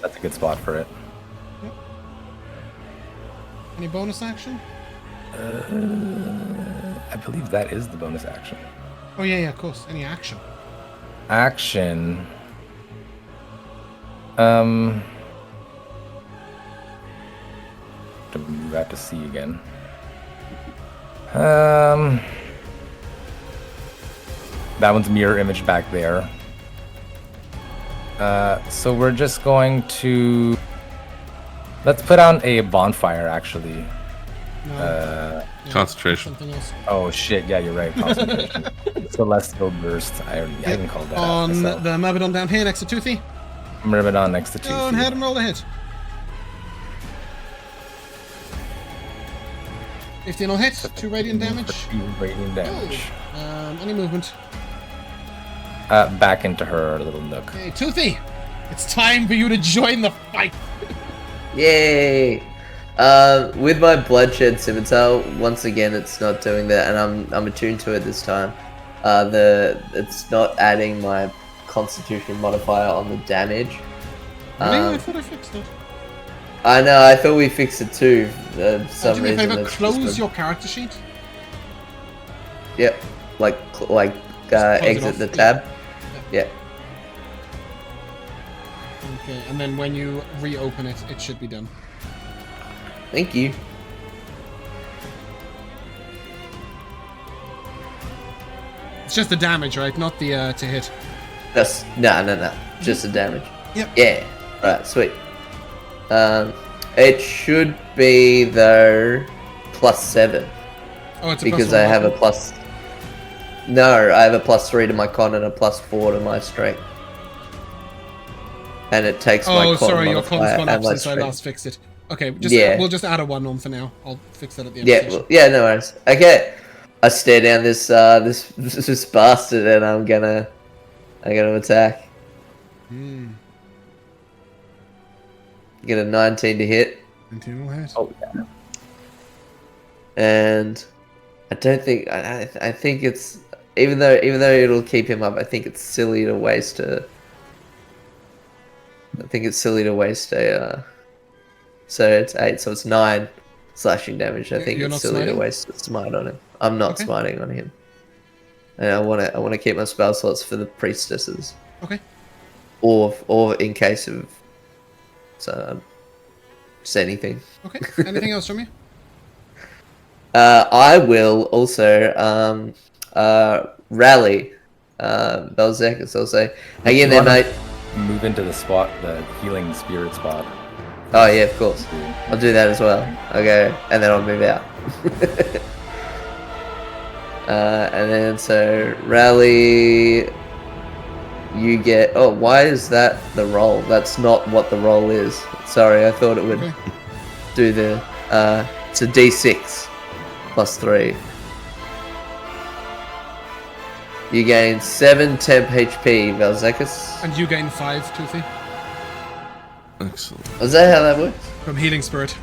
That's a good spot for it. Yep. Any bonus action? I believe that is the bonus action. Oh yeah, of course. Any action? Action. To move out to sea again. That one's mirror image back there. So we're just going to... Let's put on a bonfire, actually. No. Concentration. Something else. Oh shit, yeah, you're right. Concentration. Celestial Burst. I didn't call that out On myself. the Myrmidon down here next to Toothy. Myrmidon next to Go on Toothy. ahead and roll a hit. 15 will hit, 2 radiant damage. 2 radiant damage. Any movement? Back into her little nook. Hey, Toothy! It's time for you to join the fight! Yay! With my bloodshed scimitar, once again it's not doing that, and I'm attuned to it this time. It's not adding my Constitution modifier on the damage. Really? I thought I fixed it. I know. I thought we fixed it too. For some Do me a reason. favor, it's close just your character sheet. Yep. Exit off, the yeah. tab. Yeah. Okay, and then when you reopen it, it should be done. Thank you. It's just the damage, right? Not the to hit. That's no. Just the damage. Yep. Yeah. Right. Sweet. It should be though +7 Oh, it's a because plus I one have a weapon. plus. No, I have a +3 to my con and a +4 to my strength. And it takes my Oh, con sorry, your con's modifier gone and up my since I strength. last fixed it. Okay, Yeah. we'll just add a 1 on for now. I'll fix that at the end Yeah, of the session. yeah, no worries. Okay, I stare down this this bastard and I'm gonna attack. Get a 19 to hit, 19 will hit. Oh, yeah. and I don't think I think it's even though it'll keep him up. I think it's silly to waste a. So it's 8, so it's 9 slashing damage. I think You're it's not silly smiting? to waste a smite on him. I'm not Okay. smiting on him. And I want to keep my spell slots for the priestesses, Okay. or in case of just anything. Okay. Anything else from you? I will also rally Vel'zekiss. I'll say, hang in there, mate. Move into the spot, the healing spirit spot. Oh yeah, of course. I'll do that as well. Okay, and then I'll move out. And then so rally. You get. Oh, why is that the roll? That's not what the roll is. Sorry, I thought it would Okay. do the. It's a D6 +3. You gain 7 temp HP, Vel'zekiss. And you gain 5, Toothy, Excellent. Is that how that works? from Healing Spirit.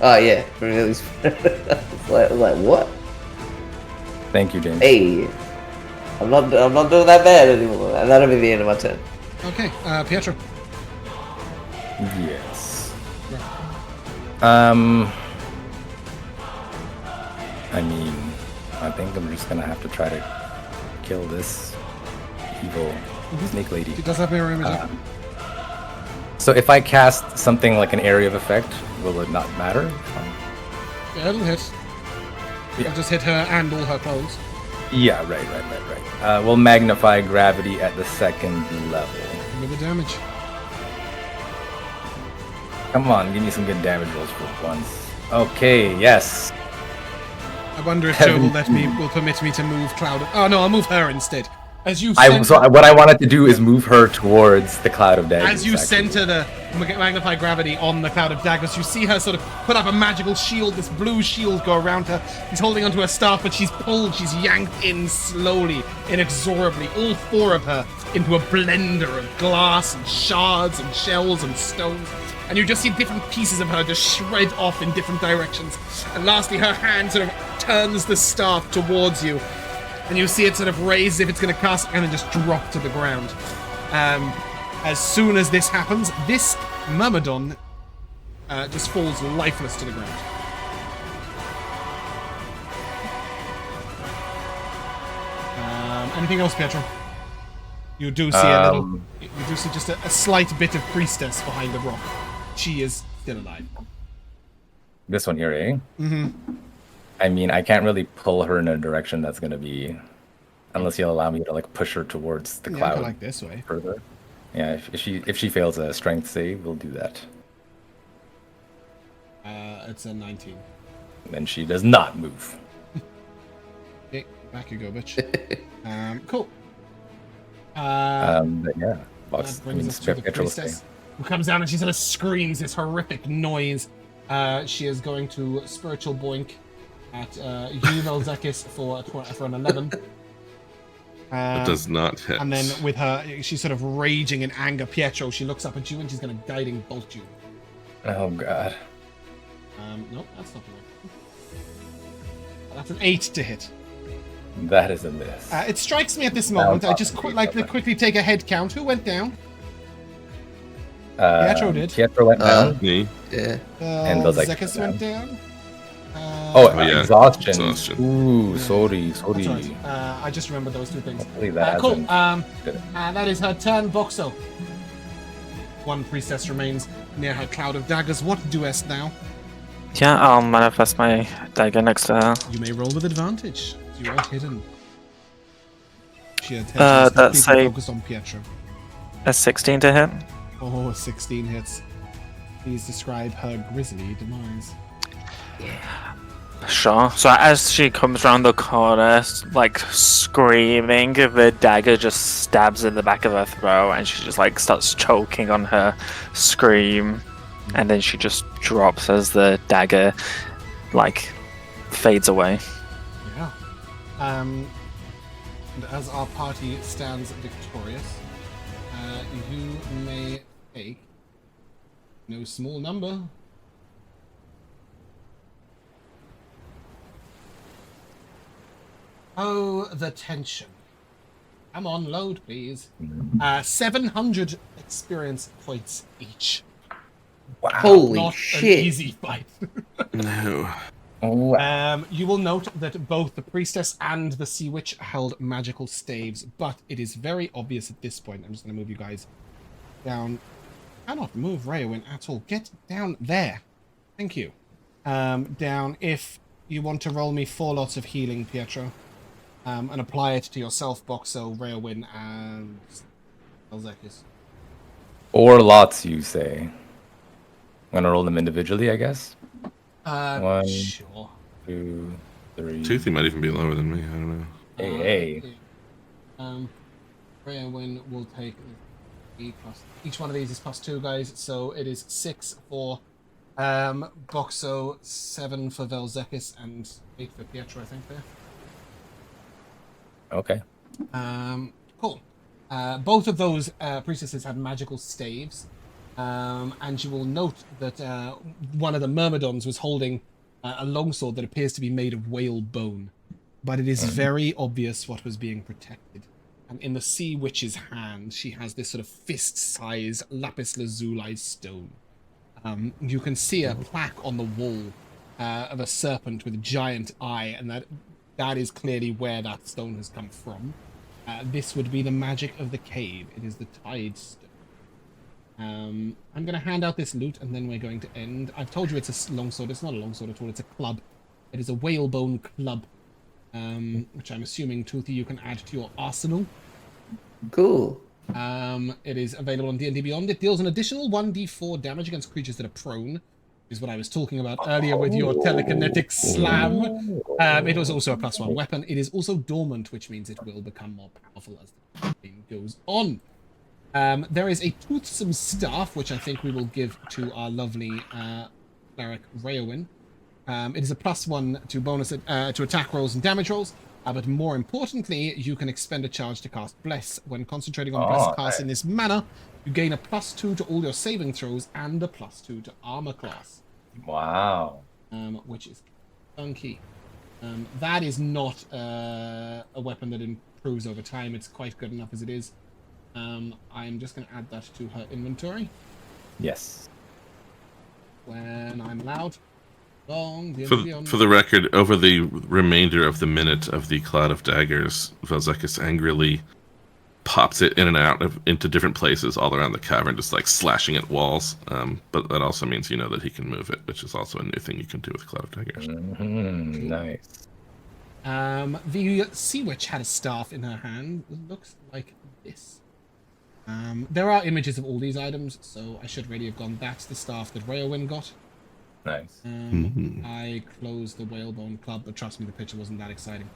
Oh yeah, really. I was like what? Thank you, James. Hey, I'm not doing that bad anymore. And that'll be the end of my turn. Okay, Pietro. Yes. Right. I mean, I think I'm just gonna have to try to kill this evil snake lady. He does have mirror image. up. So if I cast something like an area of effect, will it not matter? Yeah, it'll hit. It'll just hit her and all her clothes. Yeah, right. We'll magnify gravity at the 2nd level. Give me the damage. Come on, give me some good damage rolls for once. Okay, yes. I wonder if Joe will permit me to move Cloud. Oh no, I'll move her instead. As you What I wanted to do is move her towards the cloud of daggers. As you actually. center the magnify gravity on the cloud of daggers, you see her sort of put up a magical shield, this blue shield go around her. She's holding onto her staff, but she's yanked in slowly, inexorably, all 4 of her, into a blender of glass and shards and shells and stones. And you just see different pieces of her just shred off in different directions. And lastly, her hand sort of turns the staff towards you. And you see it sort of raise as if it's going to cast and then just drop to the ground. As soon as this happens, this Myrmidon just falls lifeless to the ground. Anything else, Pietro? You do see a little. You do see just a slight bit of priestess behind the rock. She is still alive. This one here, eh? Mm-hmm. I mean, I can't really pull her in a direction that's going to be Unless you'll allow me to like push her towards the Yeah, cloud go like this way. further. Yeah, if she fails a strength save, we'll do that. It's a 19. Then she does not move. Okay, back you go, bitch. Cool. But yeah, That brings us to the priestess, who comes down and she sort of screams this horrific noise. She is going to spiritual boink at you, Vel'zekiss, for an 11. That does not hit. And then with her, she's sort of raging in anger. Pietro, she looks up at you and she's going to guiding bolt you. Oh god. Nope, that's not the one. That's an 8 to hit. That is a miss. It strikes me at this moment. I just like to quickly take a head count. Who went down? Pietro did. Pietro went down. Me. Yeah. And Vel'zekiss went down. Yeah. Exhaustion. Exhaustion. Ooh, Yeah. sorry. That's right. I just remembered those two things. Hopefully that Cool. hasn't- That is her turn, Boxxo. One priestess remains near her cloud of daggers. What doest thou? Yeah, I'll manifest my dagger next to her. You may roll with advantage. You are hidden. She had that's a- focused on Pietro. A 16 to hit. Oh, 16 hits. Please describe her grisly demise. Sure. So as she comes around the corner, like screaming, the dagger just stabs in the back of her throat, and she just like starts choking on her scream, and then she just drops as the dagger like fades away. Yeah. And as our party stands victorious, you may take no small number. Oh, the tension. Come on, load, please. 700 experience points each. Wow. Holy Not shit. an easy fight. No. Wow. You will note that both the priestess and the sea witch held magical staves, but it is very obvious at this point. I'm just going to move you guys down. I cannot move Rheawynne at all. Get down there. Thank you. Down. If you want to roll me 4 lots of healing, Pietro, and apply it to yourself, Boxxo, Rheawynne, and Vel'zekiss. Or lots, you say. I'm gonna roll them individually, I guess. One. Sure. 2, 3. Toothy might even be lower than me. I don't know. Hey. Rheawynne will take each one of these is +2, guys. So it is 6 for Boxxo, 7 for Vel'zekiss, and 8 for Pietro, I think there. Okay. Cool. Both of those priestesses had magical staves, and you will note that one of the myrmidons was holding a longsword that appears to be made of whale bone, but it is very obvious what was being protected. And in the sea witch's hand, she has this sort of fist-sized lapis lazuli stone. You can see a plaque on the wall of a serpent with a giant eye, and that is clearly where that stone has come from. This would be the magic of the cave. It is the Tide Stone. I'm going to hand out this loot, and then we're going to end. I've told you it's a longsword. It's not a longsword at all. It's a club. It is a whalebone club, which I'm assuming, Toothy, you can add to your arsenal. Cool. It is available on D&D Beyond. It deals an additional 1d4 damage against creatures that are prone, is what I was talking about earlier with your telekinetic slam. It was also a +1 weapon. It is also dormant, which means it will become more powerful as the campaign goes on. There is a toothsome staff, which I think we will give to our lovely cleric Rheawynne. It is a +1 to bonus to attack rolls and damage rolls. But more importantly, you can expend a charge to cast Bless. When concentrating on Bless cast in this manner, you gain a +2 to all your saving throws and a +2 to armor class. Wow. Which is funky. That is not a weapon that improves over time. It's quite good enough as it is. I'm just going to add that to her inventory. Yes. When I'm loud. For the record, over the remainder of the minute of the Cloud of Daggers, Vel'zekiss angrily pops it in and out into different places all around the cavern, just like slashing at walls. But that also means you know that he can move it, which is also a new thing you can do with Cloud of Daggers. Nice. The Sea Witch had a staff in her hand. It looks like this. There are images of all these items, so I should really have gone. That's the staff that Rheawynne got. Nice. I closed the Whalebone Club, but trust me, the picture wasn't that exciting.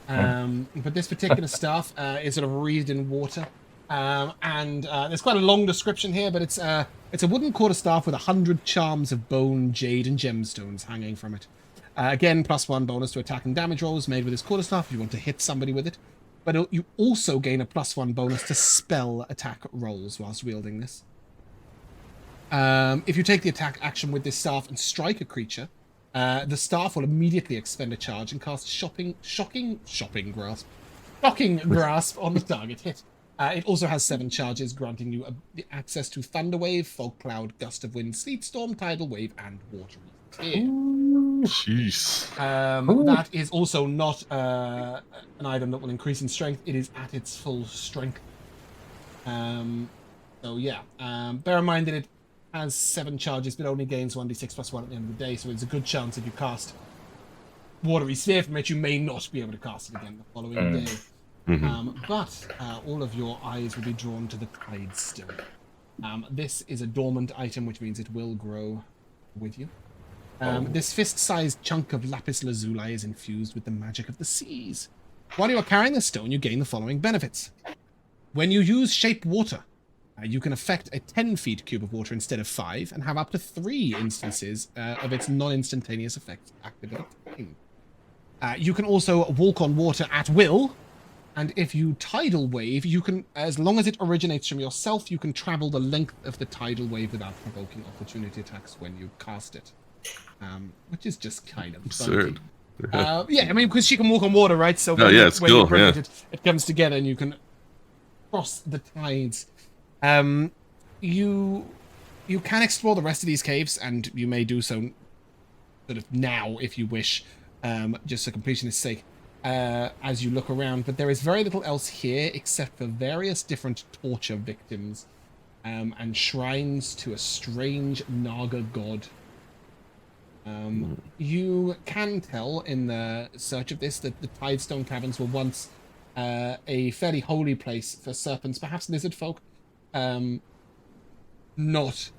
But this particular staff is sort of wreathed in water. And there's quite a long description here, but it's a wooden quarterstaff with 100 charms of bone, jade, and gemstones hanging from it. Again, +1 bonus to attack and damage rolls made with this quarterstaff if you want to hit somebody with it. But you also gain a +1 bonus to spell attack rolls whilst wielding this. If you take the attack action with this staff and strike a creature, the staff will immediately expend a charge and cast Shocking Grasp on the target hit. It also has 7 charges, granting you the access to Thunder Wave, Fog Cloud, Gust of Wind, Sleet Storm, Tidal Wave, and Watery Tear. Jeez. That is also not an item that will increase in strength. It is at its full strength. So yeah, bear in mind that it has 7 charges, but only gains 1d6 +1 at the end of the day, so it's a good chance if you cast Watery Sphere from it, you may not be able to cast it again the following day. But all of your eyes will be drawn to the Tide Stone. This is a dormant item, which means it will grow with you. This fist-sized chunk of lapis lazuli is infused with the magic of the seas. While you are carrying the stone, you gain the following benefits. When you use Shape Water, you can affect a 10-feet cube of water instead of 5, and have up to 3 instances of its non-instantaneous effects active at a time. You can also walk on water at will, and if you tidal wave, you can, as long as it originates from yourself, you can travel the length of the tidal wave without provoking opportunity attacks when you cast it. Which is just kind of absurd. Yeah, I mean, because she can walk on water, right? So it's when cool. you bring it comes together and you can cross the tides. You can explore the rest of these caves, and you may do so sort of now if you wish, just for completionist's sake. As you look around, but there is very little else here except for various different torture victims and shrines to a strange Naga god. You can tell in the search of this that the Tidestone Caverns were once a fairly holy place for serpents, perhaps lizardfolk, not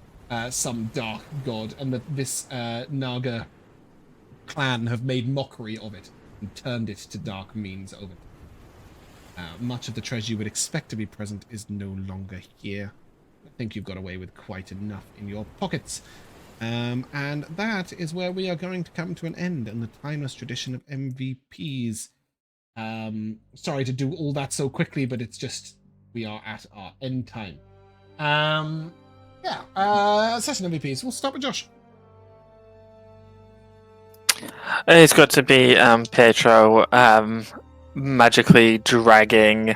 some dark god, and that this Naga clan have made mockery of it and turned it to dark means over time. Much of the treasure you would expect to be present is no longer here. I think you've got away with quite enough in your pockets. And that is where we are going to come to an end in the timeless tradition of MVPs. Sorry to do all that so quickly, but it's just, we are at our end time. Session MVPs. We'll start with Josh. It's got to be Pietro magically dragging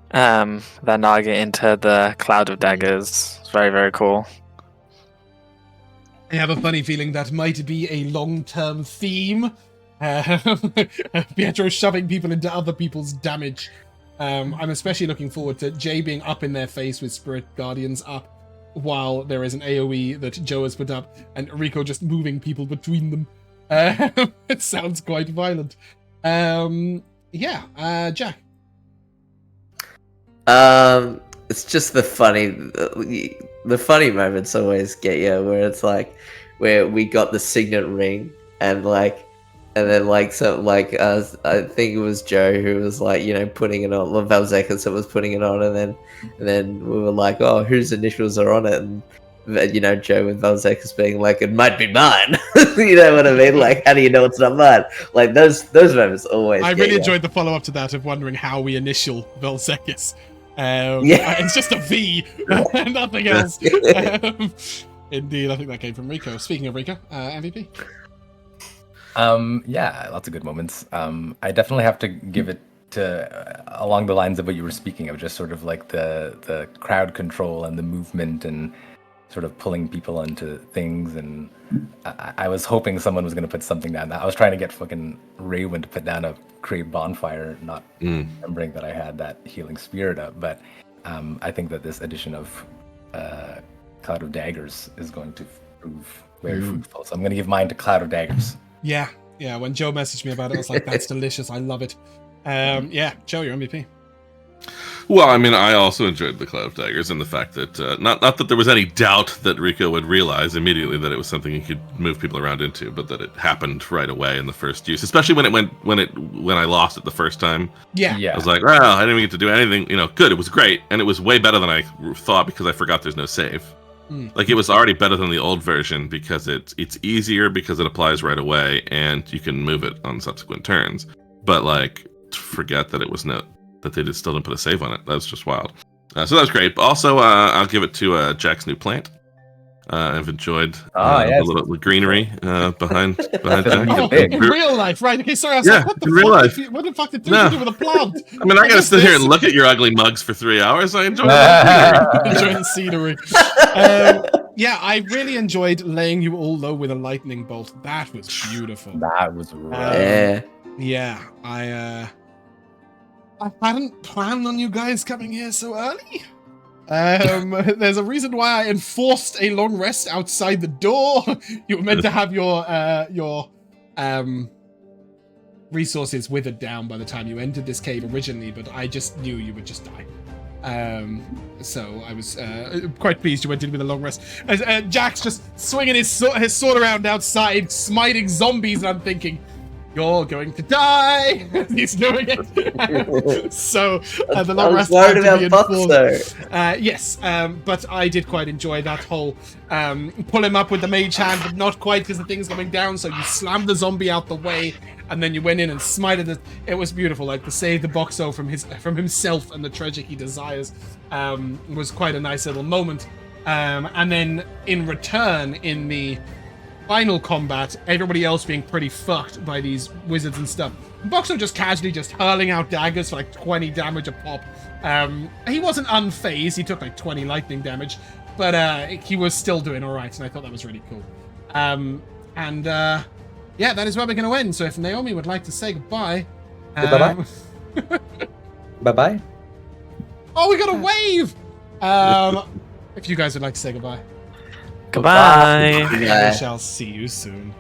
the Naga into the cloud of daggers. It's very, very cool. I have a funny feeling that might be a long-term theme. Pietro shoving people into other people's damage. I'm especially looking forward to Jay being up in their face with Spirit Guardians up, while there is an AoE that Joe has put up, and Rico just moving people between them. It sounds quite violent. Jack. It's just the funny moments always get you, where it's like, where we got the signet ring, and then I think it was Joe who was like, putting it on, or Vel'zekiss that was putting it on, and then we were like, oh, whose initials are on it? And Joe with Vel'zekiss being like, it might be mine. You know what I mean? Like, how do you know it's not mine? Like, those moments always. I really enjoyed the follow-up to that of wondering how we initial Vel'zekiss. It's just a V, nothing else. Indeed, I think that came from Rico. Speaking of Rico, MVP. Lots of good moments. I definitely have to give it to along the lines of what you were speaking of, just sort of like the crowd control and the movement and sort of pulling people into things. And I was hoping someone was going to put something down. I was trying to get fucking Rheawynne to put down a create bonfire, not remembering that I had that healing spirit up. But I think that this edition of Cloud of Daggers is going to prove very fruitful. So I'm going to give mine to Cloud of Daggers. Yeah, Yeah, when Joe messaged me about it, I was like, that's delicious. I love it. Yeah, Joe, your MVP. Well, I mean, I also enjoyed the Cloud of Daggers and the fact that not that there was any doubt that Rico would realize immediately that it was something he could move people around into, but that it happened right away in the first use, especially when I lost it the first time. Yeah. I was like, well, I didn't even get to do anything. Good. It was great, and it was way better than I thought because I forgot there's no save. Like, it was already better than the old version because it's easier because it applies right away and you can move it on subsequent turns. But like, forget that it was that they still didn't put a save on it. That's just wild. So that was great. But also, I'll give it to Jack's new plant. I've enjoyed the greenery behind Jack. In real life, right? Okay, sorry. I was like, what the fuck did you do with a plant? I mean, I gotta sit here and look at your ugly mugs for 3 hours. I enjoy enjoying the scenery. Yeah, I really enjoyed laying you all low with a lightning bolt. That was beautiful. That was right. Yeah, I hadn't planned on you guys coming here so early. There's a reason why I enforced a long rest outside the door. You were meant to have your resources withered down by the time you entered this cave originally, but I just knew you would just die. So I was quite pleased you went in with a long rest. Jack's just swinging his sword around outside, smiting zombies, and I'm thinking, you're going to die. He's doing it. So the long rest had to be enforced. Yes, but I did quite enjoy that whole pull him up with the mage hand, but not quite because the thing's coming down. So you slammed the zombie out the way, and then you went in and smited it. It was beautiful, like to save the Boxxo from himself and the treasure he desires. Was quite a nice little moment. And then in return, in the final combat, everybody else being pretty fucked by these wizards and stuff. Boxxo just casually just hurling out daggers for like 20 damage a pop. He wasn't unfazed, he took like 20 lightning damage, but he was still doing alright, and I thought that was really cool. Yeah, that is where we're going to end, so if Naomi would like to say goodbye. Bye-bye. Bye-bye. Oh, we got a wave! If you guys would like to say goodbye. Goodbye. We shall see you soon.